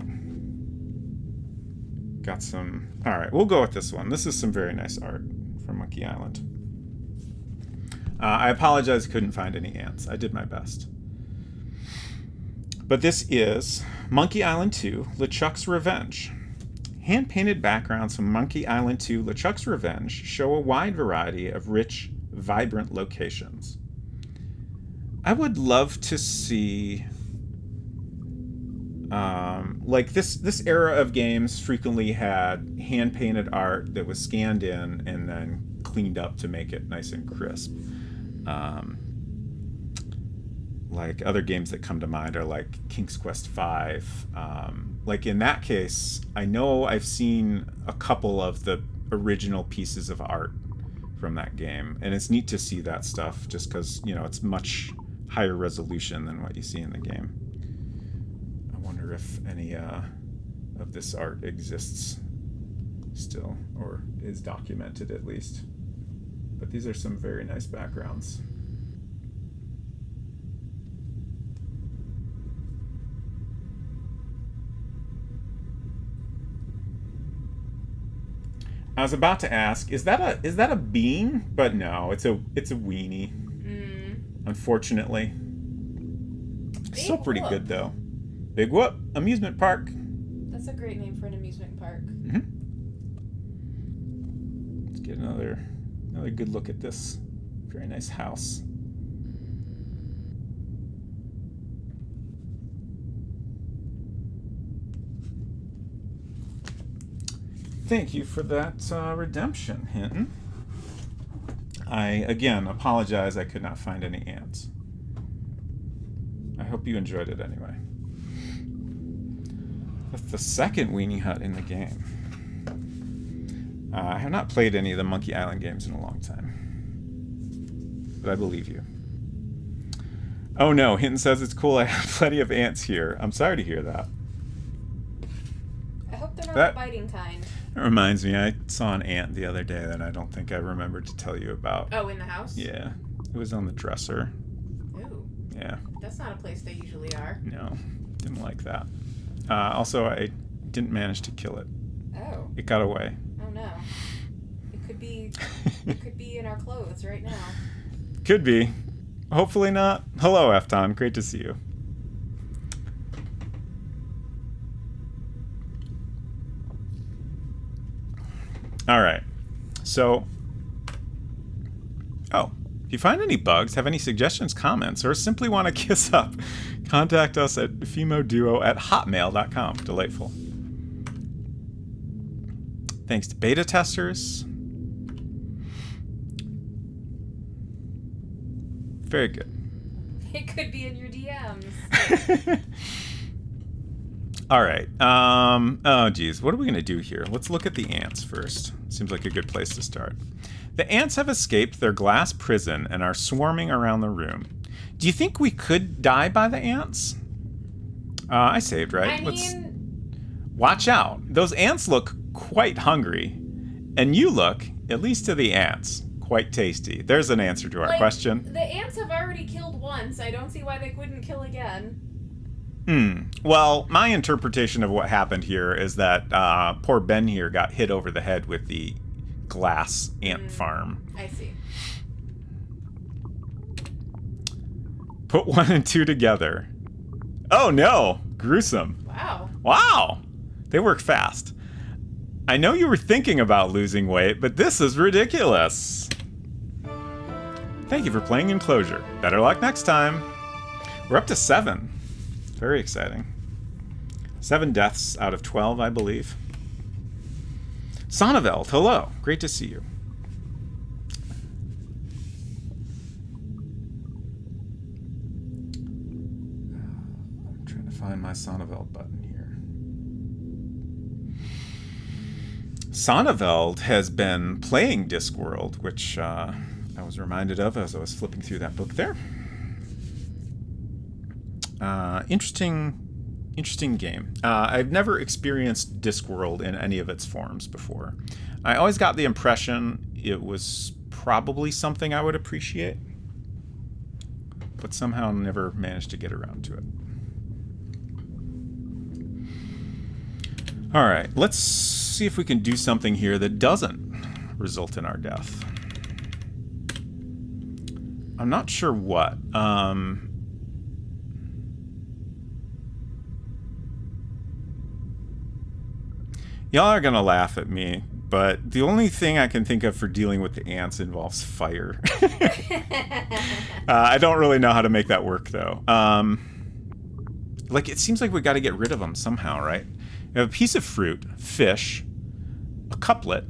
Got some... Alright, we'll go with this one. This is some very nice art from Monkey Island. I apologize, couldn't find any ants. I did my best. But this is Monkey Island 2, LeChuck's Revenge. Hand-painted backgrounds from Monkey Island 2, LeChuck's Revenge show a wide variety of rich, vibrant locations. I would love to see... like this era of games frequently had hand-painted art that was scanned in and then cleaned up to make it nice and crisp. Like other games that come to mind are like King's Quest V. Like in that case, I know I've seen a couple of the original pieces of art from that game, and it's neat to see that stuff just because, you know, it's much higher resolution than what you see in the game. I wonder if any of this art exists still, or is documented at least. But these are some very nice backgrounds. I was about to ask, is that a bean? But no, it's a weenie. Unfortunately. Still pretty good though. Big Whoop Amusement Park. That's a great name for an amusement park. Mm-hmm. Let's get another good look at this very nice house. Thank you for that redemption, Hinton. I, again, apologize I could not find any ants. I hope you enjoyed it anyway. That's the second weenie hut in the game. I have not played any of the Monkey Island games in a long time. But I believe you. Oh no, Hinton says it's cool I have plenty of ants here. I'm sorry to hear that. I hope they're not the biting kind. It reminds me, I saw an ant the other day that I don't think I remembered to tell you about. Oh, in the house? Yeah. It was on the dresser. Ooh. Yeah. That's not a place they usually are. No, didn't like that. Also, I didn't manage to kill it. Oh. It got away. Oh no. It could be in our clothes right now. Could be. Hopefully not. Hello, Efton. Great to see you. All right. So, if you find any bugs, have any suggestions, comments, or simply want to kiss up, contact us at femoduo@hotmail.com. Delightful. Thanks to beta testers. Very good. It could be in your DMs. All right. Oh, geez. What are we going to do here? Let's look at the ants first. Seems like a good place to start. The ants have escaped their glass prison and are swarming around the room. Do you think we could die by the ants? I saved, right? Watch out. Those ants look quite hungry. And you look, at least to the ants, quite tasty. There's an answer to our question. The ants have already killed once. I don't see why they wouldn't kill again. Well, my interpretation of what happened here is that poor Ben here got hit over the head with the glass ant farm. I see. Put 1 and 2 together. Oh no! Gruesome. Wow! They work fast. I know you were thinking about losing weight, but this is ridiculous. Thank you for playing Enclosure. Better luck next time. We're up to 7. Very exciting. 7 deaths out of 12, I believe. Sonneveld, hello. Great to see you. I'm trying to find my Sonneveld button here. Sonneveld has been playing Discworld, which I was reminded of as I was flipping through that book there. Interesting game. I've never experienced Discworld in any of its forms before. I always got the impression it was probably something I would appreciate, but somehow never managed to get around to it. All right, let's see if we can do something here that doesn't result in our death. I'm not sure what. Y'all are gonna laugh at me, but the only thing I can think of for dealing with the ants involves fire. I don't really know how to make that work, though. Like, it seems like we got to get rid of them somehow, right? We have a piece of fruit, fish, a couplet,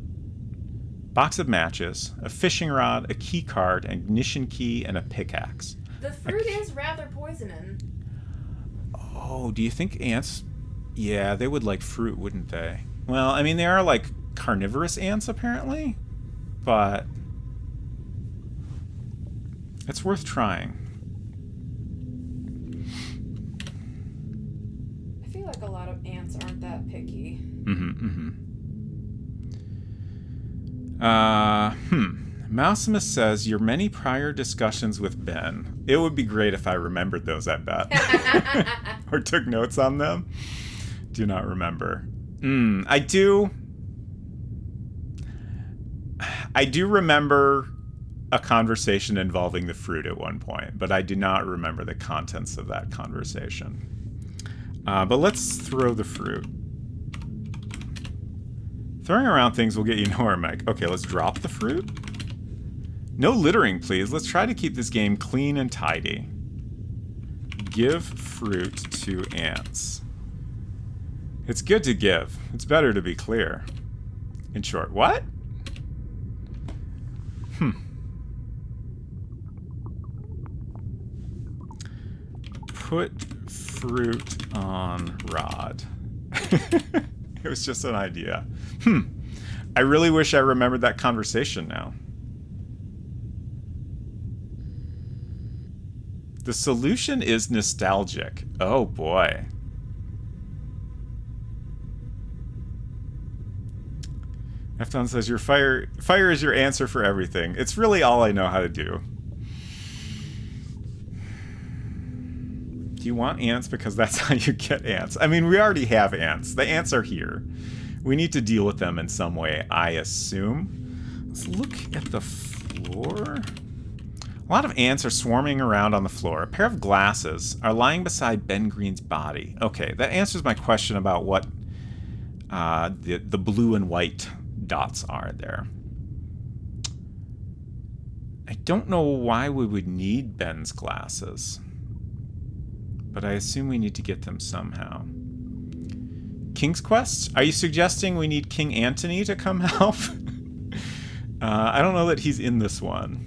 box of matches, a fishing rod, a key card, an ignition key, and a pickaxe. The fruit is rather poisonous. Oh, do you think ants... Yeah, they would like fruit, wouldn't they? Well, I mean, they are like carnivorous ants, apparently. But it's worth trying. I feel like a lot of ants aren't that picky. Mausimus says, your many prior discussions with Ben. It would be great if I remembered those, I bet. Or took notes on them. Do not remember. I do remember a conversation involving the fruit at one point, but I do not remember the contents of that conversation. But let's throw the fruit. Throwing around things will get you nowhere, Mike. Okay, let's drop the fruit. No littering, please. Let's try to keep this game clean and tidy. Give fruit to ants. It's good to give. It's better to be clear. In short, what? Put fruit on rod. It was just an idea. I really wish I remembered that conversation now. The solution is nostalgic. Oh boy. Efton says, your fire is your answer for everything. It's really all I know how to do. Do you want ants? Because that's how you get ants. I mean, we already have ants. The ants are here. We need to deal with them in some way, I assume. Let's look at the floor. A lot of ants are swarming around on the floor. A pair of glasses are lying beside Ben Green's body. Okay, that answers my question about what the blue and white dots are there. I don't know why we would need Ben's glasses, but I assume we need to get them somehow. King's Quest? Are you suggesting we need King Antony to come help? I don't know that he's in this one.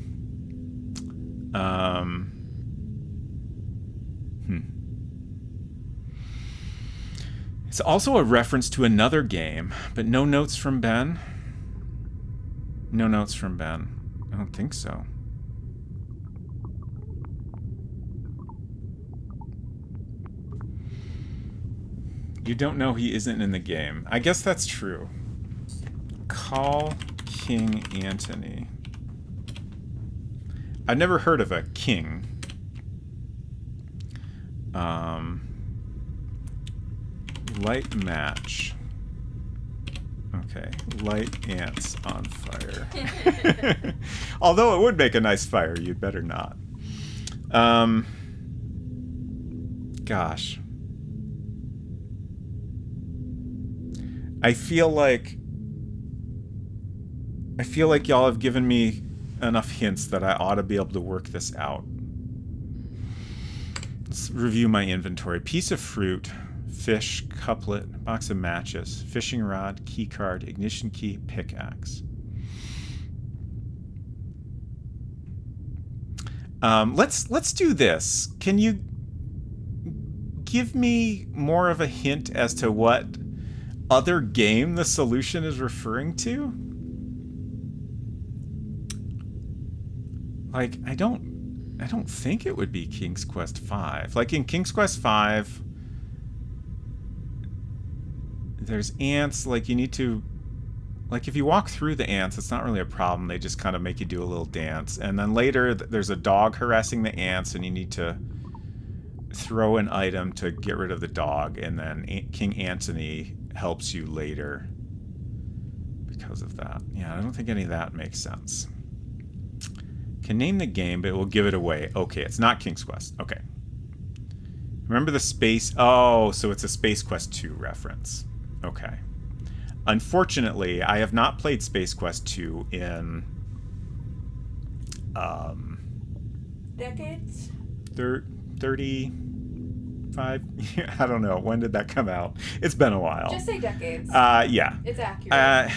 It's also a reference to another game, but no notes from Ben. No notes from Ben. I don't think so. You don't know he isn't in the game. I guess that's true. Call King Antony. I've never heard of a king. Light match. Okay, light ants on fire. Although it would make a nice fire, you'd better not. Gosh. I feel like y'all have given me enough hints that I ought to be able to work this out. Let's review my inventory. Piece of fruit, fish, couplet, box of matches, fishing rod, key card, ignition key, pickaxe. Let's do this. Can you give me more of a hint as to what other game the solution is referring to? Like, I don't think it would be King's Quest V. Like, in King's Quest V, there's ants. Like, you need to... Like, if you walk through the ants, it's not really a problem. They just kind of make you do a little dance. And then later, there's a dog harassing the ants, and you need to throw an item to get rid of the dog. And then King Antony helps you later because of that. Yeah, I don't think any of that makes sense. Can name the game, but it will give it away. Okay, it's not King's Quest. Okay. Remember the space... Oh, so it's a Space Quest 2 reference. Okay. Unfortunately, I have not played Space Quest 2 in Decades? 35. I don't know. When did that come out? It's been a while. Just say decades. Yeah. It's accurate.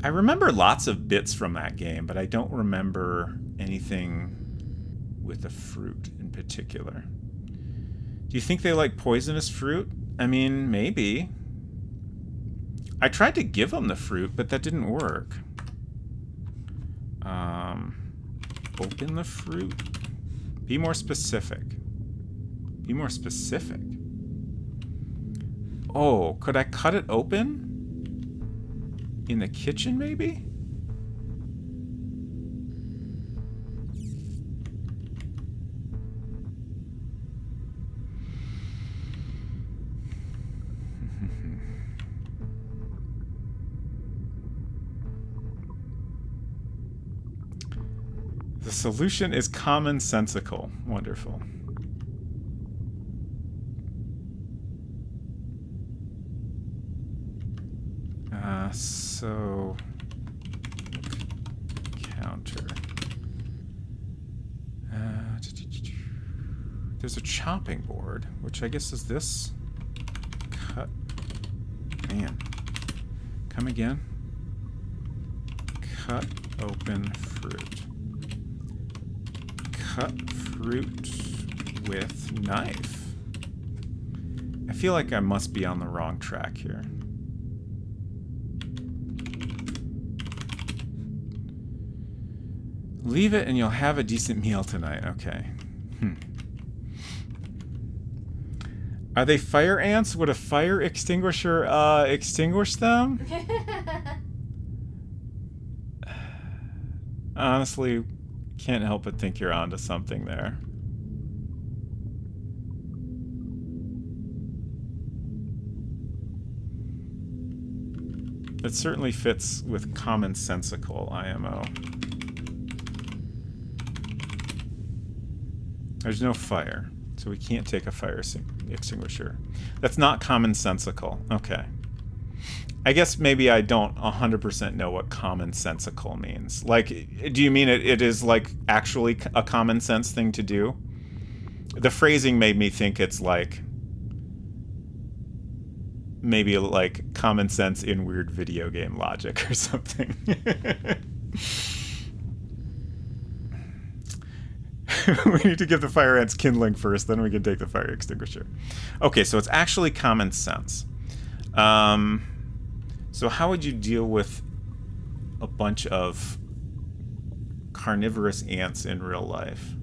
I remember lots of bits from that game, but I don't remember anything with a fruit in particular. Do you think they like poisonous fruit? I mean, maybe. I tried to give them the fruit, but that didn't work. Open the fruit. Be more specific. Be more specific. Oh, could I cut it open? In the kitchen, maybe? The solution is commonsensical. Wonderful. So counter. There's a chopping board, which I guess is this. Cut. Man. Come again. Cut open fruit. Cut fruit with knife. I feel like I must be on the wrong track here. Leave it and you'll have a decent meal tonight. Okay. Are they fire ants? Would a fire extinguisher extinguish them? Honestly, can't help but think you're onto something there. It certainly fits with commonsensical IMO. There's no fire, so we can't take a fire extinguisher. That's not commonsensical. Okay. I guess maybe I don't 100% know what commonsensical means. Like, do you mean it is like actually a common sense thing to do? The phrasing made me think it's like maybe like common sense in weird video game logic or something. We need to give the fire ants kindling first, then we can take the fire extinguisher. Okay, so it's actually common sense. So how would you deal with a bunch of carnivorous ants in real life?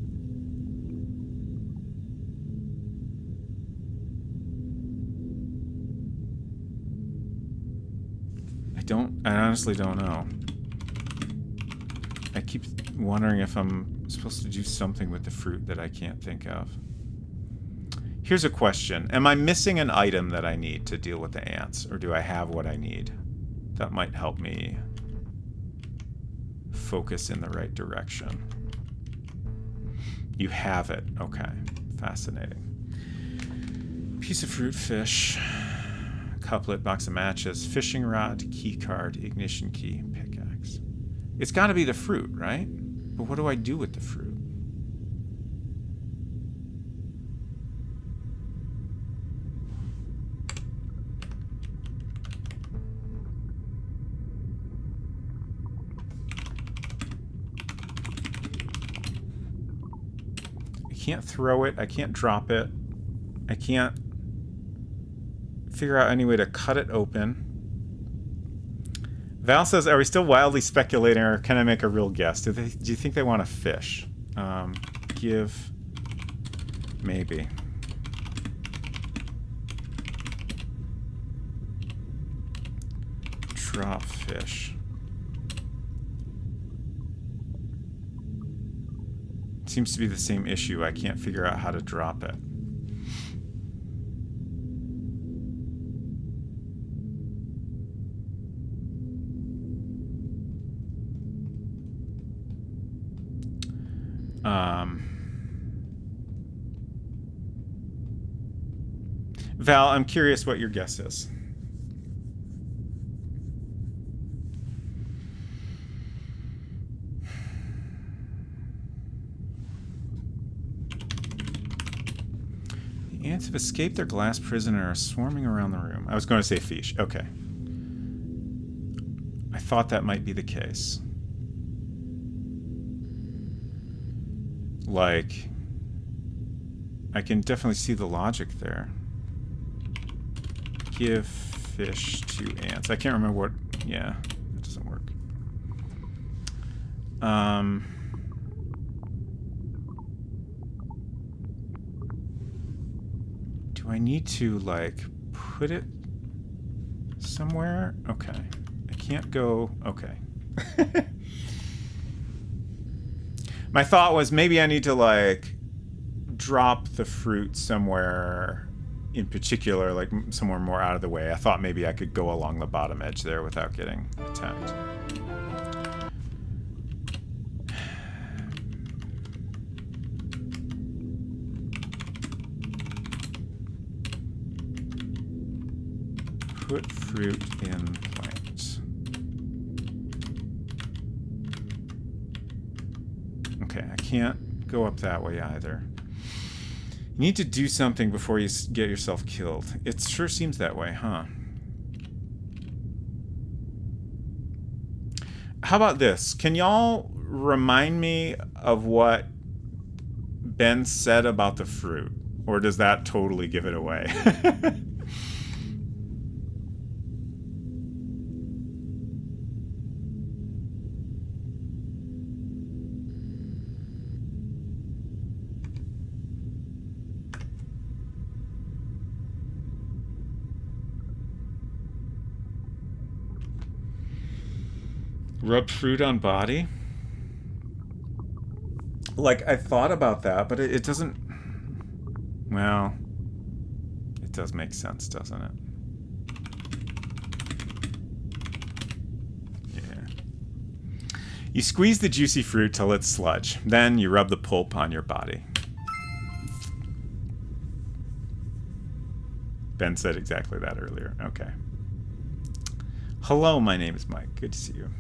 I honestly don't know. I keep wondering if I'm supposed to do something with the fruit that I can't think of. Here's a question. Am I missing an item that I need to deal with the ants, or do I have what I need? That might help me focus in the right direction. You have it. Okay. Fascinating. Piece of fruit, fish, couplet, box of matches, fishing rod, key card, ignition key, pickaxe. It's got to be the fruit, right? But what do I do with the fruit? I can't throw it. I can't drop it. I can't figure out any way to cut it open. Val says, are we still wildly speculating, or can I make a real guess? Do you think they want to fish? Give... Maybe. Drop fish. Seems to be the same issue. I can't figure out how to drop it. Val, I'm curious what your guess is. The ants have escaped their glass prison and are swarming around the room. I was going to say fish. Okay. I thought that might be the case. Like, I can definitely see the logic there. Give fish to ants. I can't remember what... Yeah, that doesn't work. Do I need to, like, put it somewhere? Okay. I can't go... Okay. My thought was maybe I need to, like, drop the fruit somewhere in particular, like somewhere more out of the way. I thought maybe I could go along the bottom edge there without getting attacked. Put fruit in plant. Okay, I can't go up that way either. You need to do something before you get yourself killed. It sure seems that way, huh? How about this? Can y'all remind me of what Ben said about the fruit? Or does that totally give it away? Rub fruit on body? Like, I thought about that, but it doesn't... Well, it does make sense, doesn't it? Yeah. You squeeze the juicy fruit till it's sludge. Then you rub the pulp on your body. Ben said exactly that earlier. Okay. Hello, my name is Mike. Good to see you.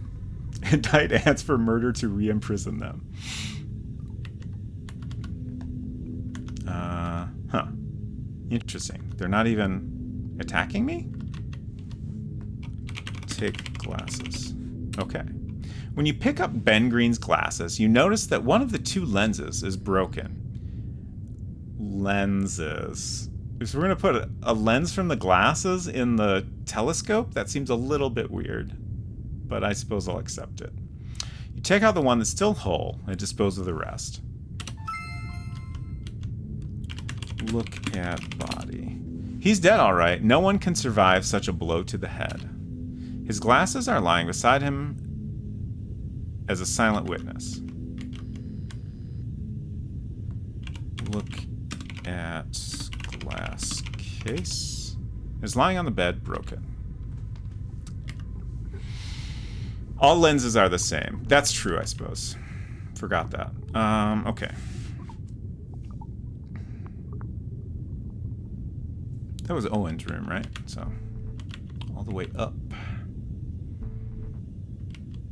Indict ants for murder to re-imprison them. Huh. Interesting. They're not even attacking me? Take glasses. Okay. When you pick up Ben Green's glasses, you notice that one of the two lenses is broken. Lenses. If we're going to put a lens from the glasses in the telescope, that seems a little bit weird. But I suppose I'll accept it. You take out the one that's still whole and dispose of the rest. Look at body. He's dead, all right. No one can survive such a blow to the head. His glasses are lying beside him as a silent witness. Look at glass case. It's lying on the bed, broken. All lenses are the same. That's true, I suppose. Forgot that. Okay. That was Owen's room, right? So, all the way up.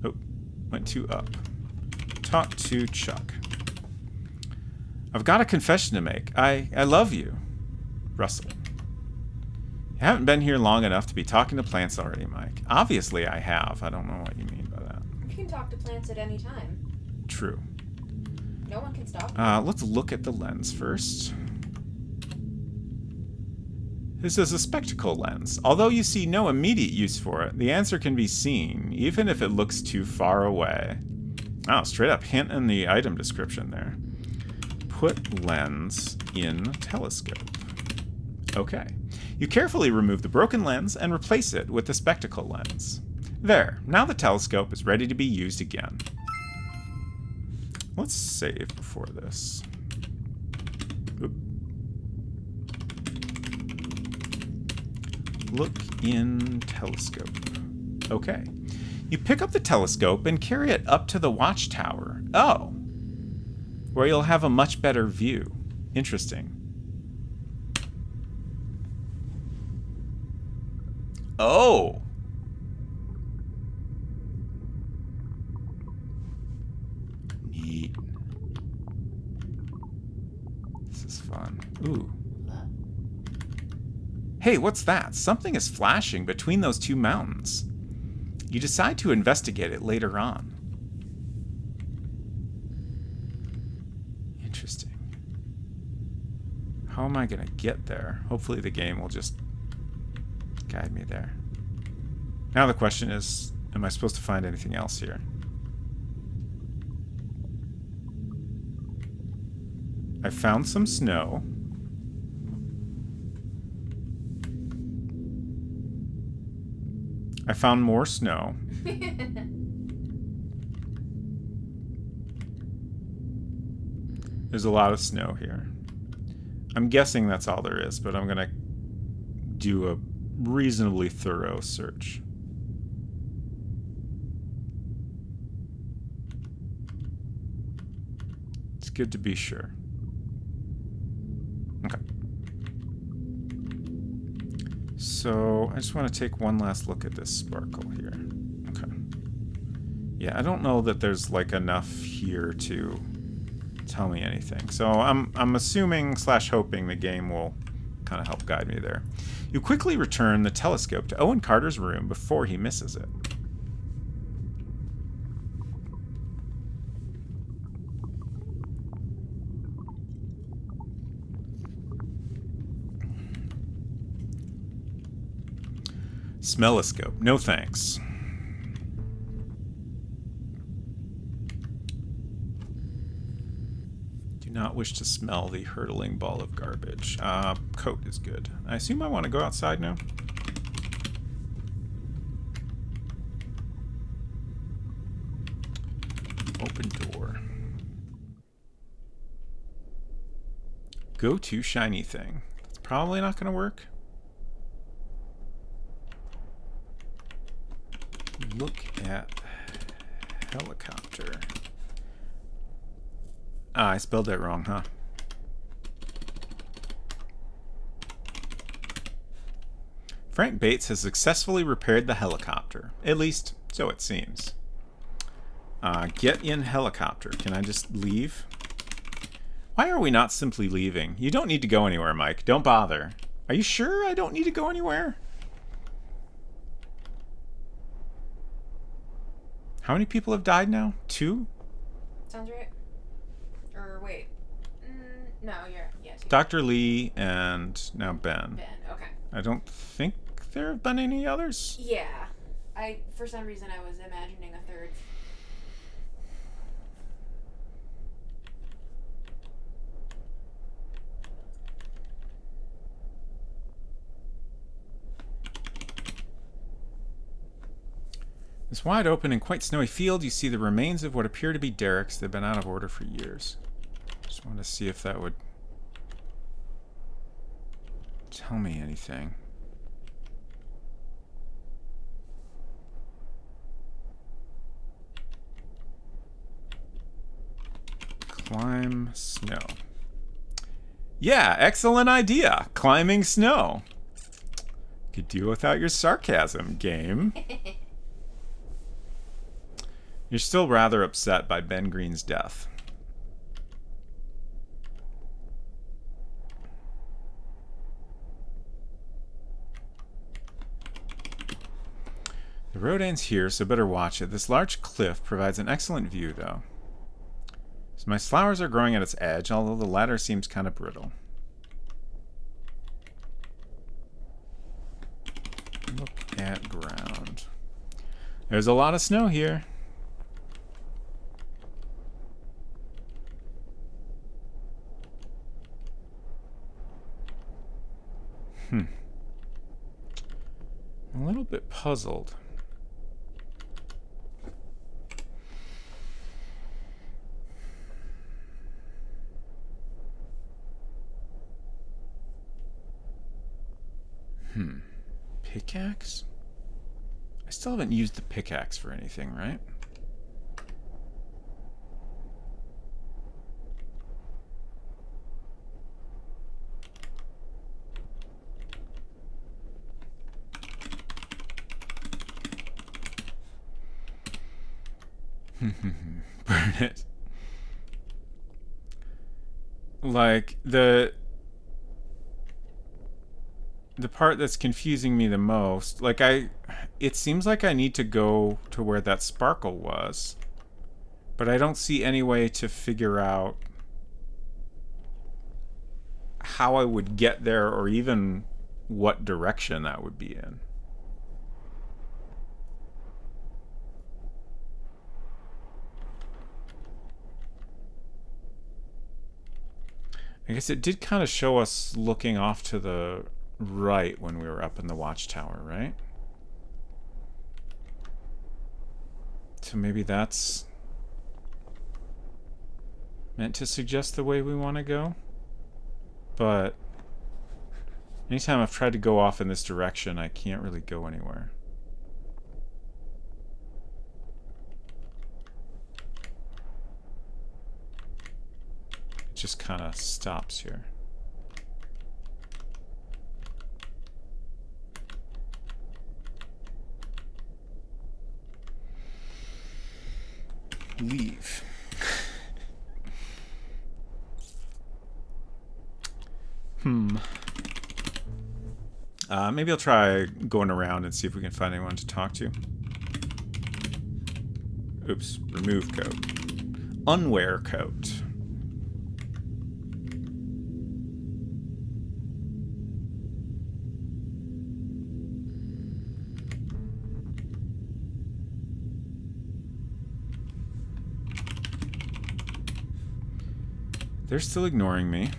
Oh, went 2 up. Talk to Chuck. I've got a confession to make. I love you. Russell. You haven't been here long enough to be talking to plants already, Mike. Obviously, I have. I don't know what you mean by that. You can talk to plants at any time. True. No one can stop you. Let's look at the lens first. This is a spectacle lens. Although you see no immediate use for it, the answer can be seen, even if it looks too far away. Oh, straight up hint in the item description there. Put lens in telescope. Okay. You carefully remove the broken lens and replace it with the spectacle lens. There. Now the telescope is ready to be used again. Let's save before this. Oop. Look in telescope. Okay. You pick up the telescope and carry it up to the watchtower. Oh. Where you'll have a much better view. Interesting. Oh! Neat. This is fun. Ooh. Hey, what's that? Something is flashing between those two mountains. You decide to investigate it later on. Interesting. How am I going to get there? Hopefully the game will just guide me there. Now the question is, am I supposed to find anything else here? I found some snow. I found more snow. There's a lot of snow here. I'm guessing that's all there is, but I'm gonna do a reasonably thorough search. It's good to be sure. Okay. So I just want to take one last look at this sparkle here. Okay. Yeah, I don't know that there's like enough here to tell me anything. So I'm assuming / hoping the game will kind of help guide me there. You quickly return the telescope to Owen Carter's room before he misses it. Smelloscope. No thanks. Do not wish to smell the hurtling ball of garbage. Coat is good. I assume I want to go outside now. Open door. Go to shiny thing. That's probably not going to work. Look at helicopter. Ah, I spelled that wrong, huh? Frank Bates has successfully repaired the helicopter. At least, so it seems. Get in helicopter. Can I just leave? Why are we not simply leaving? You don't need to go anywhere, Mike. Don't bother. Are you sure I don't need to go anywhere? How many people have died now? 2? Sounds right. Or wait. No, yes. Dr. Lee and now Ben. Ben, okay. I don't think there have been any others. Yeah. For some reason, I was imagining a third. This wide open and quite snowy field, you see the remains of what appear to be derricks that have been out of order for years. Just want to see if that would tell me anything. Climb snow. Yeah, excellent idea. Climbing snow. Could do without your sarcasm, game. You're still rather upset by Ben Green's death. The road ends here, so better watch it. This large cliff provides an excellent view, though. So my flowers are growing at its edge, although the ladder seems kind of brittle. Look at ground. There's a lot of snow here. I'm a little bit puzzled. Pickaxe? I still haven't used the pickaxe for anything, right? Burn it. Like, the part that's confusing me the most, like, it seems like I need to go to where that sparkle was, but I don't see any way to figure out how I would get there or even what direction that would be in. I guess it did kind of show us looking off to the right when we were up in the watchtower, right? So maybe that's meant to suggest the way we want to go. But anytime I've tried to go off in this direction, I can't really go anywhere. It just kind of stops here. Leave. Maybe I'll try going around and see if we can find anyone to talk to. Oops. Remove coat. Unwear coat. They're still ignoring me.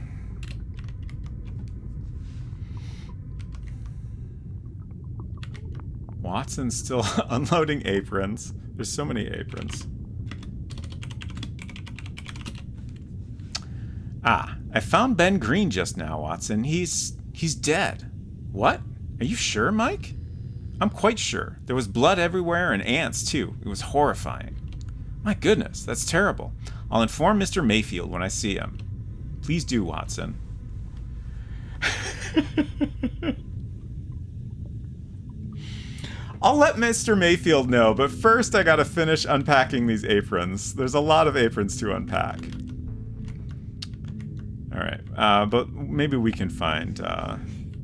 Watson's still unloading aprons. There's so many aprons. Ah, I found Ben Green just now, Watson. He's dead. What? Are you sure, Mike? I'm quite sure. There was blood everywhere and ants, too. It was horrifying. My goodness, that's terrible. I'll inform Mr. Mayfield when I see him. Please do, Watson. I'll let Mr. Mayfield know, but first I gotta finish unpacking these aprons. There's a lot of aprons to unpack. Alright, but maybe we can find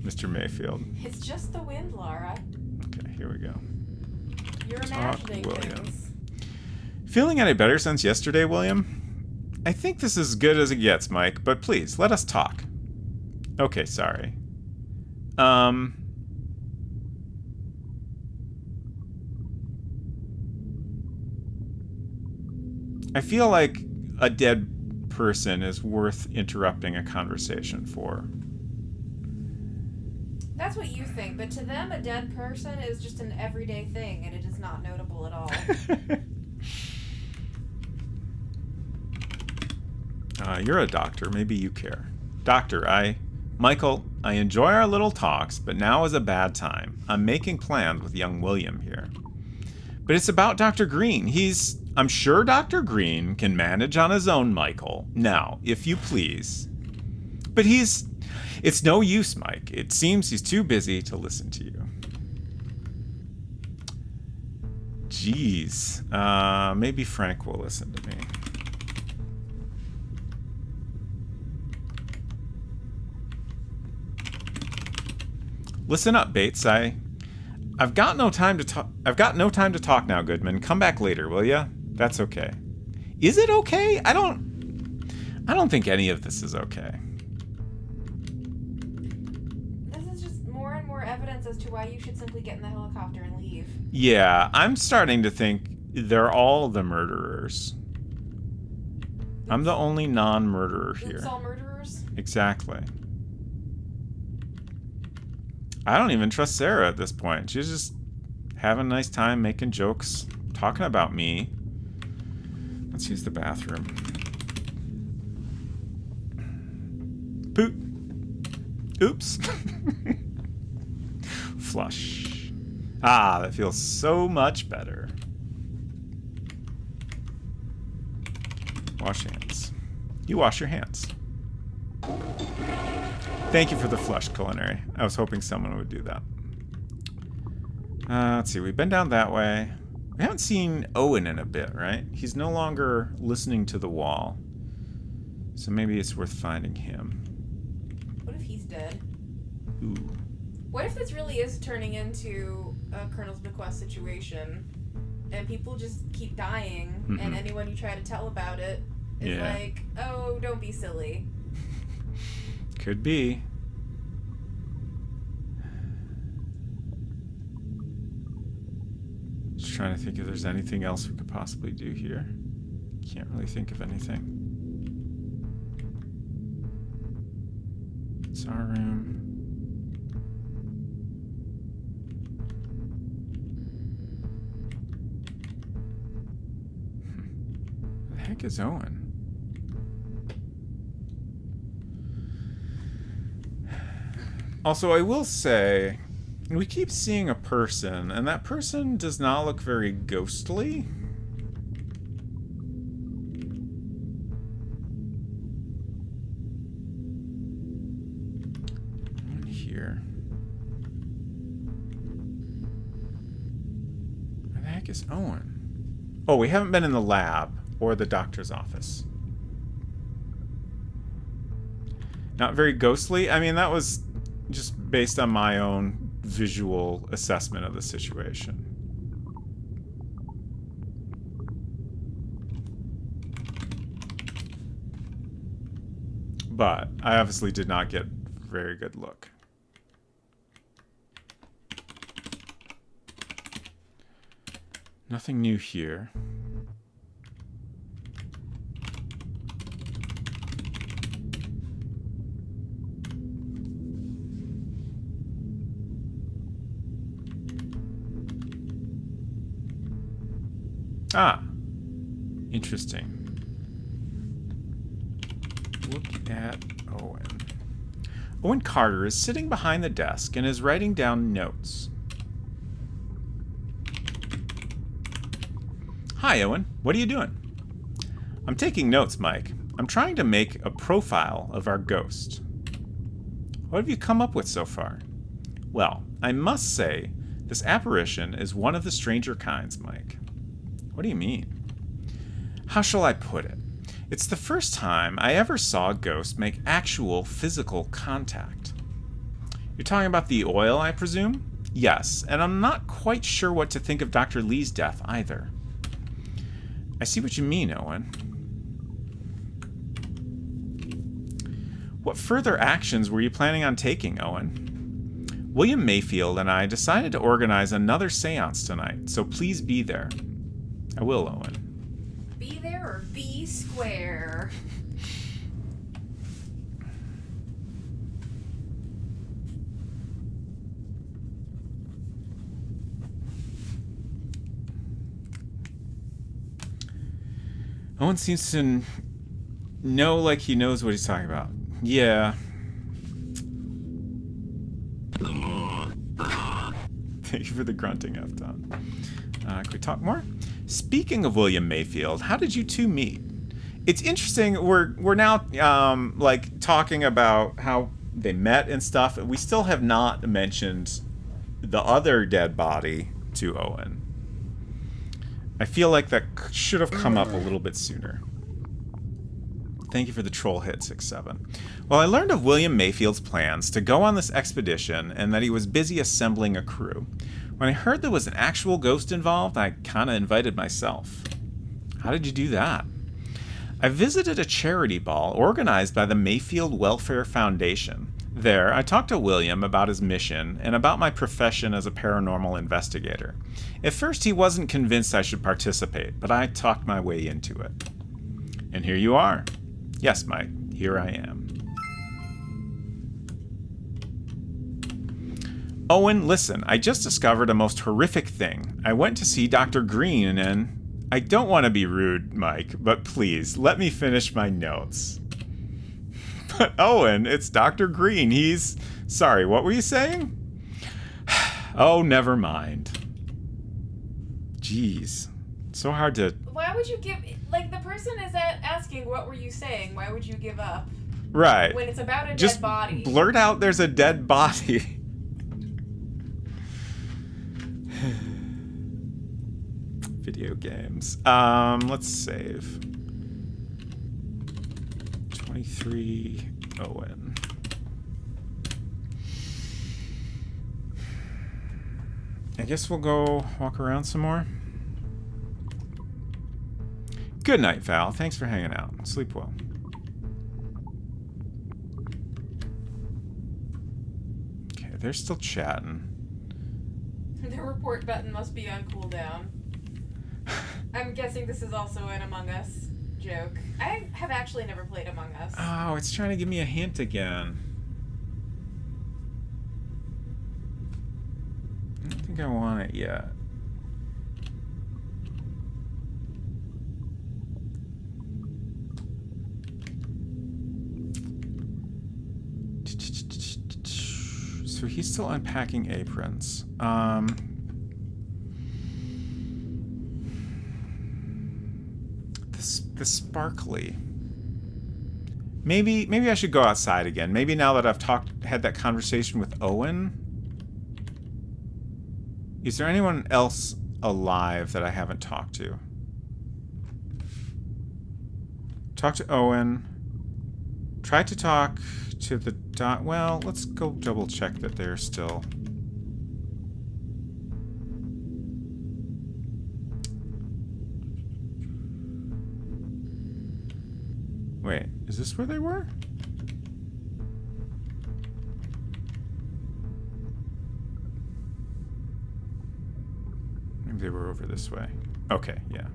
Mr. Mayfield. It's just the wind, Laura. Okay, here we go. You're imagining things. Feeling any better since yesterday, William? I think this is as good as it gets, Mike, but please, let us talk. Okay, sorry. I feel like a dead person is worth interrupting a conversation for. That's what you think, but to them, a dead person is just an everyday thing, and it is not notable at all. You're a doctor. Maybe you care. Doctor, Michael, I enjoy our little talks, but now is a bad time. I'm making plans with young William here. But it's about Dr. Green. I'm sure Dr. Green can manage on his own, Michael. Now, if you please. But it's no use, Mike. It seems he's too busy to listen to you. Jeez. Maybe Frank will listen to me. Listen up, Bates. I've got no time to talk. I've got no time to talk now, Goodman. Come back later, will ya? That's okay. Is it okay? I don't think any of this is okay. This is just more and more evidence as to why you should simply get in the helicopter and leave. Yeah, I'm starting to think they're all the murderers. I'm the only non-murderer here. It's all murderers? Exactly. I don't even trust Sarah at this point. She's just having a nice time, making jokes, talking about me. Let's use the bathroom. Poot. Oops. Flush. Ah, that feels so much better. Wash hands. You wash your hands. Thank you for the flush, Culinary. I was hoping someone would do that. Let's see. We've been down that way. We haven't seen Owen in a bit, right? He's no longer listening to the wall. So maybe it's worth finding him. What if he's dead? Ooh. What if this really is turning into a Colonel's Bequest situation, and people just keep dying, and anyone you try to tell about it is like, oh, don't be silly. Could be. Just trying to think if there's anything else we could possibly do here. Can't really think of anything. It's our room. Where the heck is Owen? Also, I will say, we keep seeing a person, and that person does not look very ghostly. In here. Where the heck is Owen? Oh, we haven't been in the lab or the doctor's office. Not very ghostly. I mean, that was just based on my own visual assessment of the situation. But I obviously did not get a very good look. Nothing new here. Ah, interesting. Look at Owen. Owen Carter is sitting behind the desk and is writing down notes. Hi, Owen. What are you doing? I'm taking notes, Mike. I'm trying to make a profile of our ghost. What have you come up with so far? Well, I must say, this apparition is one of the stranger kinds, Mike. What do you mean? How shall I put it? It's the first time I ever saw a ghost make actual physical contact. You're talking about the oil, I presume? Yes, and I'm not quite sure what to think of Dr. Lee's death either. I see what you mean, Owen. What further actions were you planning on taking, Owen? William Mayfield and I decided to organize another seance tonight, so please be there. I will, Owen. Be there or be square. Owen seems to know like he knows what he's talking about. Yeah. Thank you for the grunting, F-Don. Can we talk more? Speaking of William Mayfield, how did you two meet? It's interesting. We're now like talking about how they met and stuff. We still have not mentioned the other dead body to Owen. I feel like that should have come up a little bit sooner. Thank you for the troll hit, 6-7. Well, I learned of William Mayfield's plans to go on this expedition and that he was busy assembling a crew. When I heard there was an actual ghost involved, I kind of invited myself. How did you do that? I visited a charity ball organized by the Mayfield Welfare Foundation. There, I talked to William about his mission and about my profession as a paranormal investigator. At first, he wasn't convinced I should participate, but I talked my way into it. And here you are. Yes, Mike, here I am. Owen, listen, I just discovered a most horrific thing. I went to see Dr. Green and... I don't want to be rude, Mike, but please, let me finish my notes. But Owen, it's Dr. Green. He's... Sorry, what were you saying? Oh, never mind. Jeez. So hard to... Why would you give... Like, the person is asking, what were you saying? Why would you give up? Right. When it's about a Just dead body. blurt out there's a dead body. video games. Let's save. 23 Owen. I guess we'll go walk around some more. Good night, Val. Thanks for hanging out. Sleep well. Okay, they're still chatting. The report button must be on cooldown. I'm guessing this is also an Among Us joke. I have actually never played Among Us. Oh, it's trying to give me a hint again. I don't think I want it yet. So he's still unpacking aprons. The sparkly. Maybe I should go outside again. Maybe now that I've had that conversation with Owen. Is there anyone else alive that I haven't talked to? Talk to Owen. Try to talk to the well, let's go double check that they're still. Wait, is this where they were? Maybe they were over this way. Okay, yeah.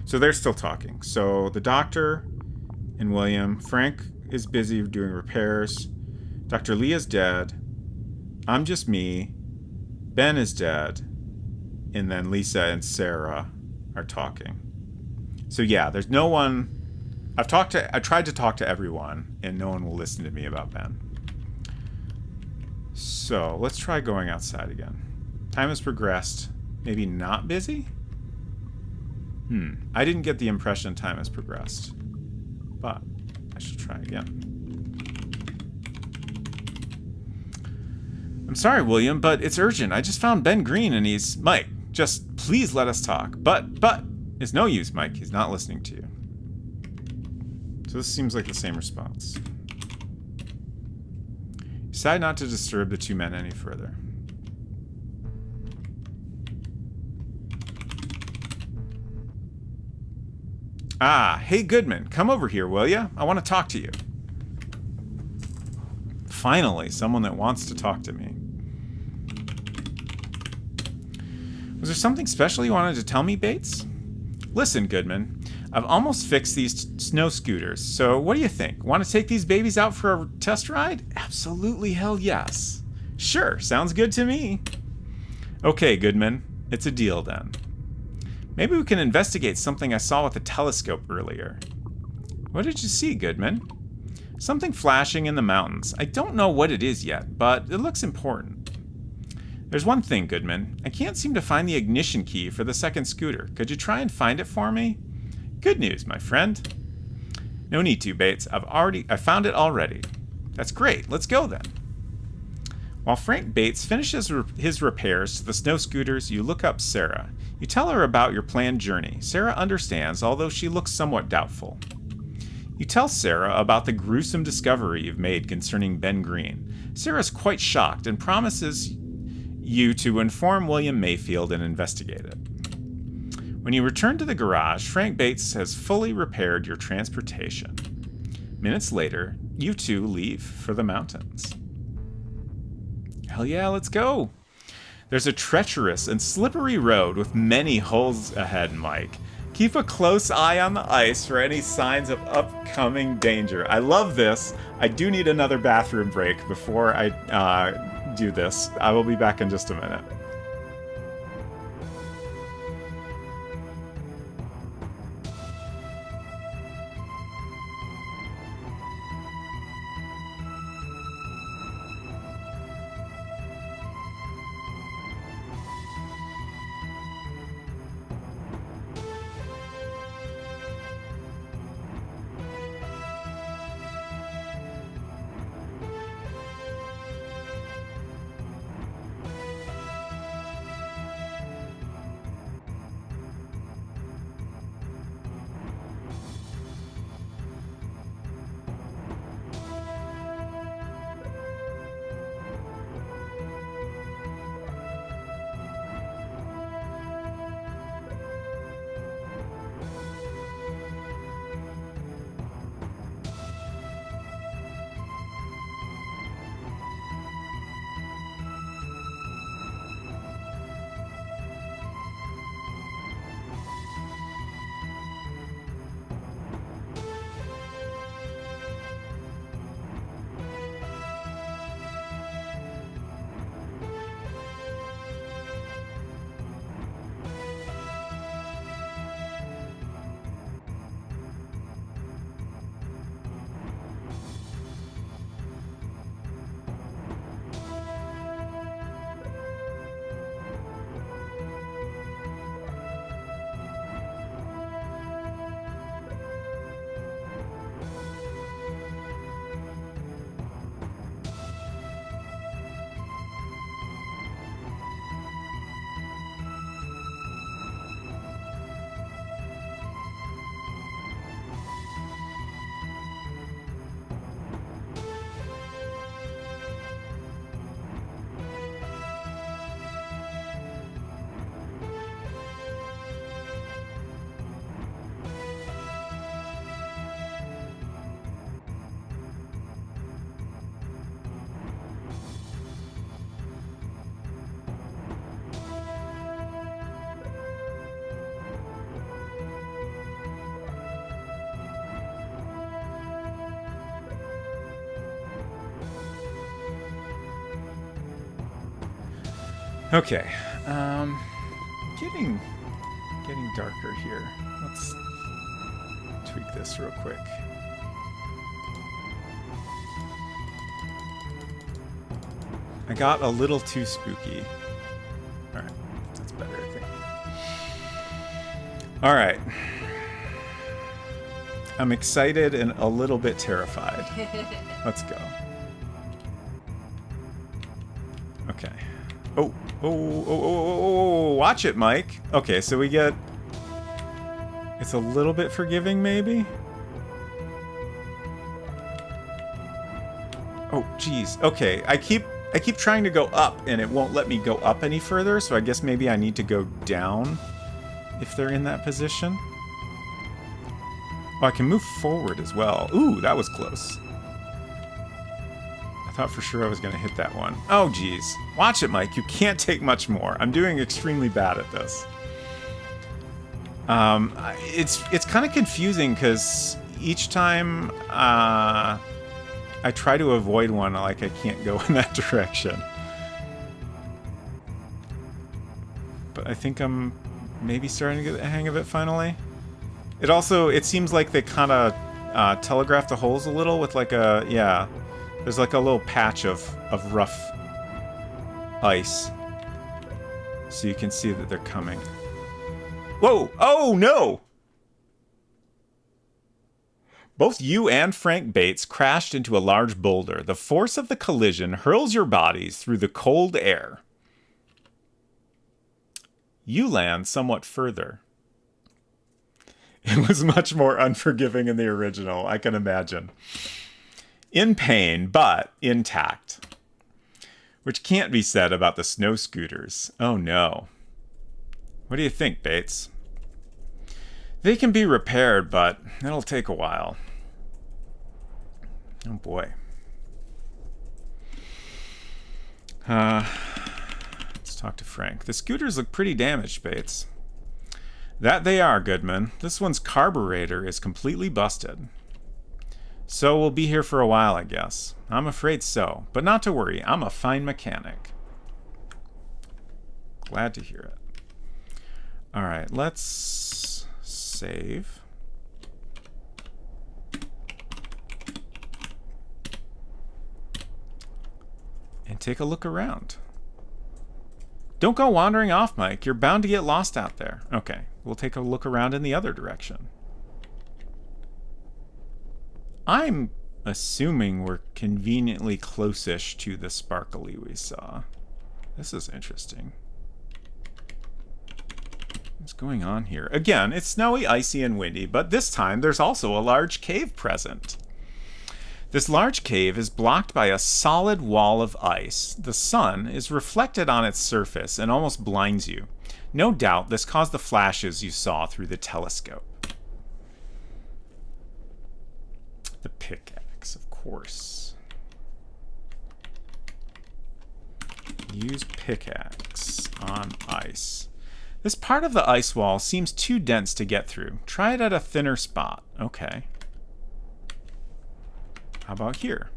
So they're still talking. So the doctor and William. Frank is busy doing repairs. Dr. Leah's dead. I'm just me. Ben is dead. And then Lisa and Sarah are talking. So yeah, there's no one. I tried to talk to everyone, and no one will listen to me about Ben. So let's try going outside again. Time has progressed. Maybe not busy? I didn't get the impression time has progressed. But I should try again. I'm sorry, William, but it's urgent. I just found Ben Green and he's... Mike, just please let us talk. But, it's no use, Mike. He's not listening to you. So this seems like the same response. Decide not to disturb the two men any further. Ah, hey Goodman, come over here, will ya? I want to talk to you. Finally, someone that wants to talk to me. Was there something special you wanted to tell me, Bates? Listen, Goodman, I've almost fixed these snow scooters, so what do you think? Want to take these babies out for a test ride? Absolutely hell yes. Sure, sounds good to me. Okay, Goodman, it's a deal then. Maybe we can investigate something I saw with the telescope earlier. What did you see, Goodman? Something flashing in the mountains. I don't know what it is yet, but it looks important. There's one thing, Goodman. I can't seem to find the ignition key for the second scooter. Could you try and find it for me? Good news, my friend. No need to, Bates. I found it already. That's great. Let's go then. While Frank Bates finishes his repairs to the snow scooters, you look up Sarah. You tell her about your planned journey. Sarah understands, although she looks somewhat doubtful. You tell Sarah about the gruesome discovery you've made concerning Ben Green. Sarah's quite shocked and promises you to inform William Mayfield and investigate it. When you return to the garage, Frank Bates has fully repaired your transportation. Minutes later, you two leave for the mountains. Hell yeah, let's go! There's a treacherous and slippery road with many holes ahead, Mike. Keep a close eye on the ice for any signs of upcoming danger. I love this. I do need another bathroom break before I do this. I will be back in just a minute. Okay. Getting darker here. Let's tweak this real quick. I got a little too spooky. Alright, that's better, I think. Alright. I'm excited and a little bit terrified. Let's go. Okay. Oh, watch it, Mike. Okay, so we get... It's a little bit forgiving, maybe? Oh, geez. Okay, I keep trying to go up, and it won't let me go up any further, so I guess maybe I need to go down if they're in that position. Oh, I can move forward as well. Ooh, that was close. I thought for sure I was going to hit that one. Oh, geez. Watch it, Mike. You can't take much more. I'm doing extremely bad at this. It's kind of confusing because each time I try to avoid one, like I can't go in that direction. But I think I'm maybe starting to get the hang of it finally. It seems like they kind of telegraph the holes a little with like a, yeah. There's like a little patch of rough ice. So you can see that they're coming. Whoa! Oh, no! Both you and Frank Bates crashed into a large boulder. The force of the collision hurls your bodies through the cold air. You land somewhat further. It was much more unforgiving in the original, I can imagine. In pain, but intact. Which can't be said about the snow scooters. Oh no. What do you think, Bates? They can be repaired, but it'll take a while. Oh boy. Let's talk to Frank. The scooters look pretty damaged, Bates. That they are, Goodman. This one's carburetor is completely busted. So we'll be here for a while, I guess. I'm afraid so. But not to worry, I'm a fine mechanic. Glad to hear it. Alright, let's save. And take a look around. Don't go wandering off, Mike. You're bound to get lost out there. Okay, we'll take a look around in the other direction. I'm assuming we're conveniently close-ish to the sparkly we saw. This is interesting. What's going on here? Again, it's snowy, icy, and windy, but this time there's also a large cave present. This large cave is blocked by a solid wall of ice. The sun is reflected on its surface and almost blinds you. No doubt this caused the flashes you saw through the telescope. The pickaxe, of course. Use pickaxe on ice. This part of the ice wall seems too dense to get through. Try it at a thinner spot. Okay. How about here?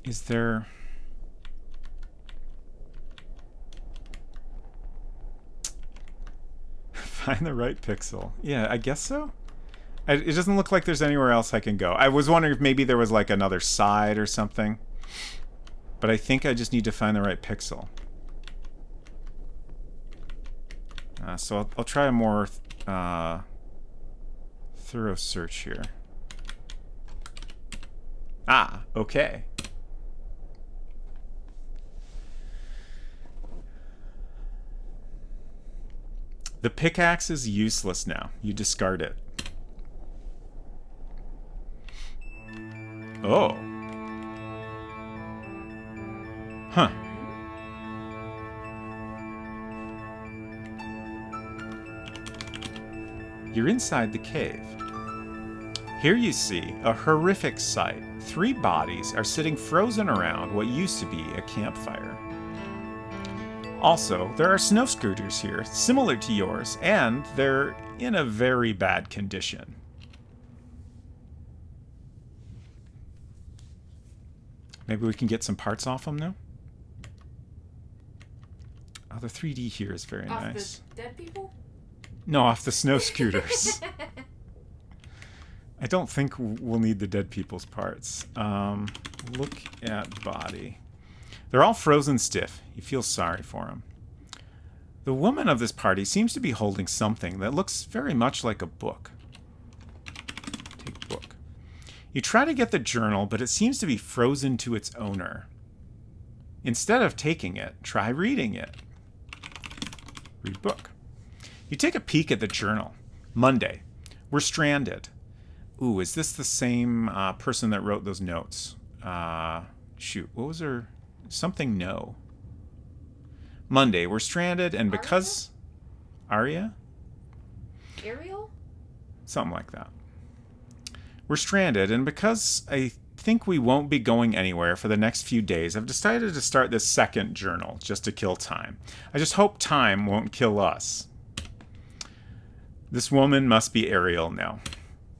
Is there... Find the right pixel. Yeah, I guess so. It doesn't look like there's anywhere else I can go. I was wondering if maybe there was like another side or something. But I think I just need to find the right pixel. So I'll try a more thorough search here. Ah, okay. The pickaxe is useless now. You discard it. Oh. Huh. You're inside the cave. Here you see a horrific sight. 3 bodies are sitting frozen around what used to be a campfire. Also, there are snow scooters here, similar to yours, and they're in a very bad condition. Maybe we can get some parts off them now? Oh, the 3D here is very nice. Off the dead people? No, off the snow scooters. I don't think we'll need the dead people's parts. Look at body. They're all frozen stiff. You feel sorry for them. The woman of this party seems to be holding something that looks very much like a book. Take book. You try to get the journal, but it seems to be frozen to its owner. Instead of taking it, try reading it. Read book. You take a peek at the journal. Monday. We're stranded. Ooh, is this the same person that wrote those notes? Shoot, what was her... Something no. Monday, we're stranded, and because... Aria? Ariel? Something like that. We're stranded, and because I think we won't be going anywhere for the next few days, I've decided to start this second journal, just to kill time. I just hope time won't kill us. This woman must be Ariel now.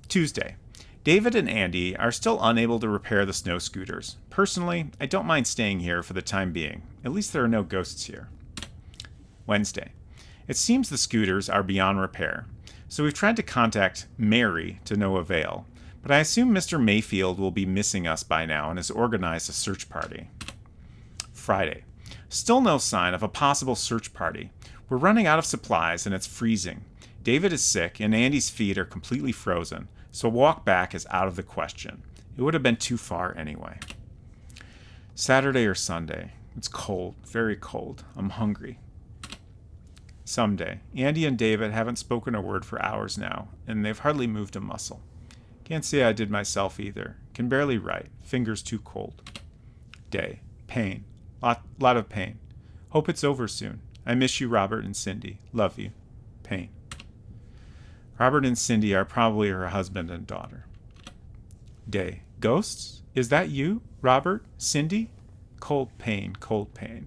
Tuesday. David and Andy are still unable to repair the snow scooters. Personally, I don't mind staying here for the time being. At least there are no ghosts here. Wednesday. It seems the scooters are beyond repair, so we've tried to contact Mary to no avail, but I assume Mr. Mayfield will be missing us by now and has organized a search party. Friday. Still no sign of a possible search party. We're running out of supplies and it's freezing. David is sick and Andy's feet are completely frozen, so a walk back is out of the question. It would have been too far anyway. Saturday or Sunday. It's cold, very cold. I'm hungry. Someday. Andy and David haven't spoken a word for hours now, and they've hardly moved a muscle. Can't say I did myself either. Can barely write. Fingers too cold. Day. Pain. Lot of pain. Hope it's over soon. I miss you, Robert and Cindy. Love you. Pain. Robert and Cindy are probably her husband and daughter. Day. Ghosts? Is that you, Robert? Cindy? Cold pain, cold pain.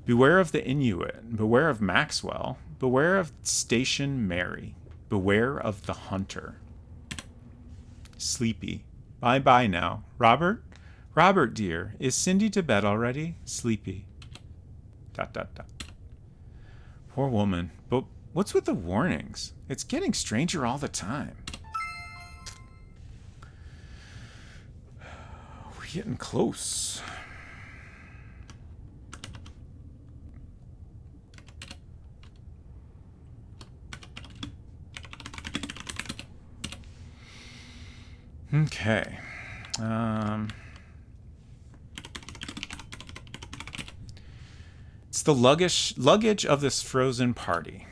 Beware of the Inuit. Beware of Maxwell. Beware of Station Mary. Beware of the hunter. Sleepy. Bye-bye now. Robert? Robert, dear, is Cindy to bed already? Sleepy. ... Poor woman. But what's with the warnings? It's getting stranger all the time. We're getting close. Okay. It's the luggage of this frozen party.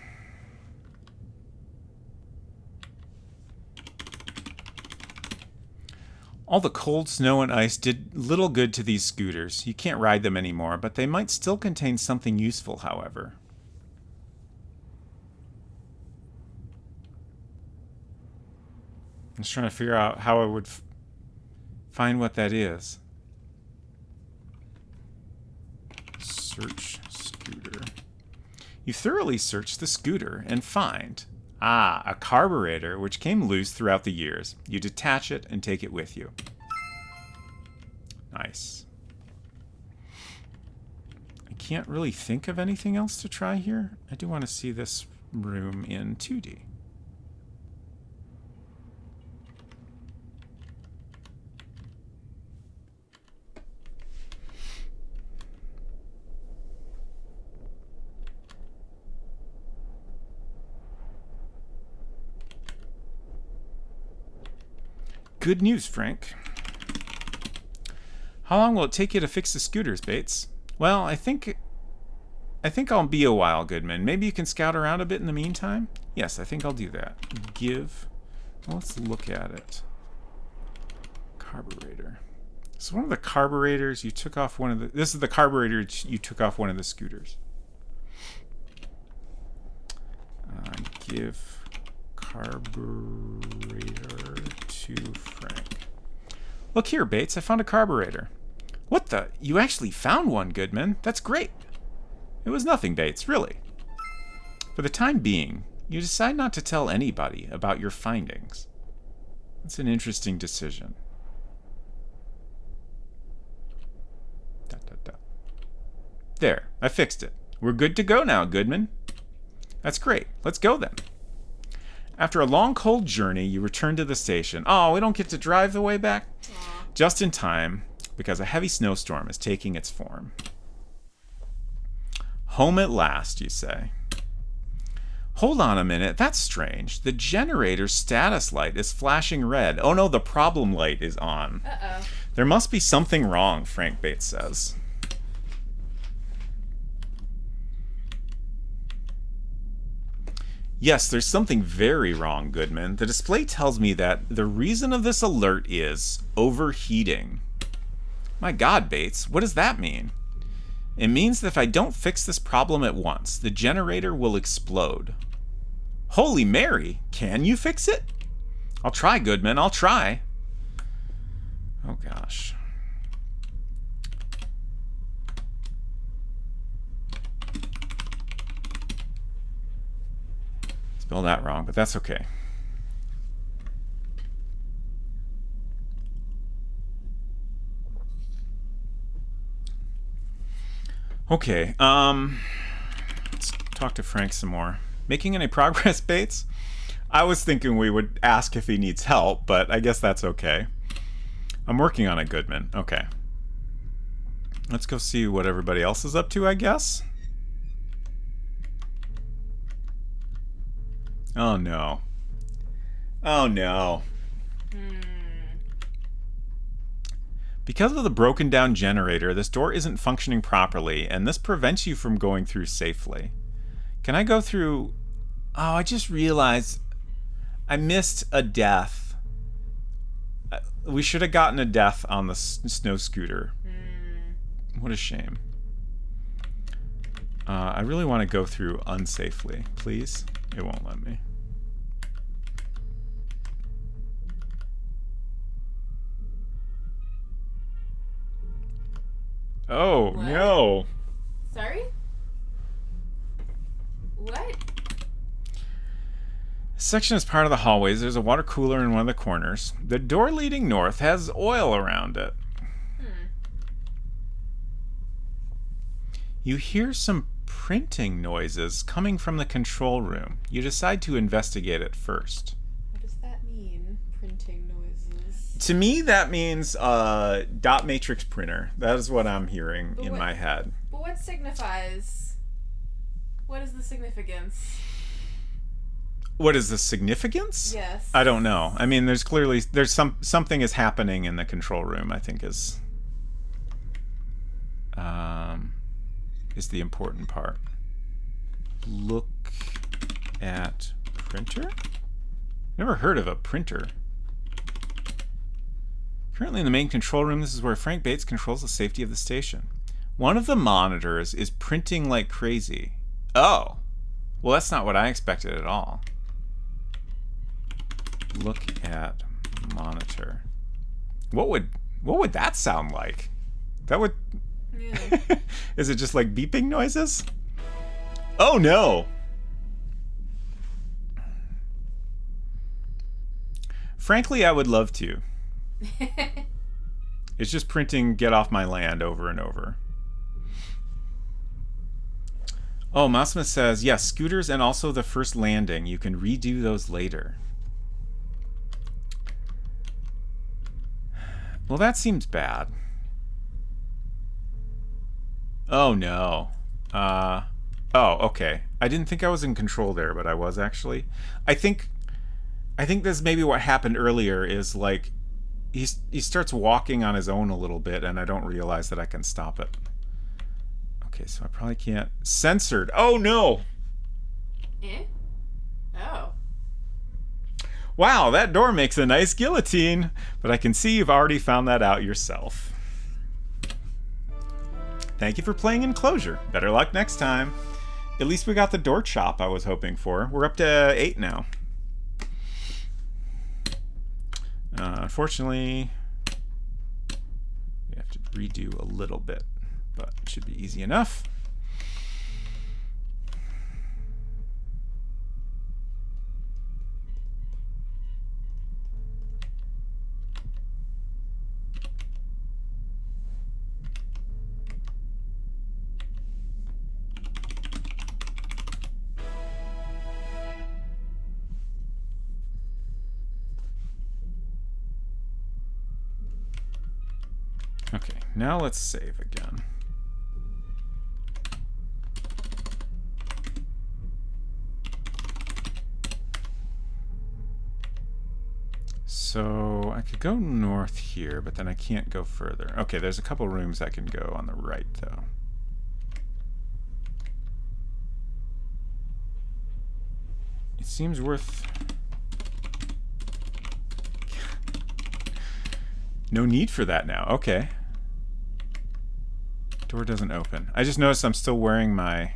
All the cold snow and ice did little good to these scooters. You can't ride them anymore, but they might still contain something useful, however. I'm just trying to figure out how I would find what that is. Search scooter. You thoroughly search the scooter and find, a carburetor which came loose throughout the years. You detach it and take it with you. Nice. I can't really think of anything else to try here. I do want to see this room in 2D. Good news, Frank. How long will it take you to fix the scooters, Bates? Well, I think I'll be a while, Goodman. Maybe you can scout around a bit in the meantime? Yes, I think I'll do that. Well, let's look at it. Carburetor. So one of the carburetors you took off one of the... This is the carburetor you took off one of the scooters. Give carburetor to Frank. Look here, Bates. I found a carburetor. What the? You actually found one, Goodman. That's great. It was nothing, Bates, really. For the time being, you decide not to tell anybody about your findings. That's an interesting decision. There, I fixed it. We're good to go now, Goodman. That's great. Let's go then. After a long, cold journey, you return to the station. Oh, we don't get to drive the way back? Aww. Just in time, because a heavy snowstorm is taking its form. Home at last, you say. Hold on a minute. That's strange. The generator's status light is flashing red. Oh no, the problem light is on. Uh-oh. There must be something wrong, Frank Bates says. Yes, there's something very wrong, Goodman. The display tells me that the reason of this alert is overheating. My God, Bates, what does that mean? It means that if I don't fix this problem at once, the generator will explode. Holy Mary, can you fix it? I'll try, Goodman, I'll try. Oh gosh. Spelled that wrong, but that's okay. Okay, let's talk to Frank some more. Making any progress, Bates? I was thinking we would ask if he needs help, but I guess that's okay. I'm working on it, Goodman. Okay. Let's go see what everybody else is up to, I guess. Oh no. Oh no. Because of the broken down generator, this door isn't functioning properly, and this prevents you from going through safely. Can I go through... Oh, I just realized I missed a death. We should have gotten a death on the snow scooter. What a shame. I really want to go through unsafely. Please? It won't let me. Oh, what? No. Sorry? What? This section is part of the hallways. There's a water cooler in one of the corners. The door leading north has oil around it. You hear some printing noises coming from the control room. You decide to investigate it first. What does that mean, printing noises? To me, that means dot matrix printer. That is what I'm hearing in my head. But what signifies? What is the significance? What is the significance? Yes. I don't know. I mean, there's something is happening in the control room, I think is the important part. Look at printer? Never heard of a printer. Currently in the main control room, this is where Frank Bates controls the safety of the station. One of the monitors is printing like crazy. Oh. Well, that's not what I expected at all. Look at monitor. What would that sound like? That would... Yeah. Is it just like beeping noises? Oh no! Frankly, I would love to. It's just printing "Get Off My Land" over and over. Oh, Mausimus says, yes, scooters and also the first landing. You can redo those later. Well, that seems bad. Oh, no. Oh, okay. I didn't think I was in control there, but I was actually. I think this maybe what happened earlier is like he starts walking on his own a little bit, and I don't realize that I can stop it. Okay, so I probably can't. Censored. Oh, no. Eh? Oh. Wow, that door makes a nice guillotine, but I can see you've already found that out yourself. Thank you for playing Enclosure. Better luck next time. At least we got the door chop I was hoping for. We're up to 8 now. Unfortunately, we have to redo a little bit, but it should be easy enough. Okay, now let's save again. So I could go north here, but then I can't go further. Okay, there's a couple rooms I can go on the right, though. It seems worth... No need for that now. Okay. Door doesn't open. I just noticed I'm still wearing my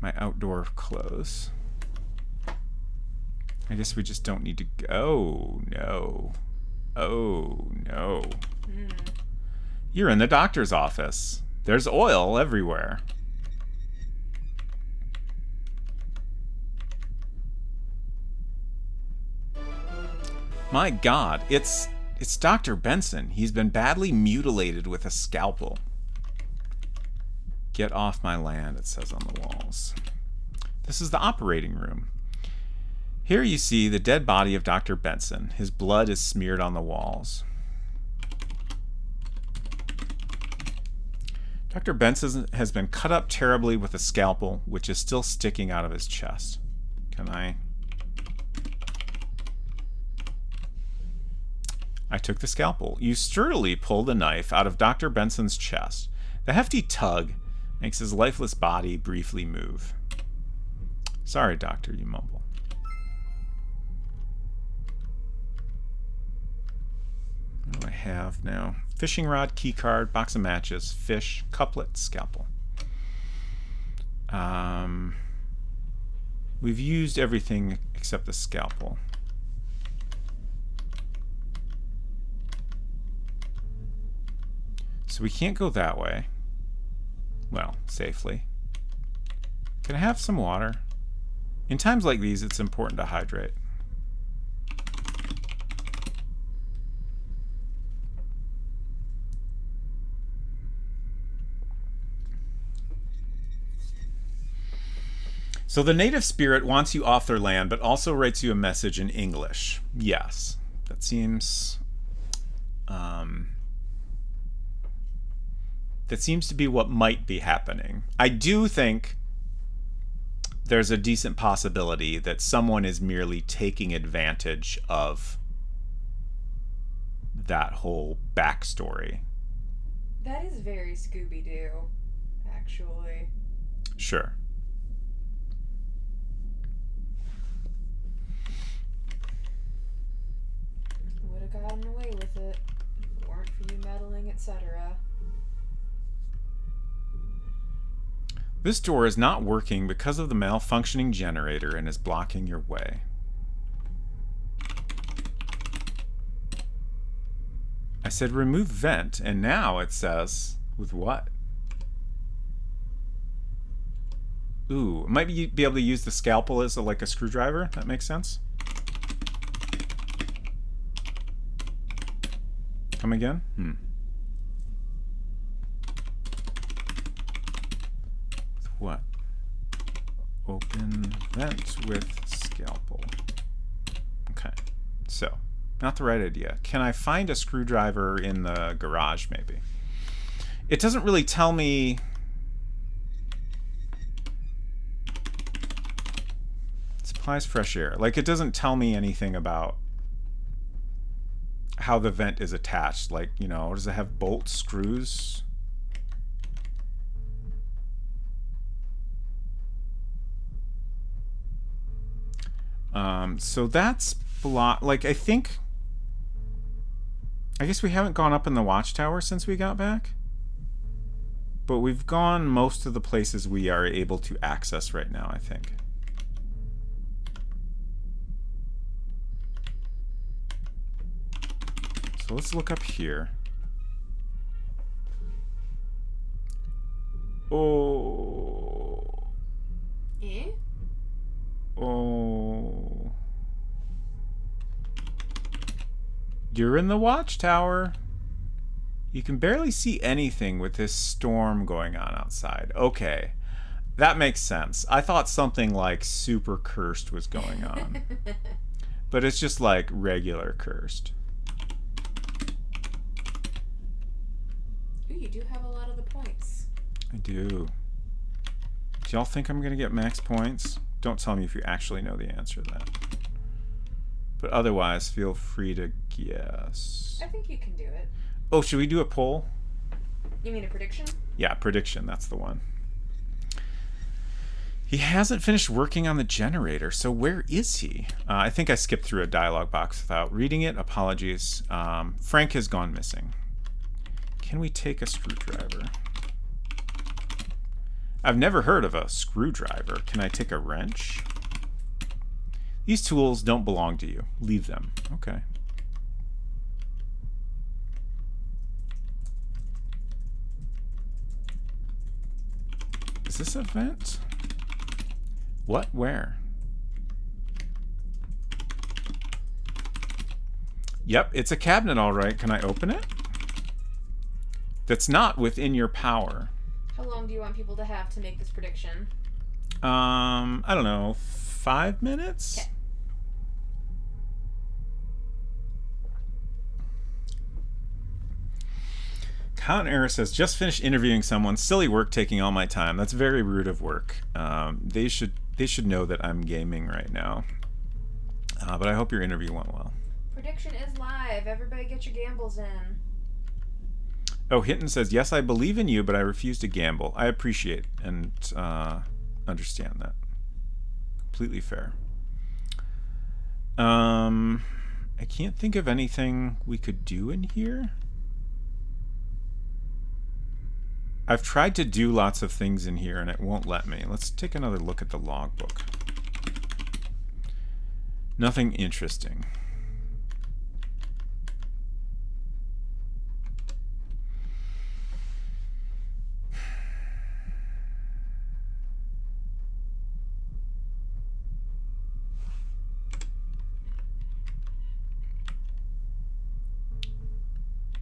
outdoor clothes. I guess we just don't need to go. Oh, no. Oh, no. You're in the doctor's office. There's oil everywhere. My God, it's Dr. Benson. He's been badly mutilated with a scalpel. Get off my land, it says on the walls. This is the operating room. Here you see the dead body of Dr. Benson. His blood is smeared on the walls. Dr. Benson has been cut up terribly with a scalpel, which is still sticking out of his chest. Can I took the scalpel. You sturdily pull the knife out of Dr. Benson's chest. The hefty tug makes his lifeless body briefly move. Sorry, Doctor, you mumble. What do I have now? Fishing rod, key card, box of matches, fish, couplet, scalpel. We've used everything except the scalpel. So we can't go that way. Well, safely. Can I have some water? In times like these, it's important to hydrate. So the native spirit wants you off their land, but also writes you a message in English. Yes, that seems... that seems to be what might be happening. I do think there's a decent possibility that someone is merely taking advantage of that whole backstory. That is very Scooby-Doo, actually. Sure. Would have gotten away with it if it weren't for you meddling, etc. This door is not working because of the malfunctioning generator and is blocking your way. I said remove vent, and now it says, with what? Ooh, might be able to use the scalpel as like a screwdriver. That makes sense. Come again? What? Open vent with scalpel. Okay, so not the right idea. Can I find a screwdriver in the garage maybe? It doesn't really tell me. Supplies fresh air. Like it doesn't tell me anything about how the vent is attached. Like, you know, does it have bolts, screws? So that's like I guess we haven't gone up in the watchtower since we got back, but we've gone most of the places we are able to access right now, I think. So let's look up here. Oh. Eh? Oh. You're in the watchtower. You can barely see anything with this storm going on outside. Okay. That makes sense. I thought something like super cursed was going on. But it's just like regular cursed. Ooh, you do have a lot of the points. I do. Do y'all think I'm going to get max points? Don't tell me if you actually know the answer to that. But otherwise, feel free to guess. I think you can do it. Oh, should we do a poll? You mean a prediction? Yeah, prediction. That's the one. He hasn't finished working on the generator, so where is he? I think I skipped through a dialogue box without reading it. Apologies. Frank has gone missing. Can we take a screwdriver? I've never heard of a screwdriver. Can I take a wrench? These tools don't belong to you. Leave them. Okay. Is this a vent? What? Where? Yep, it's a cabinet, all right. Can I open it? That's not within your power. How long do you want people to have to make this prediction? I don't know, 5 minutes? Okay. Count Error says, just finished interviewing someone. Silly work taking all my time. That's very rude of work. They should know that I'm gaming right now. But I hope your interview went well. Prediction is live. Everybody get your gambles in. Oh, Hinton says, yes, I believe in you, but I refuse to gamble. I appreciate and understand that. Completely fair. I can't think of anything we could do in here. I've tried to do lots of things in here and it won't let me. Let's take another look at the logbook. Nothing interesting.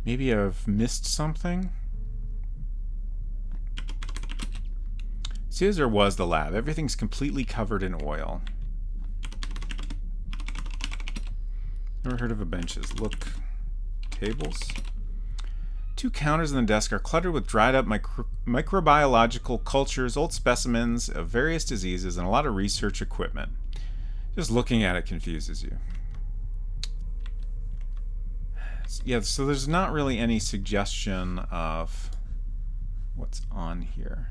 Maybe I've missed something. See, as there was the lab. Everything's completely covered in oil. Never heard of a benches. Look. Tables. 2 counters on the desk are cluttered with dried up microbiological cultures, old specimens of various diseases, and a lot of research equipment. Just looking at it confuses you. Yeah, so there's not really any suggestion of what's on here.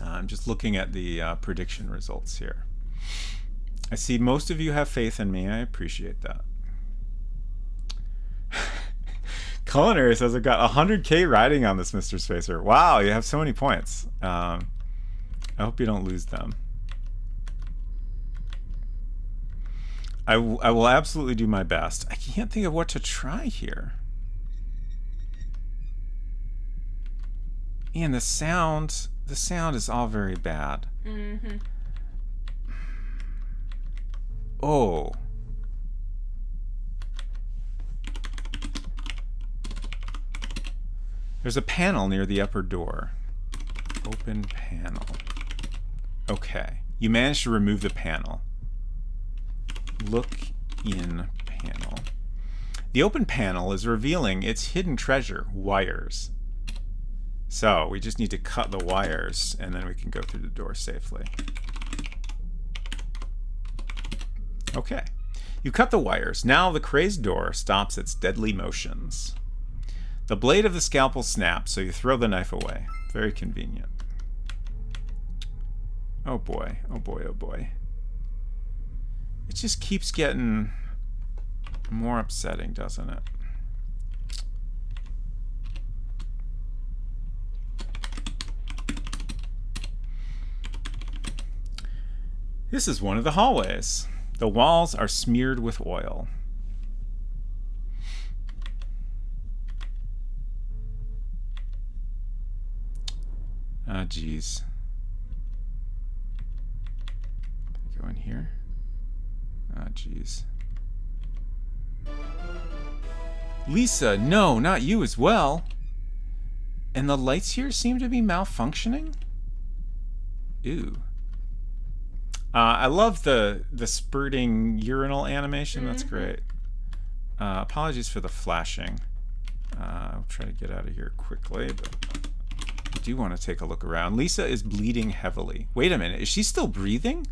I'm just looking at the prediction results here. I see most of you have faith in me. I appreciate that. Culinary says, I've got 100k riding on this, Mr. Spacer. Wow, you have so many points. I hope you don't lose them. I will absolutely do my best. I can't think of what to try here. And the sound is all very bad. Mm-hmm. Oh. There's a panel near the upper door. Open panel. Okay. You managed to remove the panel. Look in panel. The open panel is revealing its hidden treasure, wires. So we just need to cut the wires and then we can go through the door safely. Okay. You cut the wires. Now the crazed door stops its deadly motions. The blade of the scalpel snaps, so you throw the knife away. Very convenient. Oh boy, oh boy, oh boy. It just keeps getting more upsetting, doesn't it? This is one of the hallways. The walls are smeared with oil. Ah, geez. Can I go in here? Ah, geez. Lisa, no, not you as well. And the lights here seem to be malfunctioning? Ew. I love the spurting urinal animation. That's great. Apologies for the flashing. I'll try to get out of here quickly, but I do want to take a look around. Lisa is bleeding heavily. Wait a minute, is she still breathing?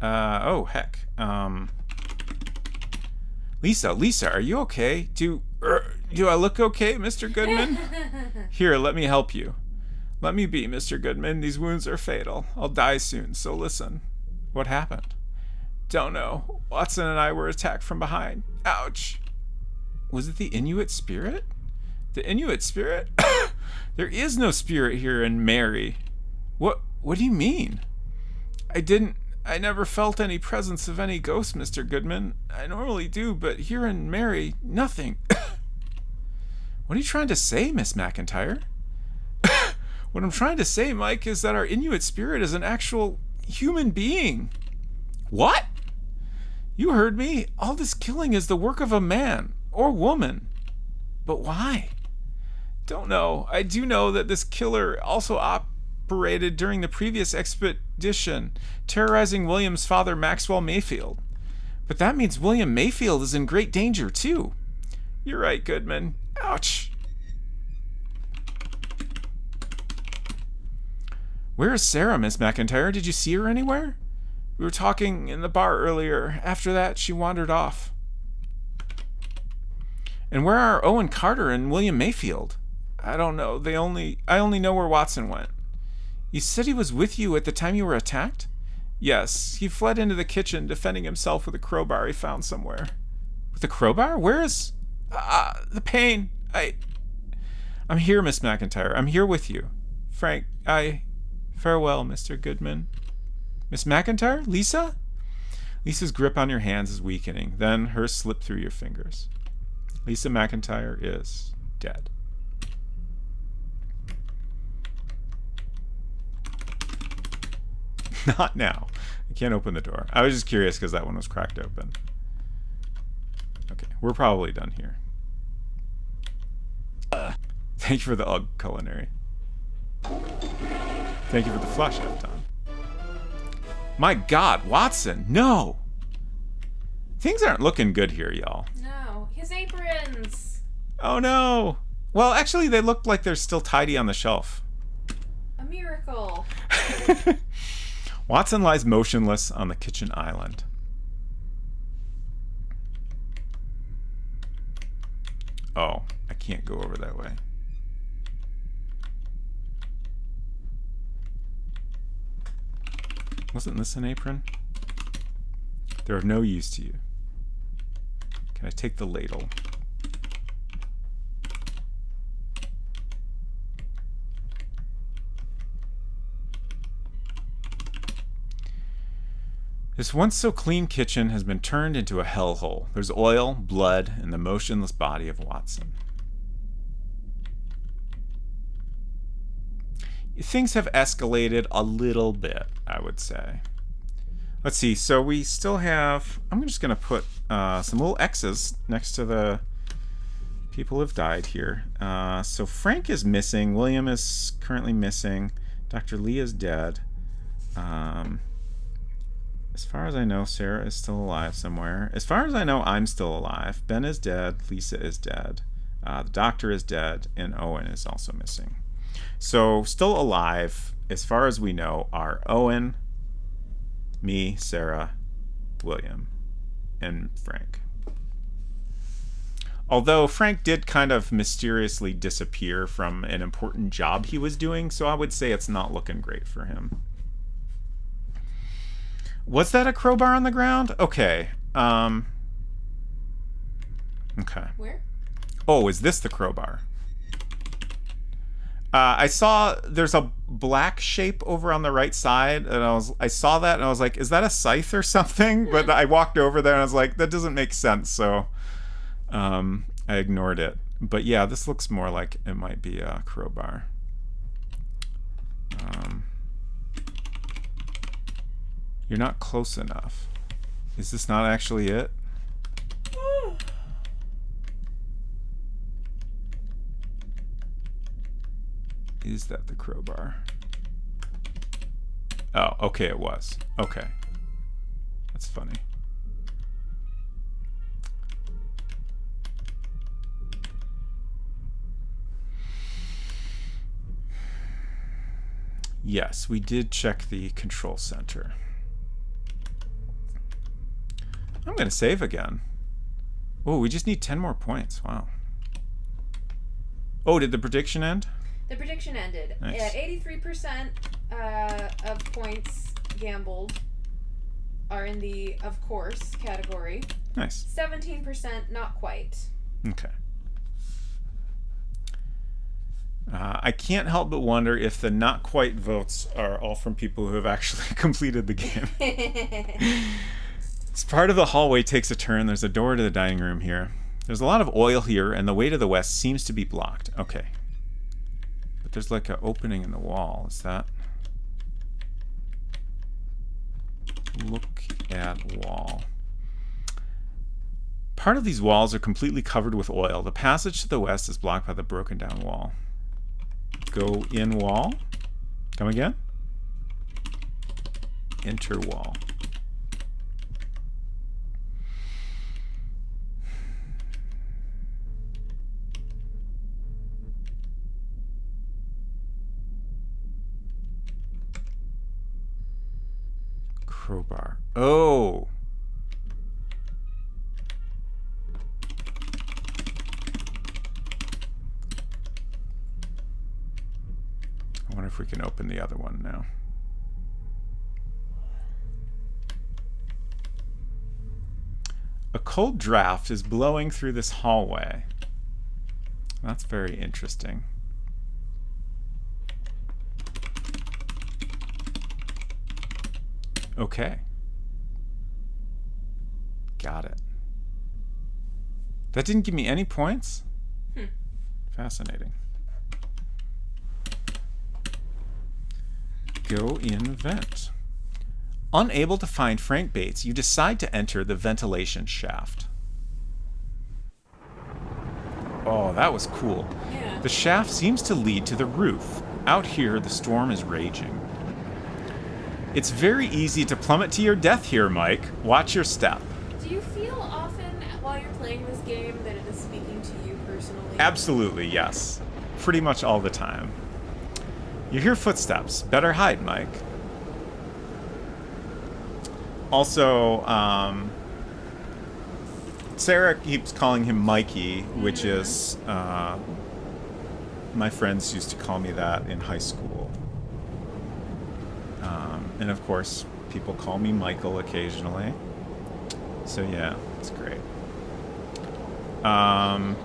Oh, heck. Lisa, are you okay? Do I look okay, Mr. Goodman? Here, let me help you. Let me be, Mr. Goodman. These wounds are fatal. I'll die soon, so listen. What happened? Don't know. Watson and I were attacked from behind. Ouch. Was it the Inuit spirit? The Inuit spirit? There is no spirit here in Mary. What do you mean? I never felt any presence of any ghost, Mr. Goodman. I normally do, but here in Mary, nothing. What are you trying to say, Miss McIntyre? What I'm trying to say, Mike, is that our Inuit spirit is an actual human being. What? You heard me. All this killing is the work of a man or woman. But why? Don't know. I do know that this killer also operated during the previous expedition, terrorizing William's father, Maxwell Mayfield. But that means William Mayfield is in great danger, too. You're right, Goodman. Ouch. Where is Sarah, Miss McIntyre? Did you see her anywhere? We were talking in the bar earlier. After that, she wandered off. And where are Owen Carter and William Mayfield? I don't know. I only know where Watson went. You said he was with you at the time you were attacked? Yes, he fled into the kitchen, defending himself with a crowbar he found somewhere. With a crowbar? Where is... the pain. I'm here, Miss McIntyre. I'm here with you. Frank, Farewell, Mr. Goodman. Miss McIntyre? Lisa? Lisa's grip on your hands is weakening. Then hers slipped through your fingers. Lisa McIntyre is dead. Not now. I can't open the door. I was just curious because that one was cracked open. Okay, we're probably done here. Thank you for the UGG culinary. Thank you for the flush, Efton. My God, Watson, no! Things aren't looking good here, y'all. No, his aprons! Oh no! Well, actually, they look like they're still tidy on the shelf. A miracle. Watson lies motionless on the kitchen island. Oh, I can't go over that way. Wasn't this an apron? They're of no use to you. Can I take the ladle? This once so clean kitchen has been turned into a hellhole. There's oil, blood, and the motionless body of Watson. Things have escalated a little bit, I would say. Let's see, so we still have... I'm just going to put some little X's next to the people who have died here. So Frank is missing. William is currently missing. Dr. Lee is dead. As far as I know, Sarah is still alive somewhere. As far as I know, I'm still alive. Ben is dead. Lisa is dead. The doctor is dead. And Owen is also missing. So, still alive, as far as we know, are Owen, me, Sarah, William, and Frank. Although Frank did kind of mysteriously disappear from an important job he was doing, so I would say it's not looking great for him. Was that a crowbar on the ground? Okay. Okay. Where? Oh, is this the crowbar? I saw there's a black shape over on the right side, and I saw that and I was like, is that a scythe or something? But I walked over there and I was like, that doesn't make sense, so I ignored it. But yeah, this looks more like it might be a crowbar. You're not close enough. Is this not actually it? Is that the crowbar? Oh, okay, it was. Okay. That's funny. Yes, we did check the control center. I'm going to save again. Oh, we just need 10 more points. Wow. Oh, did the prediction end? The prediction ended. Nice. At 83% of points gambled are in the of course category. Nice. 17% not quite. Okay. I can't help but wonder if the not quite votes are all from people who have actually completed the game. As part of the hallway takes a turn, there's a door to the dining room here. There's a lot of oil here, and the way to the west seems to be blocked. Okay. But there's like an opening in the wall. Is that... Look at wall. Part of these walls are completely covered with oil. The passage to the west is blocked by the broken down wall. Go in wall. Come again? Enter wall. Crowbar. Oh! I wonder if we can open the other one now. A cold draft is blowing through this hallway. That's very interesting. Okay. Got it. That didn't give me any points? Fascinating. Go in vent. Unable to find Frank Bates, you decide to enter the ventilation shaft. Oh, that was cool. Yeah. The shaft seems to lead to the roof. Out here, the storm is raging. It's very easy to plummet to your death here, Mike. Watch your step. Do you feel often while you're playing this game that it is speaking to you personally? Absolutely, yes. Pretty much all the time. You hear footsteps. Better hide, Mike. Also, Sarah keeps calling him Mikey, which is, my friends used to call me that in high school. And of course, people call me Michael occasionally. So yeah, it's great. Oh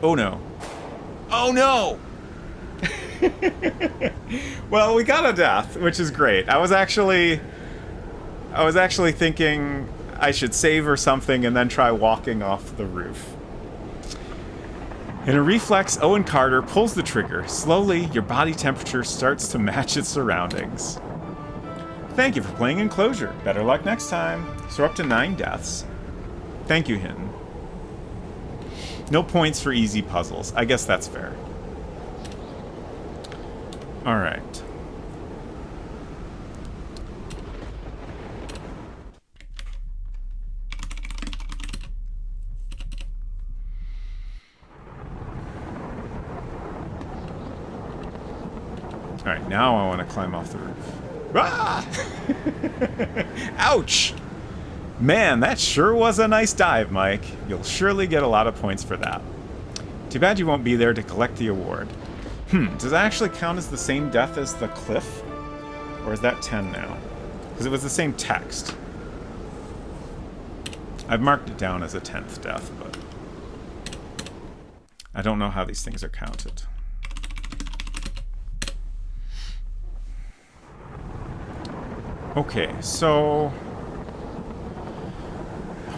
no. Oh no! Well, we got a death, which is great. I was actually thinking I should save or something and then try walking off the roof. In a reflex, Owen Carter pulls the trigger. Slowly, your body temperature starts to match its surroundings. Thank you for playing Enclosure. Better luck next time. So we're up to 9 deaths. Thank you, Hinton. No points for easy puzzles. I guess that's fair. All right. All right, now I want to climb off the roof. Ah! Ouch! Man, that sure was a nice dive, Mike. You'll surely get a lot of points for that. Too bad you won't be there to collect the award. Does that actually count as the same death as the cliff? Or is that 10 now? Because it was the same text. I've marked it down as a 10th death, but I don't know how these things are counted. Okay, so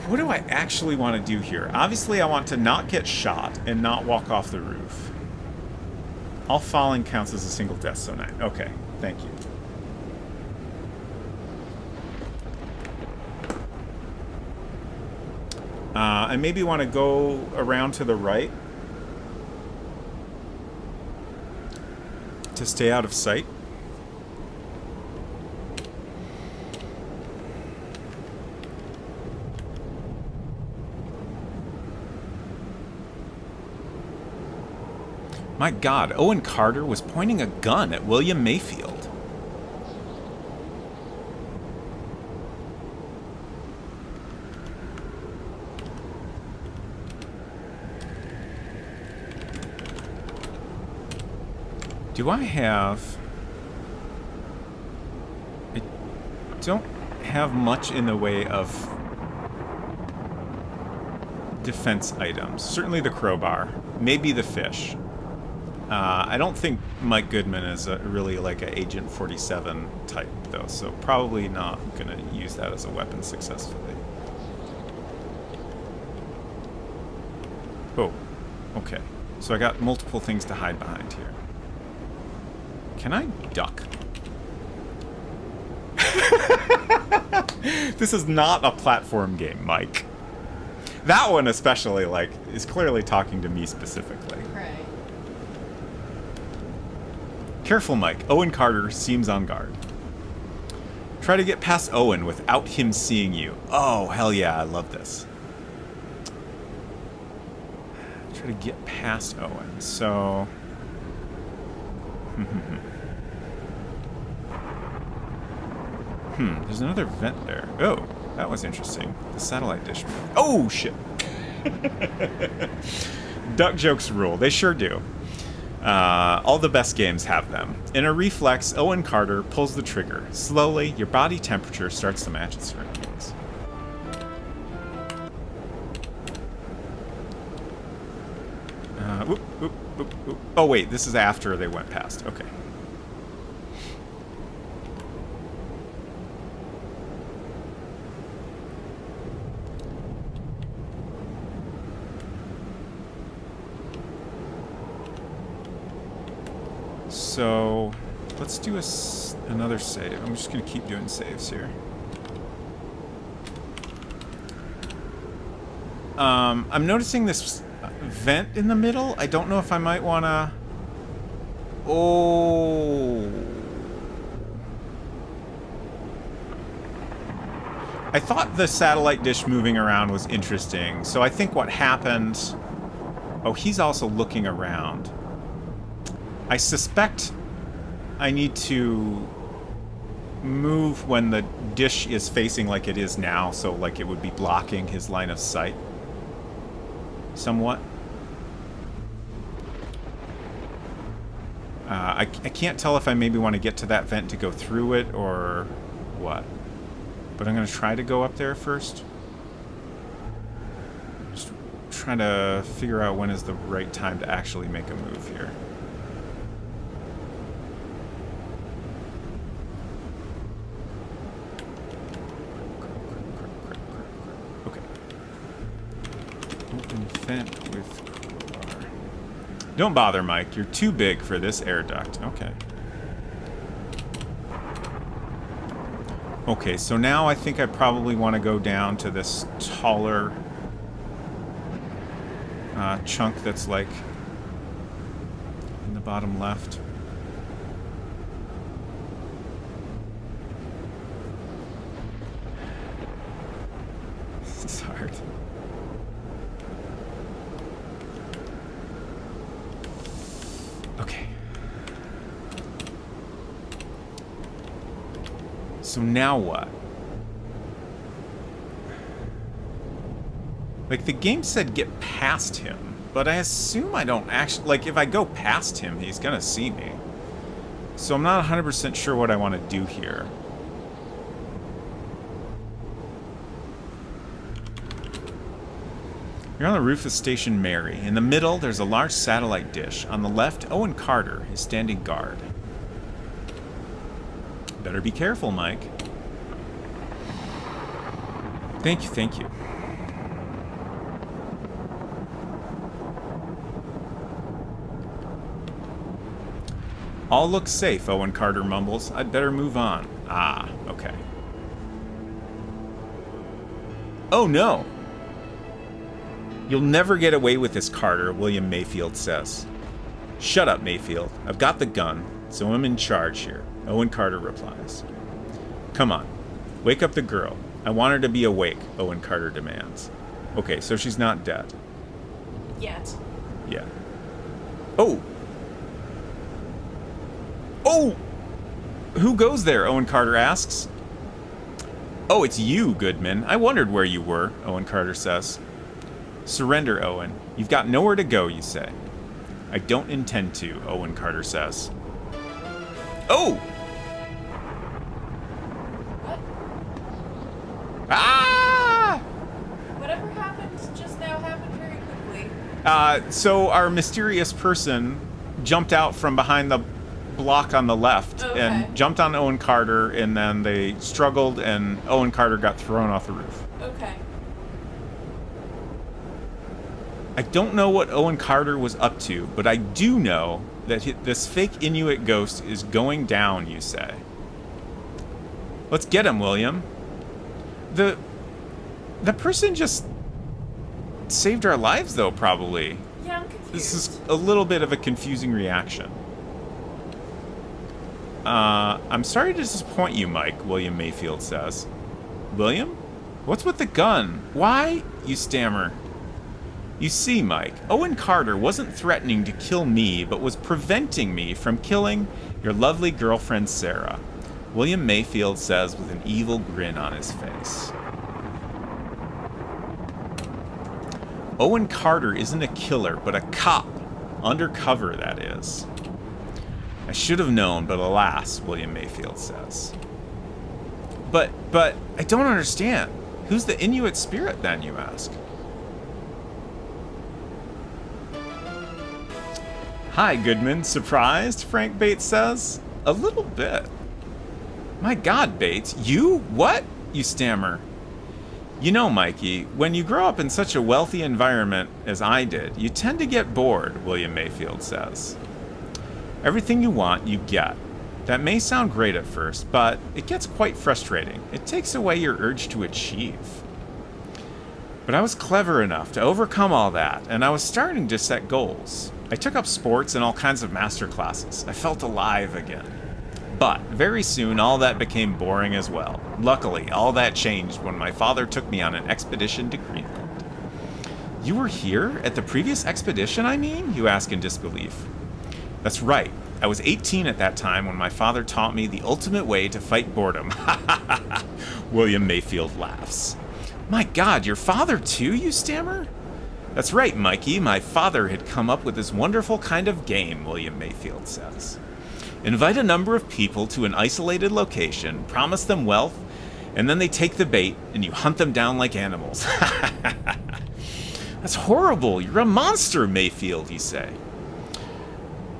what do I actually want to do here? Obviously, I want to not get shot and not walk off the roof. All falling counts as a single death, so 9. Okay, thank you. I maybe want to go around to the right to stay out of sight. My God, Owen Carter was pointing a gun at William Mayfield. Do I have... I don't have much in the way of defense items. Certainly the crowbar. Maybe the fish. I don't think Mike Goodman is really like an Agent 47 type, though, so probably not going to use that as a weapon successfully. Oh, okay. So I got multiple things to hide behind here. Can I duck? This is not a platform game, Mike. That one especially, like, is clearly talking to me specifically. Right. Careful, Mike. Owen Carter seems on guard. Try to get past Owen without him seeing you. Oh, hell yeah, I love this. Try to get past Owen, so... there's another vent there. Oh, that was interesting. The satellite dish. Oh, shit. Duck jokes rule. They sure do. All the best games have them. In a reflex, Owen Carter pulls the trigger. Slowly, your body temperature starts to match its surroundings. Whoop, whoop, whoop, whoop. Oh, wait, this is after they went past. Okay. So, let's do another save. I'm just going to keep doing saves here. I'm noticing this vent in the middle. I don't know if I might want to... Oh... I thought the satellite dish moving around was interesting. So I think what happened... Oh, he's also looking around. I suspect I need to move when the dish is facing like it is now, so like it would be blocking his line of sight somewhat. I can't tell if I maybe want to get to that vent to go through it or what. But I'm going to try to go up there first. Just trying to figure out when is the right time to actually make a move here. Vent with crowbar. Don't bother, Mike. You're too big for this air duct. Okay. Okay, so now I think I probably want to go down to this taller chunk that's like in the bottom left. It's hard. Okay. So now what? Like, the game said get past him, but I assume I don't actually... Like, if I go past him, he's gonna see me. So I'm not 100% sure what I want to do here. You're on the roof of Station Mary. In the middle, there's a large satellite dish. On the left, Owen Carter is standing guard. Better be careful, Mike. Thank you, thank you. All looks safe, Owen Carter mumbles. I'd better move on. Ah, okay. Oh no! You'll never get away with this, Carter, William Mayfield says. Shut up, Mayfield. I've got the gun, so I'm in charge here, Owen Carter replies. Come on, wake up the girl. I want her to be awake, Owen Carter demands. Okay, so she's not dead. Yet. Yeah. Oh! Oh! Who goes there? Owen Carter asks. Oh, it's you, Goodman. I wondered where you were, Owen Carter says. Surrender, Owen. You've got nowhere to go, you say. I don't intend to, Owen Carter says. Oh! What? Ah! Whatever happened just now happened very quickly. So our mysterious person jumped out from behind the block on the left and jumped on Owen Carter, and then they struggled, and Owen Carter got thrown off the roof. Okay. I don't know what Owen Carter was up to, but I do know that this fake Inuit ghost is going down, you say. Let's get him, William. The person just saved our lives, though, probably. Yeah, I'm confused. This is a little bit of a confusing reaction. I'm sorry to disappoint you, Mike, William Mayfield says. William? What's with the gun? Why? You stammer. You see, Mike, Owen Carter wasn't threatening to kill me, but was preventing me from killing your lovely girlfriend, Sarah, William Mayfield says with an evil grin on his face. Owen Carter isn't a killer, but a cop. Undercover, that is. I should have known, but alas, William Mayfield says. But I don't understand. Who's the Inuit spirit, then, you ask? Hi, Goodman. Surprised? Frank Bates says. A little bit. My God, Bates. You? What? You stammer. You know, Mikey, when you grow up in such a wealthy environment as I did, you tend to get bored, William Mayfield says. Everything you want, you get. That may sound great at first, but it gets quite frustrating. It takes away your urge to achieve. But I was clever enough to overcome all that, and I was starting to set goals. I took up sports and all kinds of master classes. I felt alive again. But very soon, all that became boring as well. Luckily, all that changed when my father took me on an expedition to Greenland. You were here? At the previous expedition, I mean? You ask in disbelief. That's right. I was 18 at that time when my father taught me the ultimate way to fight boredom. William Mayfield laughs. My God, your father too, you stammer? That's right, Mikey. My father had come up with this wonderful kind of game, William Mayfield says. Invite a number of people to an isolated location, promise them wealth, and then they take the bait and you hunt them down like animals. That's horrible. You're a monster, Mayfield, you say.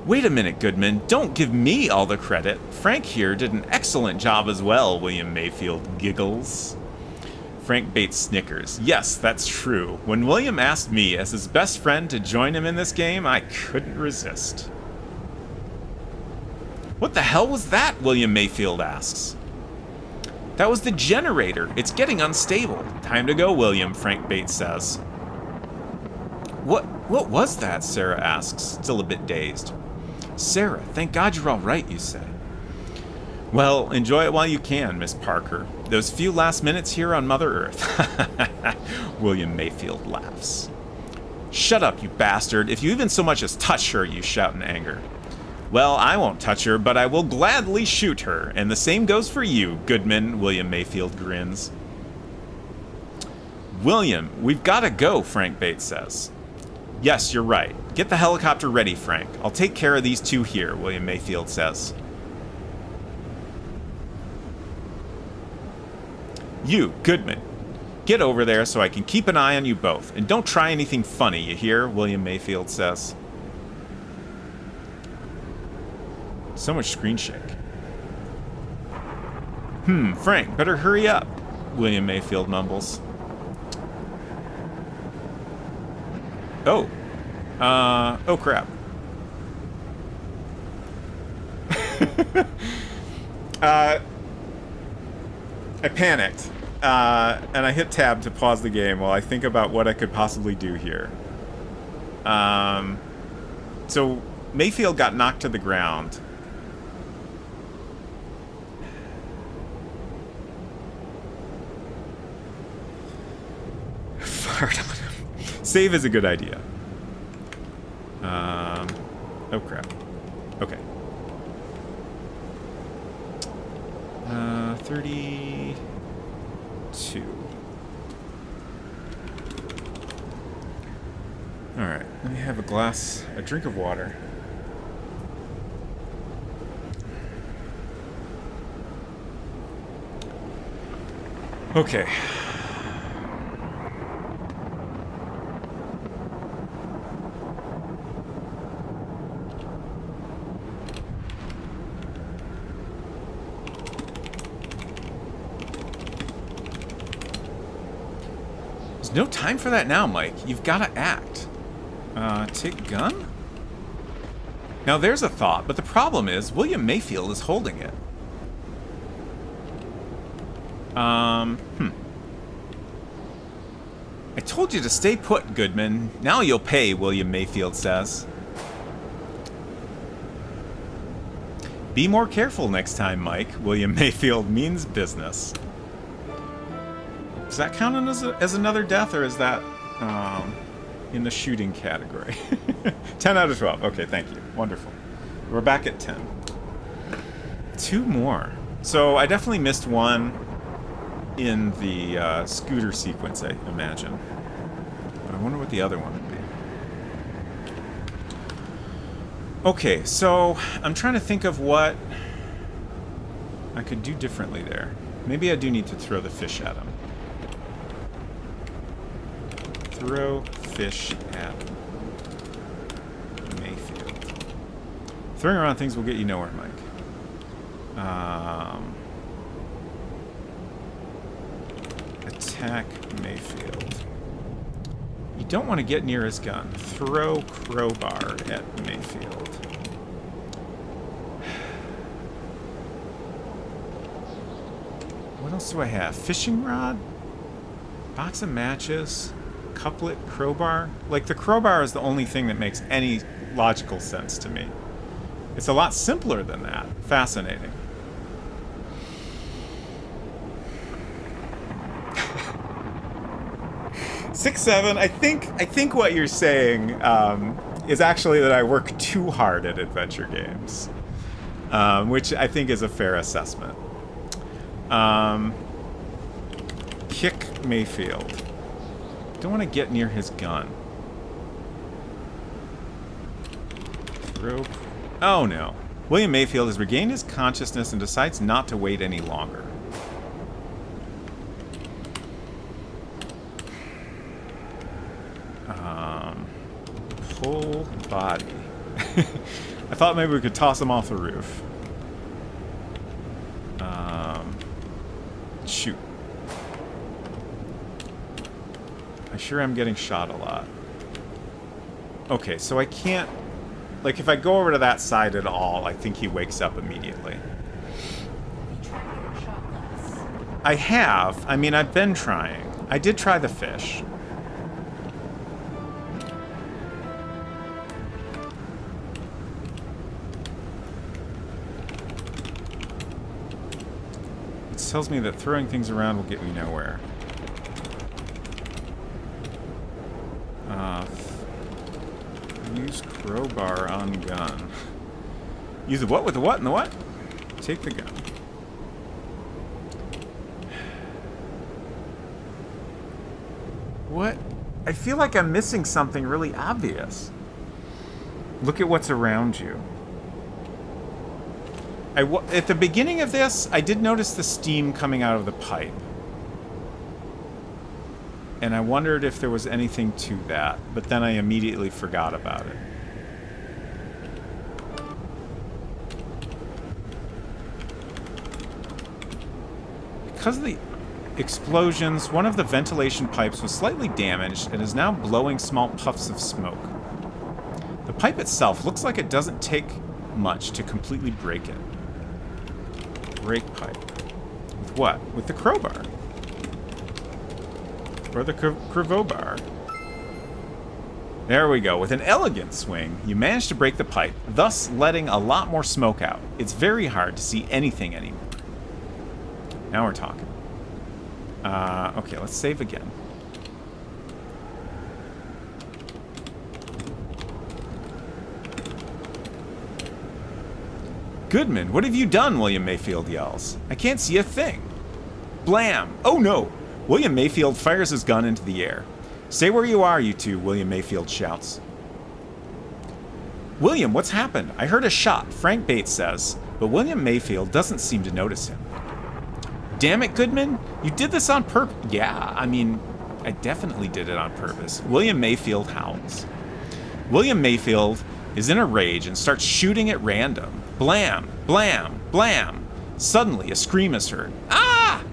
Wait a minute, Goodman. Don't give me all the credit. Frank here did an excellent job as well, William Mayfield giggles. Frank Bates snickers. Yes, that's true. When William asked me as his best friend to join him in this game, I couldn't resist. What the hell was that? William Mayfield asks. That was the generator. It's getting unstable. Time to go, William, Frank Bates says. What was that? Sarah asks, still a bit dazed. Sarah, thank God you're all right, you say. Well, enjoy it while you can, Miss Parker. Those few last minutes here on Mother Earth. William Mayfield laughs. Shut up, you bastard. If you even so much as touch her, you shout in anger. Well, I won't touch her, but I will gladly shoot her, and the same goes for you, Goodman, William Mayfield grins. William, we've got to go, Frank Bates says. Yes, you're right. Get the helicopter ready, Frank. I'll take care of these two here, William Mayfield says. You, Goodman, get over there so I can keep an eye on you both, and don't try anything funny, you hear? William Mayfield says. So much screen shake. Frank, better hurry up, William Mayfield mumbles. Oh. Oh crap. I panicked. And I hit tab to pause the game while I think about what I could possibly do here. So Mayfield got knocked to the ground. Fired on him. Save is a good idea. Oh crap. Okay. 32. Alright, let me have a drink of water. Okay. There's no time for that now, Mike. You've got to act. Take gun? Now there's a thought, but the problem is William Mayfield is holding it. I told you to stay put, Goodman. Now you'll pay, William Mayfield says. Be more careful next time, Mike. William Mayfield means business. Does that count as another death, or is that in the shooting category? 10 out of 12. Okay, thank you. Wonderful. We're back at 10. 2 more. So I definitely missed one in the scooter sequence, I imagine. But I wonder what the other one would be. Okay, so I'm trying to think of what I could do differently there. Maybe I do need to throw the fish at him. Throw fish at Mayfield. Throwing around things will get you nowhere, Mike. Attack Mayfield. You don't want to get near his gun. Throw crowbar at Mayfield. What else do I have? Fishing rod? Box of matches? Couplet? Crowbar? Like, the crowbar is the only thing that makes any logical sense to me. It's a lot simpler than that. Fascinating. Six, 7. I think what you're saying is actually that I work too hard at adventure games, which I think is a fair assessment. Kick Mayfield. Don't want to get near his gun. Throw. Oh no. William Mayfield has regained his consciousness and decides not to wait any longer. Pull body. I thought maybe we could toss him off the roof. Shoot. I sure am getting shot a lot. Okay, so I can't... Like, if I go over to that side at all, I think he wakes up immediately. You tried to get shot less. I have. I mean, I've been trying. I did try the fish. It tells me that throwing things around will get me nowhere. Use crowbar on gun. Use the what with the what and the what? Take the gun. What? I feel like I'm missing something really obvious. Look at what's around you. At the beginning of this, I did notice the steam coming out of the pipe. And I wondered if there was anything to that, but then I immediately forgot about it. Because explosions, one of the ventilation pipes was slightly damaged and is now blowing small puffs of smoke. The pipe itself looks like it doesn't take much to completely break it. Break pipe. With what? With the crowbar. Or the crowbar. There we go. With an elegant swing, you manage to break the pipe, thus letting a lot more smoke out. It's very hard to see anything anymore. Now we're talking. Okay, let's save again. Goodman, what have you done? William Mayfield yells. I can't see a thing. Blam! Oh no! William Mayfield fires his gun into the air. Stay where you are, you two, William Mayfield shouts. William, what's happened? I heard a shot, Frank Bates says, but William Mayfield doesn't seem to notice him. Damn it, Goodman! You did this on purpose. Yeah, I mean, I definitely did it on purpose. William Mayfield howls. William Mayfield is in a rage and starts shooting at random. Blam! Blam! Blam! Suddenly, a scream is heard. Ah!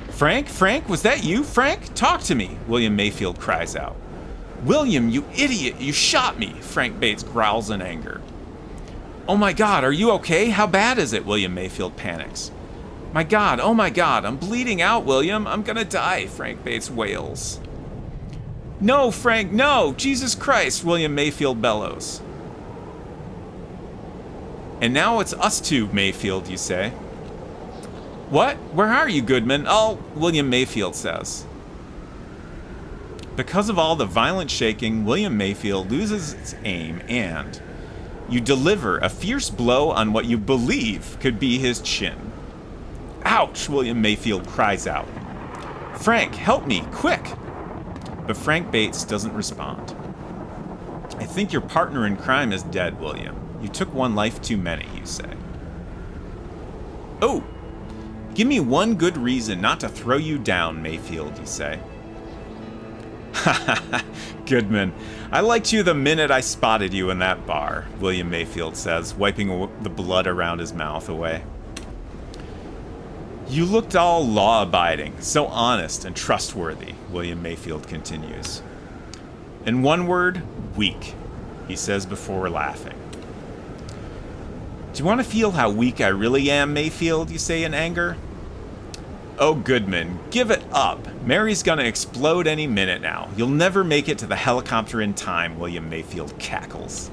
Frank, was that you? Frank, talk to me, William Mayfield cries out. William, you idiot, you shot me, Frank Bates growls in anger. Oh my God, are you okay? How bad is it? William Mayfield panics. My God, oh my God, I'm bleeding out, William. I'm gonna die, Frank Bates wails. No, Frank, no! Jesus Christ, William Mayfield bellows. And now it's us two, Mayfield, you say. What? Where are you, Goodman? Oh, William Mayfield says. Because of all the violent shaking, William Mayfield loses its aim and you deliver a fierce blow on what you believe could be his chin. Ouch, William Mayfield cries out. Frank, help me, quick! But Frank Bates doesn't respond. I think your partner in crime is dead, William. You took one life too many, you say. Oh! Give me one good reason not to throw you down, Mayfield, you say. Ha ha ha, Goodman. I liked you the minute I spotted you in that bar, William Mayfield says, wiping the blood around his mouth away. You looked all law-abiding, so honest and trustworthy, William Mayfield continues. In one word, weak, he says before laughing. Do you want to feel how weak I really am, Mayfield, you say in anger? Oh, Goodman, give it up. Mary's gonna explode any minute now. You'll never make it to the helicopter in time, William Mayfield cackles.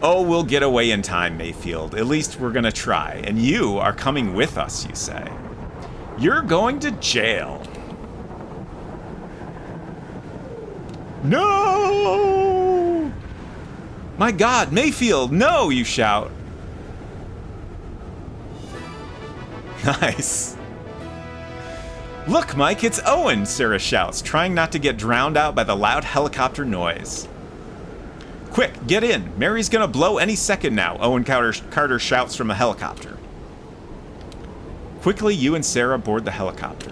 Oh, we'll get away in time, Mayfield. At least we're gonna try. And you are coming with us, you say. You're going to jail. No! My God, Mayfield, no, you shout. Nice. Look, Mike, it's Owen, Sarah shouts, trying not to get drowned out by the loud helicopter noise. Quick, get in. Mary's gonna blow any second now, Owen Carter shouts from a helicopter. Quickly, you and Sarah board the helicopter.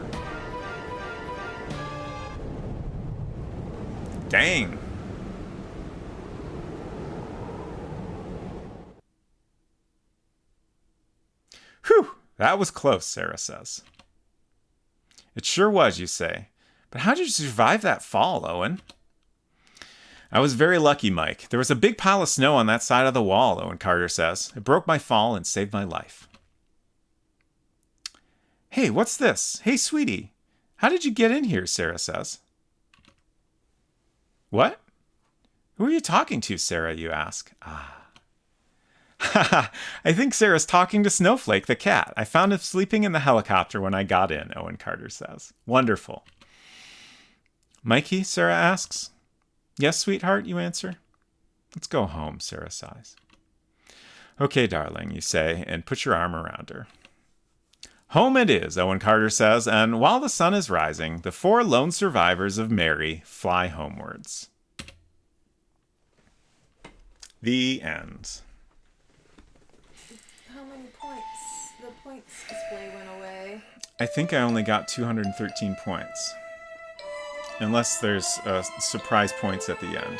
Dang. Whew, that was close, Sarah says. It sure was, you say. But how did you survive that fall, Owen? I was very lucky, Mike. There was a big pile of snow on that side of the wall, Owen Carter says. It broke my fall and saved my life. Hey, what's this? Hey, sweetie. How did you get in here, Sarah says. What? Who are you talking to, Sarah, you ask. Ah. Haha, I think Sarah's talking to Snowflake the cat. I found him sleeping in the helicopter when I got in, Owen Carter says. Wonderful. Mikey, Sarah asks. Yes, sweetheart, you answer. Let's go home, Sarah sighs. Okay, darling, you say, and put your arm around her. Home it is, Owen Carter says, and while the sun is rising, the 4 lone survivors of Mary fly homewards. The end. How many points? The points display went away. I think I only got 213 points. Unless there's surprise points at the end.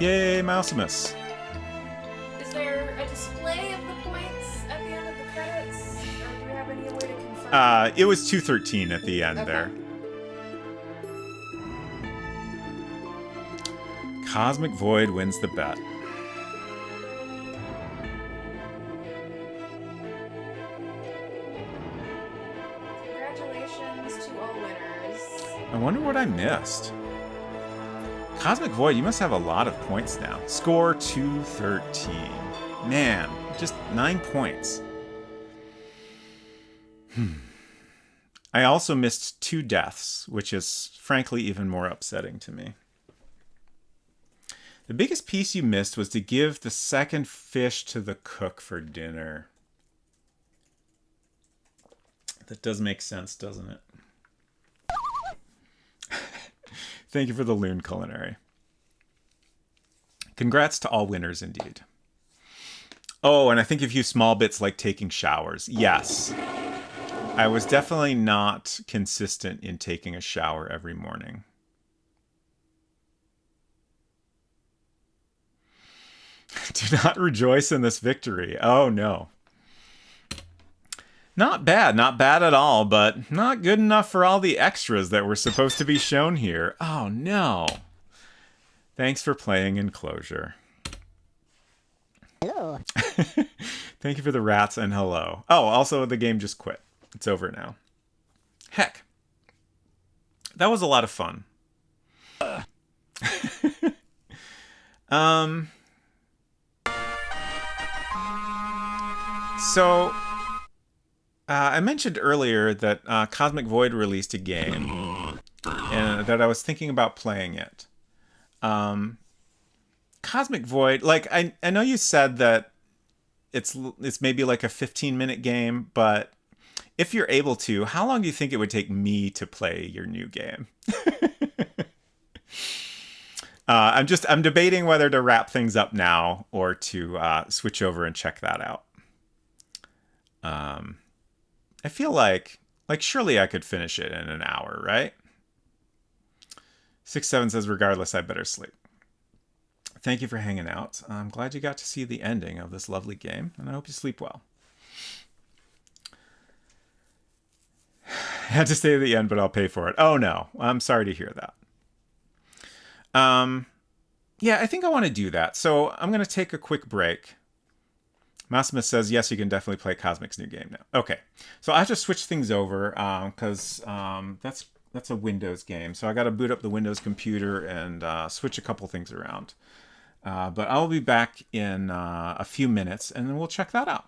Yay, mausimus. Is there a display of the points at the end of the credits? Or do you have any way to confirm? It was 213 at the end there. Cosmic Void wins the bet. Congratulations to all winners. I wonder what I missed. Cosmic Void, you must have a lot of points now. Score 213. Man, just 9 points. I also missed 2 deaths, which is frankly even more upsetting to me. The biggest piece you missed was to give the second fish to the cook for dinner. That does make sense, doesn't it? Thank you for the Loon Culinary. Congrats to all winners indeed. Oh, and I think a few small bits like taking showers. Yes. I was definitely not consistent in taking a shower every morning. Do not rejoice in this victory. Oh, no. Not bad at all, but not good enough for all the extras that were supposed to be shown here. Oh, no. Thanks for playing Enclosure. Hello. Thank you for the rats and hello. Oh, also the game just quit. It's over now. Heck. That was a lot of fun. So, I mentioned earlier that Cosmic Void released a game, and that I was thinking about playing it. Cosmic Void, like I know you said that it's maybe like a 15-minute game, but if you're able to, how long do you think it would take me to play your new game? I'm debating whether to wrap things up now or to switch over and check that out. I feel like surely I could finish it in an hour, right? 6-7 says, regardless, I better sleep. Thank you for hanging out. I'm glad you got to see the ending of this lovely game, and I hope you sleep well. I had to stay to the end, but I'll pay for it. Oh, no. I'm sorry to hear that. Yeah, I think I want to do that. So I'm going to take a quick break. Mausimus says, yes, you can definitely play Cosmic's new game now. Okay, so I have to switch things over because that's a Windows game. So I got to boot up the Windows computer and switch a couple things around. But I'll be back in a few minutes, and then we'll check that out.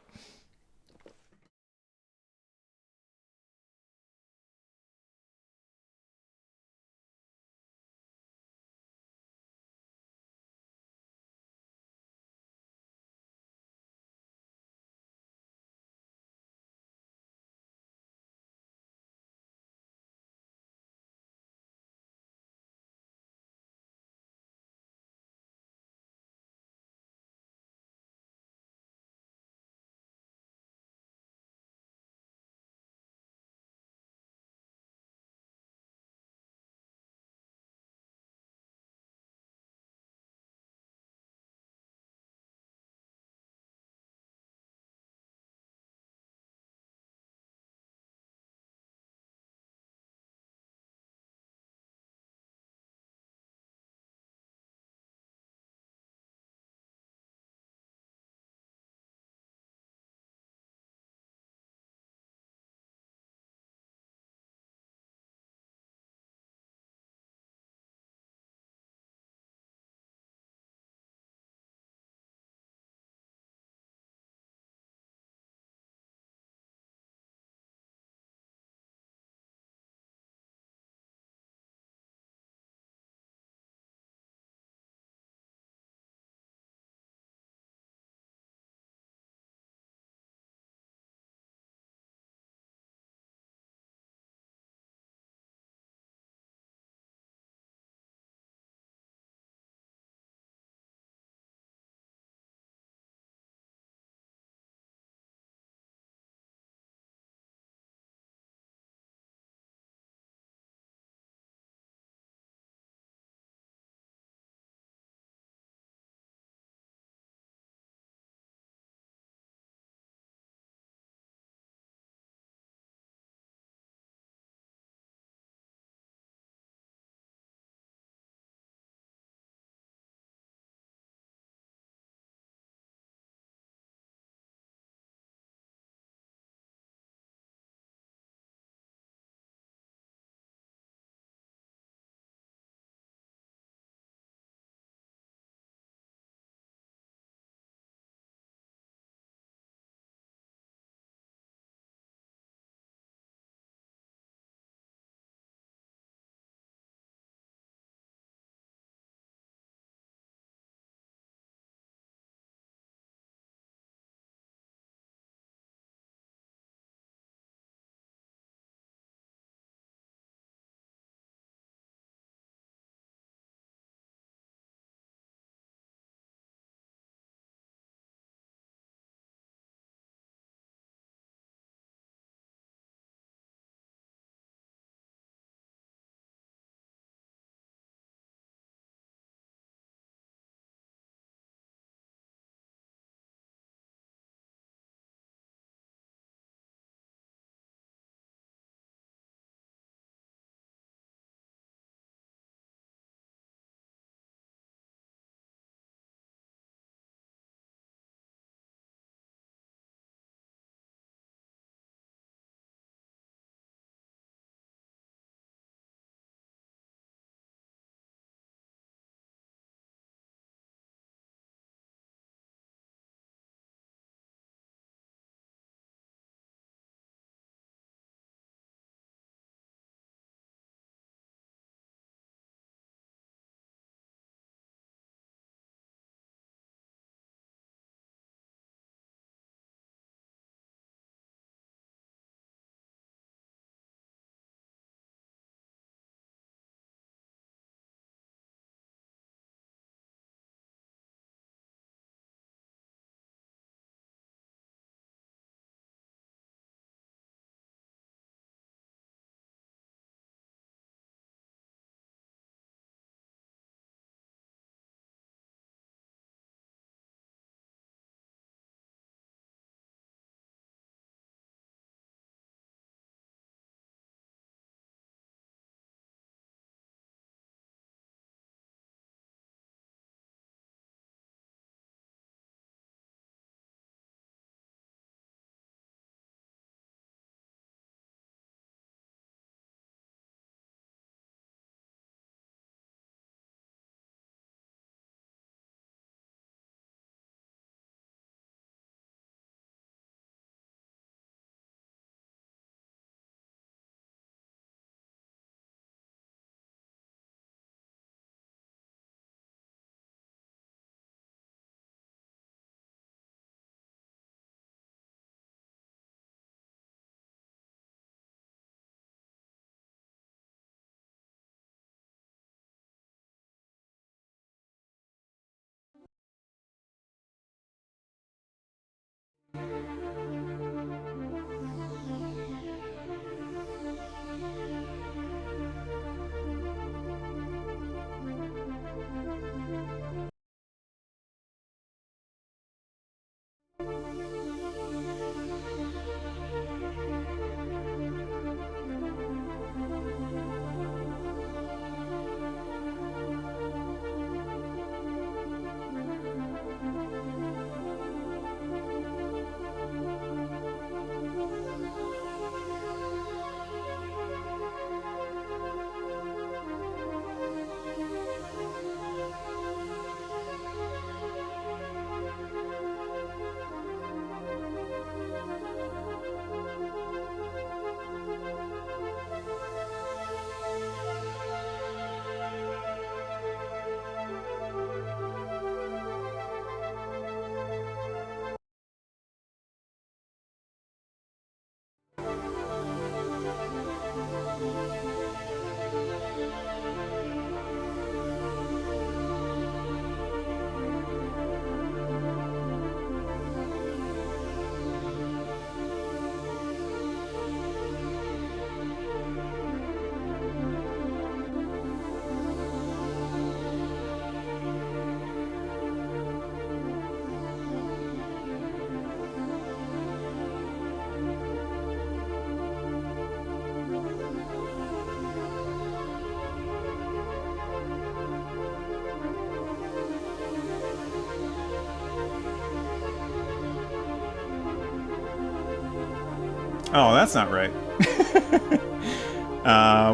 Oh, that's not right.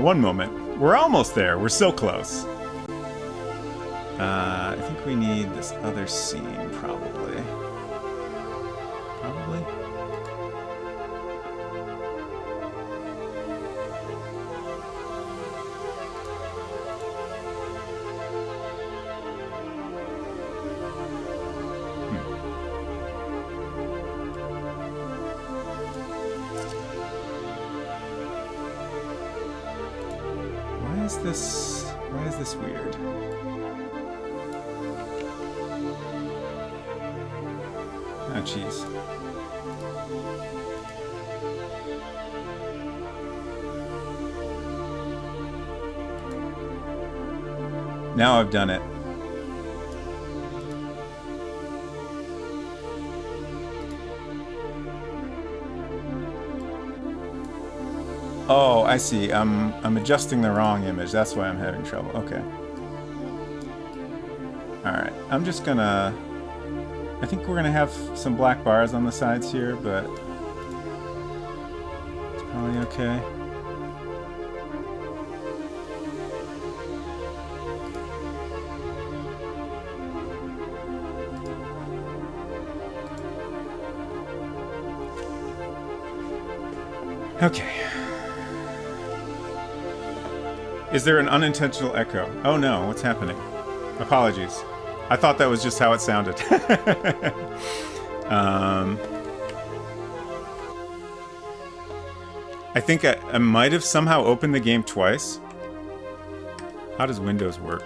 One moment. We're almost there. We're so close. I think we need this other scene, probably. Probably? Why is this weird? Oh, jeez. Now I've done it. Oh, I see. I'm adjusting the wrong image. That's why I'm having trouble. Okay. Alright. I'm just gonna... I think we're gonna have some black bars on the sides here, but... it's probably okay. Okay. Is there an unintentional echo? Oh no, what's happening? Apologies. I thought that was just how it sounded. I think I might have somehow opened the game twice. How does Windows work?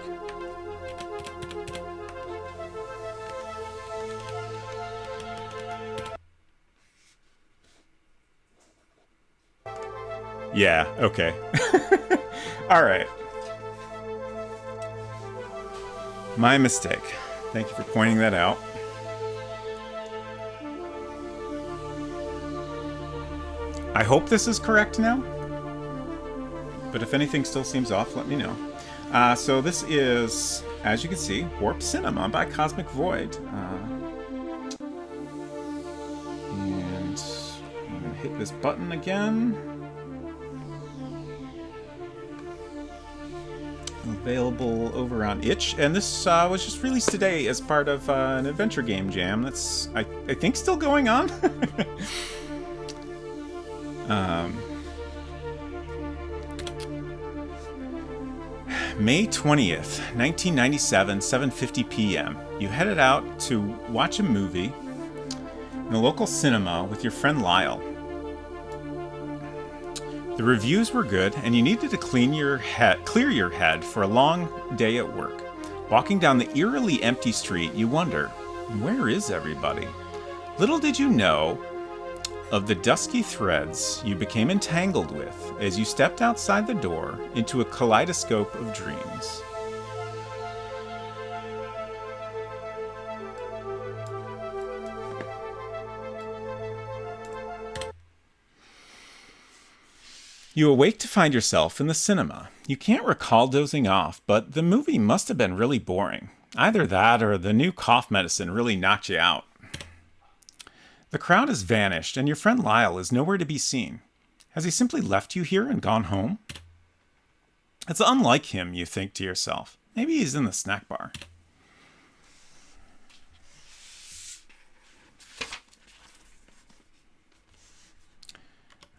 Yeah, okay. Alright. My mistake. Thank you for pointing that out. I hope this is correct now. But if anything still seems off, let me know. So this is, as you can see, Warp Cinema by Cosmic Void. And I'm going to hit this button again. Available over on itch, and this was just released today as part of an adventure game jam that's I think still going on. May 20th, 1997, 7:50 p.m. You headed out to watch a movie in the local cinema with your friend Lyle. The reviews were good, and you needed to clear your head for a long day at work. Walking down the eerily empty street, you wonder, where is everybody? Little did you know of the dusky threads you became entangled with as you stepped outside the door into a kaleidoscope of dreams. You awake to find yourself in the cinema. You can't recall dozing off, but the movie must have been really boring. Either that or the new cough medicine really knocked you out. The crowd has vanished, and your friend Lyle is nowhere to be seen. Has he simply left you here and gone home? It's unlike him, you think to yourself. Maybe he's in the snack bar.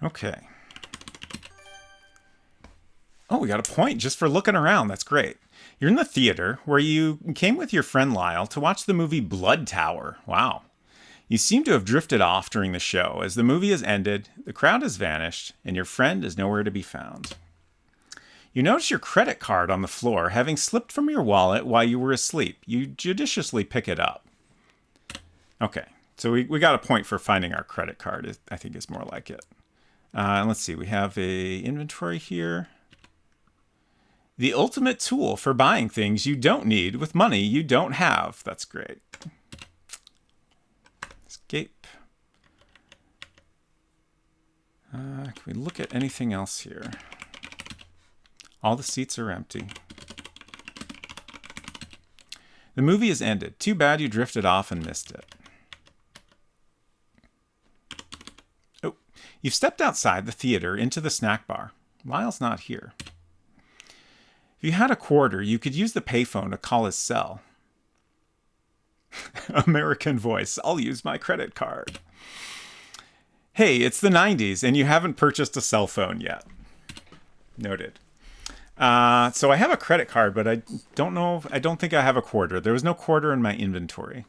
Okay. Oh, we got a point just for looking around. That's great. You're in the theater where you came with your friend Lyle to watch the movie Blood Tower. Wow. You seem to have drifted off during the show. As the movie has ended, the crowd has vanished, and your friend is nowhere to be found. You notice your credit card on the floor, having slipped from your wallet while you were asleep. You judiciously pick it up. Okay, so we got a point for finding our credit card, I think is more like it. Let's see, we have a inventory here. The ultimate tool for buying things you don't need with money you don't have. That's great. Escape. Can we look at anything else here? All the seats are empty. The movie has ended. Too bad you drifted off and missed it. Oh, You've stepped outside the theater into the snack bar. Lyle's not here. If you had a quarter, you could use the payphone to call his cell. American voice. I'll use my credit card. Hey, it's the 90s and you haven't purchased a cell phone yet. Noted. So I have a credit card, but I don't think I have a quarter. There was no quarter in my inventory.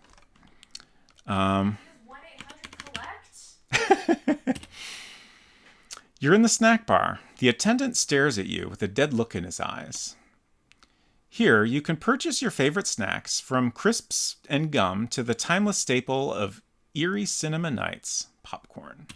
1-800-COLLECT? You're in the snack bar. The attendant stares at you with a dead look in his eyes. Here, you can purchase your favorite snacks, from crisps and gum to the timeless staple of Erie Cinema Nights, popcorn.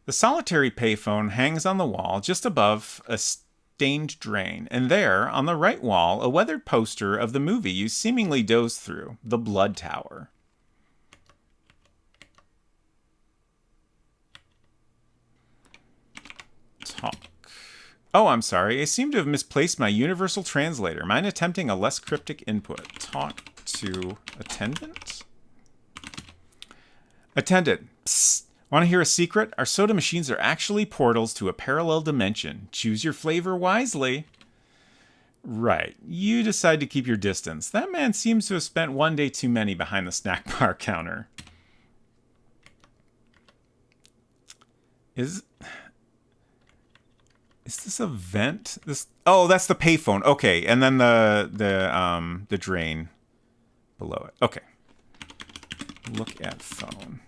The solitary payphone hangs on the wall just above a stained drain, and there, on the right wall, a weathered poster of the movie you seemingly dozed through, The Blood Tower. Talk. Oh, I'm sorry. I seem to have misplaced my universal translator. Mine attempting a less cryptic input. Talk to attendant? Attendant. Psst. Want to hear a secret? Our soda machines are actually portals to a parallel dimension. Choose your flavor wisely. Right. You decide to keep your distance. That man seems to have spent one day too many behind the snack bar counter. Is this a vent? Oh, that's the payphone. Okay, and then the drain below it. Okay. Look at phone.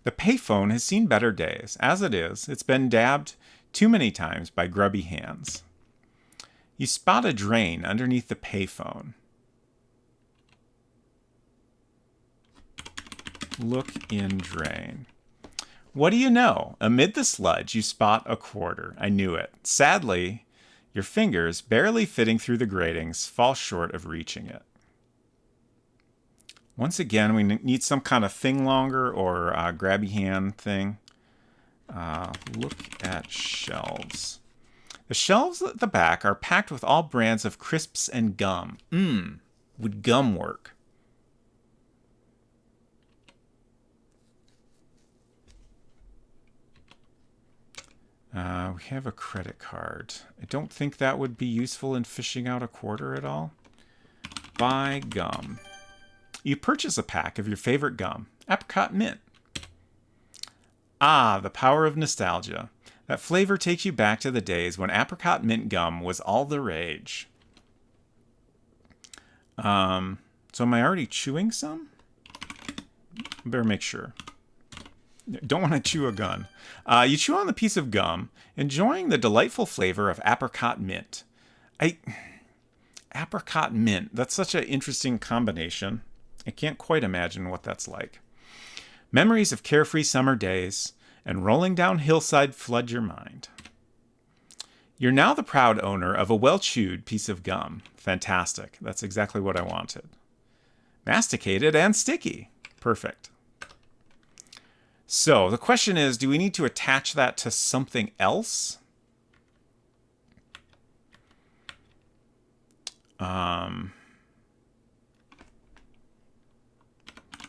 The payphone has seen better days. As it is, it's been dabbed too many times by grubby hands. You spot a drain underneath the payphone. Look in drain. What do you know? Amid the sludge, you spot a quarter. I knew it. Sadly, your fingers, barely fitting through the gratings, fall short of reaching it. Once again, we need some kind of thing longer or grabby hand thing. Look at shelves. The shelves at the back are packed with all brands of crisps and gum. Would gum work? We have a credit card. I don't think that would be useful in fishing out a quarter at all. Buy gum. You purchase a pack of your favorite gum, apricot mint. Ah, the power of nostalgia. That flavor takes you back to the days when apricot mint gum was all the rage. So am I already chewing some? Better make sure. Don't want to chew a gun. You chew on the piece of gum, enjoying the delightful flavor of apricot mint. Apricot mint, that's such an interesting combination. I can't quite imagine what that's like. Memories of carefree summer days and rolling down hillside flood your mind. You're now the proud owner of a well-chewed piece of gum. Fantastic. That's exactly what I wanted. Masticated and sticky. Perfect. So the question is, do we need to attach that to something else?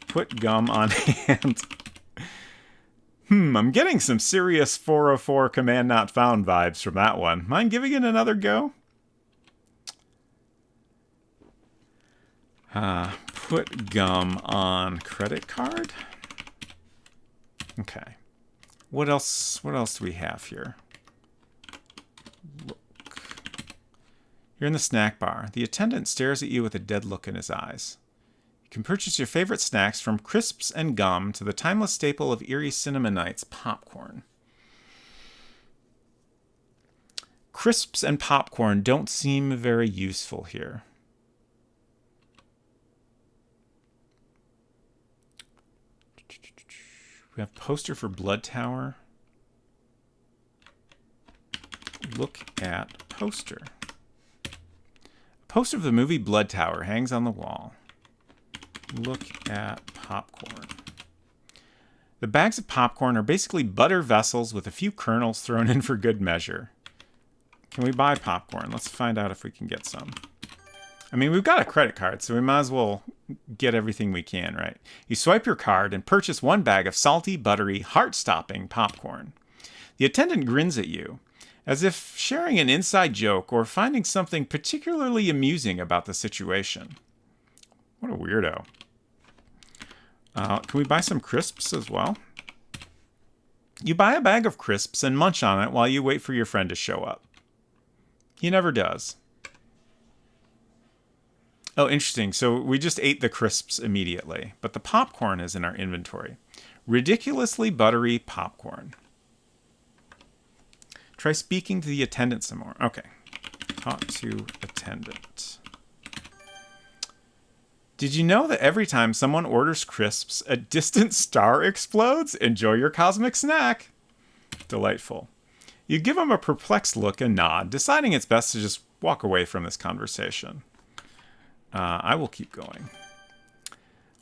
Put gum on hand. I'm getting some serious 404 command not found vibes from that one. Mind giving it another go? Put gum on credit card. Okay. What else do we have here? Look. You're in the snack bar. The attendant stares at you with a dead look in his eyes. You can purchase your favorite snacks, from crisps and gum to the timeless staple of Erie Cinema Nights, popcorn. Crisps and popcorn don't seem very useful here. We have poster for Blood Tower. Look at poster. A poster of the movie Blood Tower hangs on the wall. Look at popcorn. The bags of popcorn are basically butter vessels with a few kernels thrown in for good measure. Can we buy popcorn? Let's find out if we can get some. I mean, we've got a credit card, so we might as well get everything we can, right? You swipe your card and purchase 1 bag of salty, buttery, heart-stopping popcorn. The attendant grins at you, as if sharing an inside joke or finding something particularly amusing about the situation. What a weirdo. Can we buy some crisps as well? You buy a bag of crisps and munch on it while you wait for your friend to show up. He never does. Oh, interesting. So we just ate the crisps immediately, but the popcorn is in our inventory. Ridiculously buttery popcorn. Try speaking to the attendant some more. Okay. Talk to attendant. Did you know that every time someone orders crisps, a distant star explodes? Enjoy your cosmic snack. Delightful. You give him a perplexed look and nod, deciding it's best to just walk away from this conversation. I will keep going.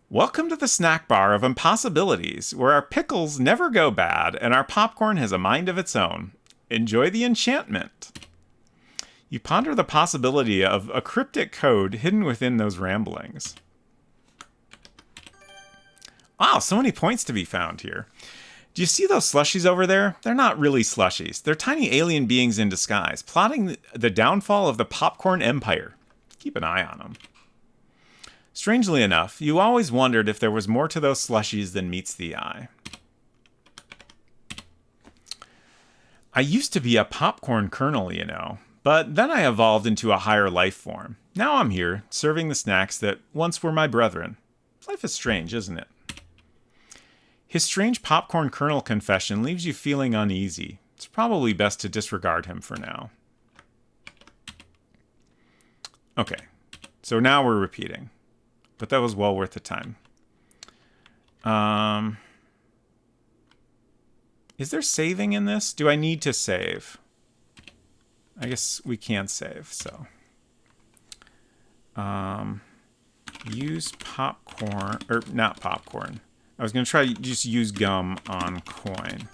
Welcome to the snack bar of impossibilities, where our pickles never go bad and our popcorn has a mind of its own. Enjoy the enchantment. You ponder the possibility of a cryptic code hidden within those ramblings. Wow, so many points to be found here. Do you see those slushies over there? They're not really slushies. They're tiny alien beings in disguise, plotting the downfall of the popcorn empire. Keep an eye on them. Strangely enough, you always wondered if there was more to those slushies than meets the eye. I used to be a popcorn kernel, you know, but then I evolved into a higher life form. Now I'm here, serving the snacks that once were my brethren. Life is strange, isn't it? His strange popcorn kernel confession leaves you feeling uneasy. It's probably best to disregard him for now. Okay, so now we're repeating. But that was well worth the time. Is there saving in this? Do I need to save? I guess we can save, so. Use popcorn, or not popcorn. I was going to try to just use gum on coin.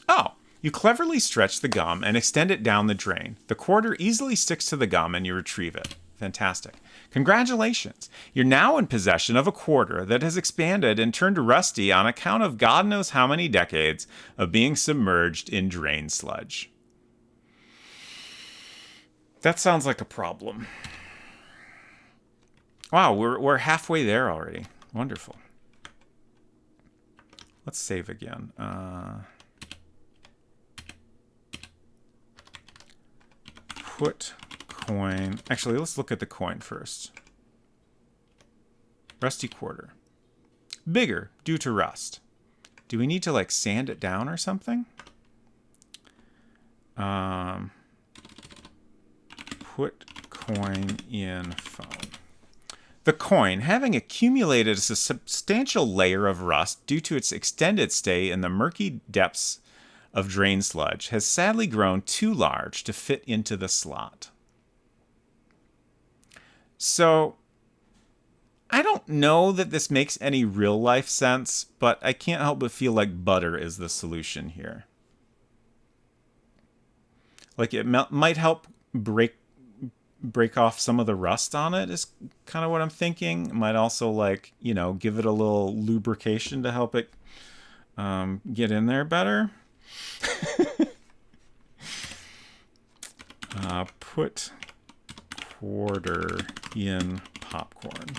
Oh, you cleverly stretch the gum and extend it down the drain. The quarter easily sticks to the gum and you retrieve it. Fantastic. Congratulations. You're now in possession of a quarter that has expanded and turned rusty on account of God knows how many decades of being submerged in drain sludge. That sounds like a problem. Wow, we're halfway there already. Wonderful. Let's save again. Put coin. Actually, let's look at the coin first. Rusty quarter. Bigger due to rust. Do we need to like sand it down or something? Put coin in phone. The coin, having accumulated a substantial layer of rust due to its extended stay in the murky depths of drain sludge, has sadly grown too large to fit into the slot. So, I don't know that this makes any real life sense, but I can't help but feel like butter is the solution here. Like it might help break off some of the rust on it is kind of what I'm thinking. It might also like, you know, give it a little lubrication to help it get in there better. Put quarter in popcorn.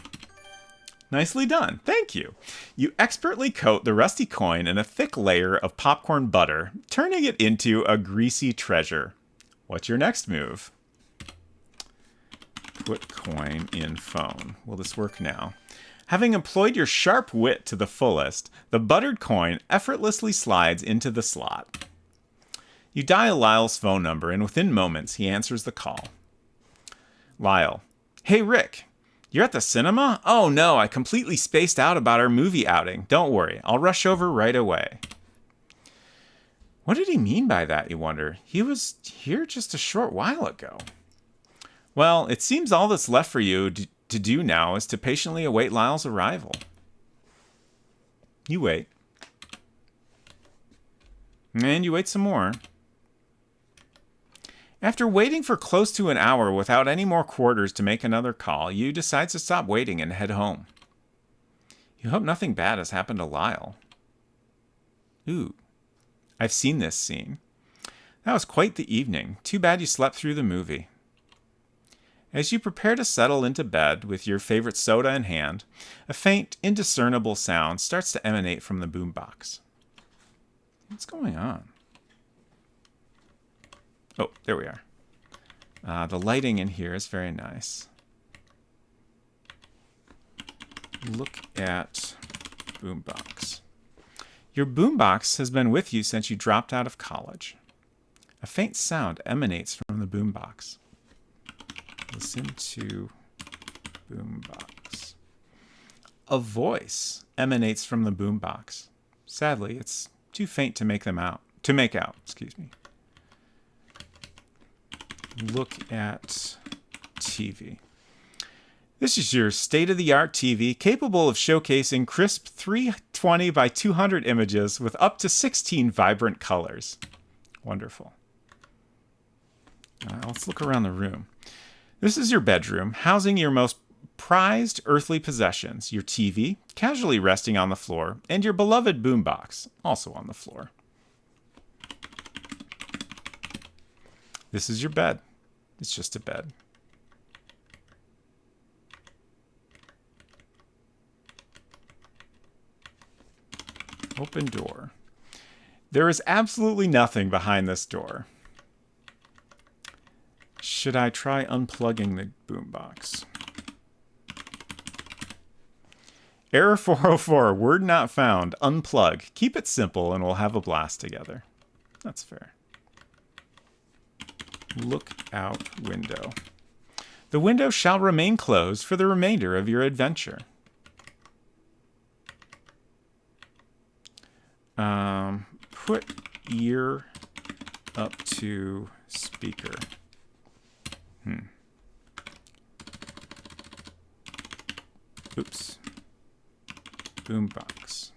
Nicely done. Thank you. You expertly coat the rusty coin in a thick layer of popcorn butter, turning it into a greasy treasure. What's your next move? Put coin in phone. Will this work now? Having employed your sharp wit to the fullest, the buttered coin effortlessly slides into the slot. You dial Lyle's phone number, and within moments, he answers the call. Lyle. Hey, Rick. You're at the cinema? Oh, no, I completely spaced out about our movie outing. Don't worry, I'll rush over right away. What did he mean by that, you wonder? He was here just a short while ago. Well, it seems all that's left for you to do now is to patiently await Lyle's arrival. You wait. And you wait some more. After waiting for close to an hour without any more quarters to make another call, you decide to stop waiting and head home. You hope nothing bad has happened to Lyle. Ooh, I've seen this scene. That was quite the evening. Too bad you slept through the movie. As you prepare to settle into bed with your favorite soda in hand, a faint, indiscernible sound starts to emanate from the boombox. What's going on? Oh, there we are. The lighting in here is very nice. Look at boombox. Your boombox has been with you since you dropped out of college. A faint sound emanates from the boombox. Listen to boombox. A voice emanates from the boombox. Sadly, it's too faint to make out. Excuse me. Look at TV. This is your state-of-the-art TV capable of showcasing crisp 320 by 200 images with up to 16 vibrant colors. Wonderful. Let's look around the room. This is your bedroom, housing your most prized earthly possessions, your TV, casually resting on the floor, and your beloved boombox, also on the floor. This is your bed. It's just a bed. Open door. There is absolutely nothing behind this door. Should I try unplugging the boombox? Error 404, word not found. Unplug. Keep it simple and we'll have a blast together. That's fair. Look out window. The window shall remain closed for the remainder of your adventure. Put ear up to speaker. Oops. Boombox.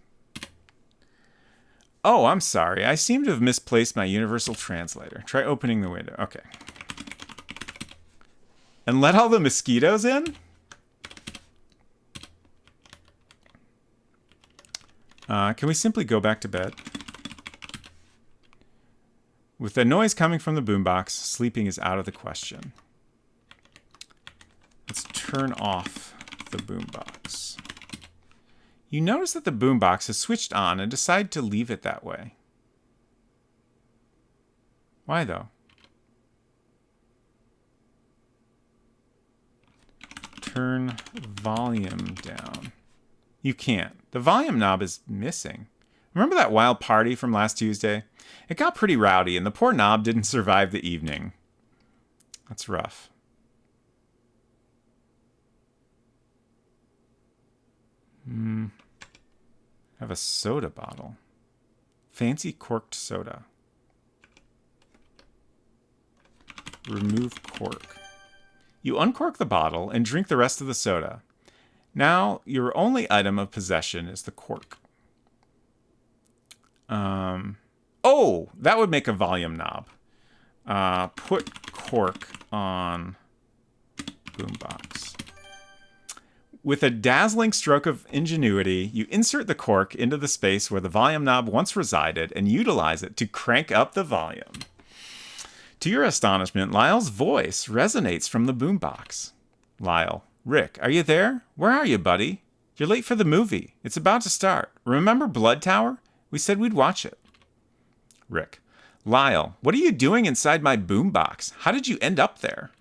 Oh, I'm sorry. I seem to have misplaced my universal translator. Try opening the window. Okay. And let all the mosquitoes in? Can we simply go back to bed? With the noise coming from the boombox, sleeping is out of the question. Let's turn off the boombox. You notice that the boombox is switched on and decide to leave it that way. Why though? Turn volume down. You can't. The volume knob is missing. Remember that wild party from last Tuesday? It got pretty rowdy and the poor knob didn't survive the evening. That's rough. Have a soda bottle. Fancy corked soda. Remove cork. You uncork the bottle and drink the rest of the soda. Now, your only item of possession is the cork. Oh, that would make a volume knob. Put cork on boombox. With a dazzling stroke of ingenuity, you insert the cork into the space where the volume knob once resided and utilize it to crank up the volume. To your astonishment, Lyle's voice resonates from the boombox. Lyle, Rick, are you there? Where are you, buddy? You're late for the movie. It's about to start. Remember Blood Tower? We said we'd watch it. Rick, Lyle, what are you doing inside my boombox? How did you end up there?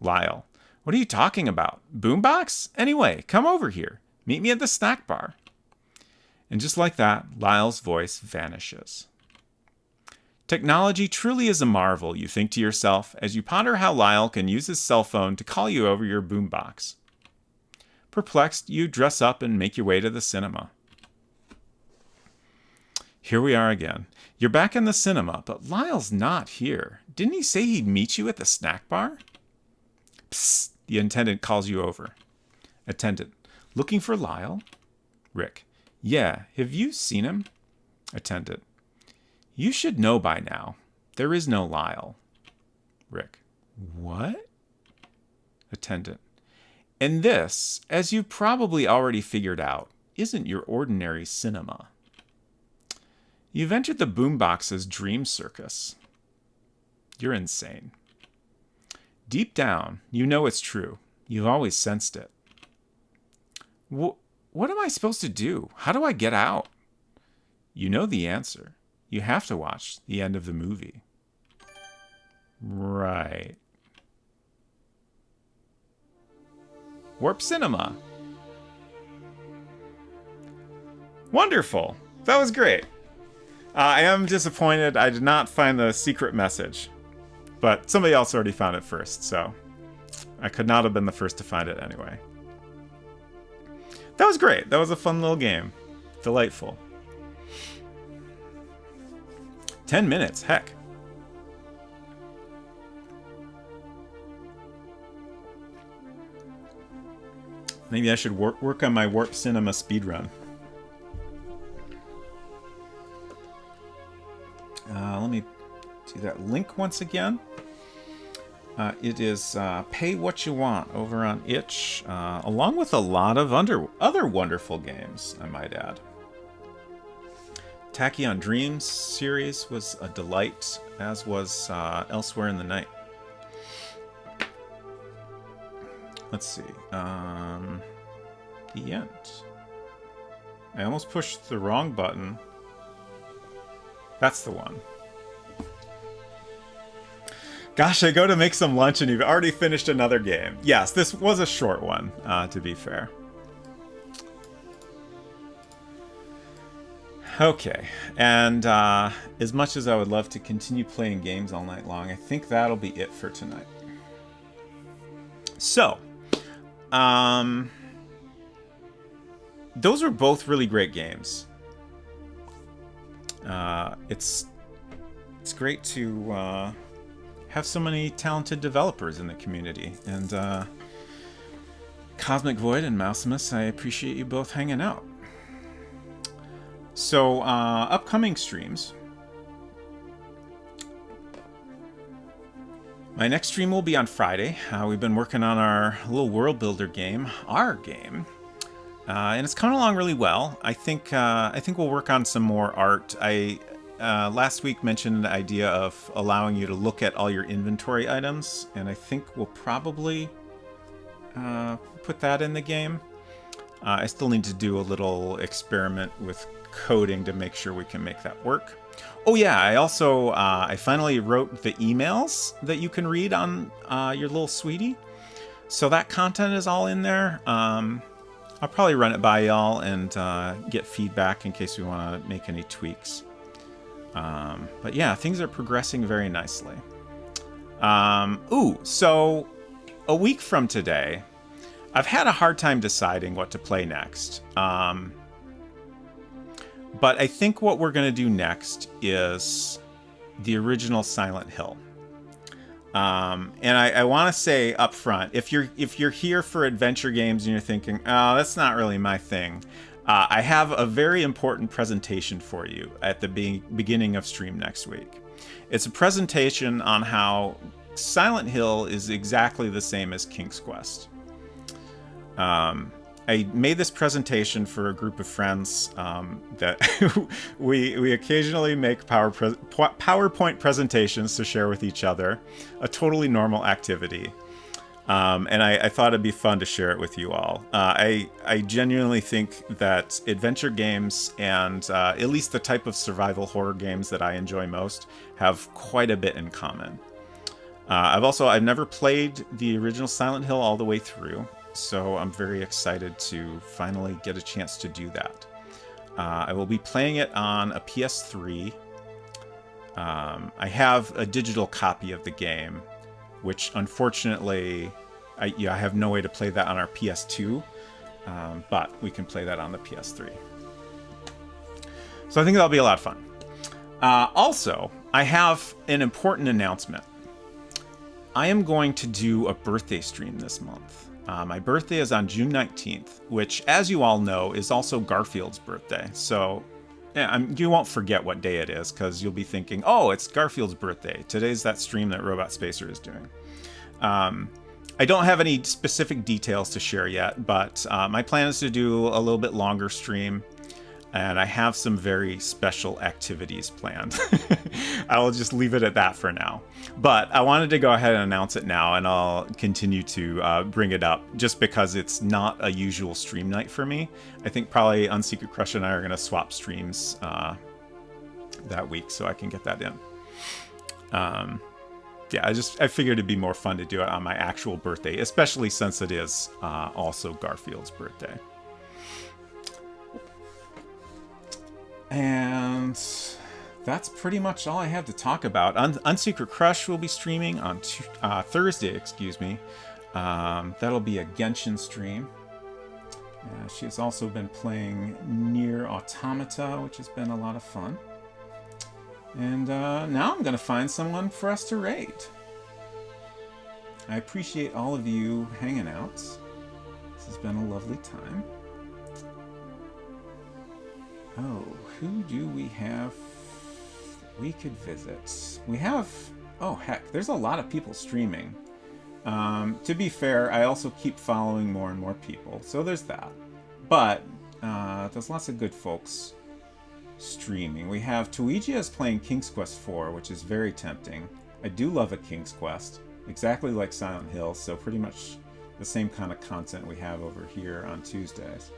Lyle, what are you talking about? Boombox? Anyway, come over here. Meet me at the snack bar. And just like that, Lyle's voice vanishes. Technology truly is a marvel, you think to yourself, as you ponder how Lyle can use his cell phone to call you over your boombox. Perplexed, you dress up and make your way to the cinema. Here we are again. You're back in the cinema, but Lyle's not here. Didn't he say he'd meet you at the snack bar? Psst, the attendant calls you over. Attendant, looking for Lyle? Rick, yeah, have you seen him? Attendant, you should know by now. There is no Lyle. Rick. What? Attendant. And this, as you probably already figured out, isn't your ordinary cinema. You've entered the boombox's dream circus. You're insane. Deep down, you know it's true. You've always sensed it. What am I supposed to do? How do I get out? You know the answer. You have to watch the end of the movie. Right. Warp Cinema. Wonderful. That was great. I am disappointed I did not find the secret message. But somebody else already found it first, so I could not have been the first to find it anyway. That was great. That was a fun little game. Delightful. 10 minutes, heck. Maybe I should work on my Warp Cinema speedrun. Let me do that link once again. It is Pay What You Want over on itch, along with a lot of other wonderful games, I might add. Tachyon Dreams series was a delight, as was Elsewhere in the Night. Let's see. The end. I almost pushed the wrong button. That's the one. Gosh, I go to make some lunch and you've already finished another game. Yes, this was a short one, to be fair. Okay, and as much as I would love to continue playing games all night long, I think that'll be it for tonight. So, those were both really great games. It's great to have so many talented developers in the community, and Cosmic Void and mausimus, I appreciate you both hanging out. So, upcoming streams. My next stream will be on Friday. We've been working on our little world builder game, and it's coming along really well. I think we'll work on some more art. I last week mentioned the idea of allowing you to look at all your inventory items, and I think we'll probably put that in the game. I still need to do a little experiment with coding to make sure we can make that work. Oh yeah, I also I finally wrote the emails that you can read on your little sweetie. So that content is all in there. I'll probably run it by y'all and get feedback in case we want to make any tweaks. But yeah, things are progressing very nicely. So a week from today, I've had a hard time deciding what to play next. But I think what we're going to do next is the original Silent Hill. And I want to say up front, if you're here for adventure games and you're thinking, oh, that's not really my thing, I have a very important presentation for you at the beginning of stream next week. It's a presentation on how Silent Hill is exactly the same as King's Quest. I made this presentation for a group of friends that we occasionally make PowerPoint presentations to share with each other, a totally normal activity. And I thought it'd be fun to share it with you all. I genuinely think that adventure games and at least the type of survival horror games that I enjoy most have quite a bit in common. I've never played the original Silent Hill all the way through, so I'm very excited to finally get a chance to do that. I will be playing it on a PS3. I have a digital copy of the game, which unfortunately, I have no way to play that on our PS2, but we can play that on the PS3. So I think that'll be a lot of fun. Also, I have an important announcement. I am going to do a birthday stream this month. My birthday is on June 19th, which, as you all know, is also Garfield's birthday. So Yeah, you won't forget what day it is, because you'll be thinking, oh, it's Garfield's birthday. Today's that stream that Robot Spacer is doing. I don't have any specific details to share yet, but my plan is to do a little bit longer stream, and I have some very special activities planned. I will just leave it at that for now. But I wanted to go ahead and announce it now, and I'll continue to bring it up just because it's not a usual stream night for me. I think probably Unsecret Crush and I are going to swap streams that week so I can get that in. Yeah, I figured it'd be more fun to do it on my actual birthday, especially since it is also Garfield's birthday. And that's pretty much all I have to talk about. Unsecret Crush will be streaming on Thursday, excuse me. That'll be a Genshin stream. She has also been playing Nier Automata, which has been a lot of fun. And now I'm going to find someone for us to raid. I appreciate all of you hanging out. This has been a lovely time. Oh, who do we have we could visit? We have... Oh, heck, there's a lot of people streaming. To be fair, I also keep following more and more people, so there's that. But there's lots of good folks streaming. We have Tuigia is playing King's Quest IV, which is very tempting. I do love a King's Quest, exactly like Silent Hill, so pretty much the same kind of content we have over here on Tuesdays.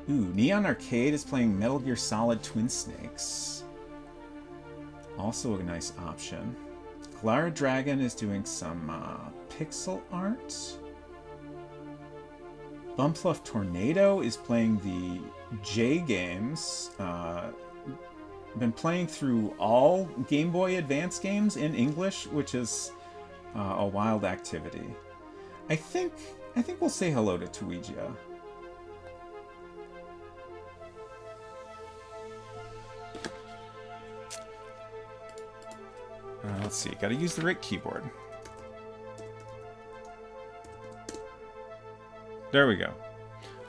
Neon Arcade is playing Metal Gear Solid Twin Snakes. Also a nice option. Clara Dragon is doing some pixel art. Bumpfluff Tornado is playing the J games. Been playing through all Game Boy Advance games in English, which is a wild activity. I think we'll say hello to Tuigia. Let's see, gotta use the right keyboard. There we go.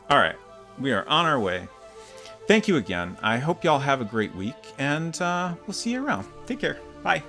Alright, we are on our way. Thank you again. I hope y'all have a great week, and we'll see you around. Take care. Bye.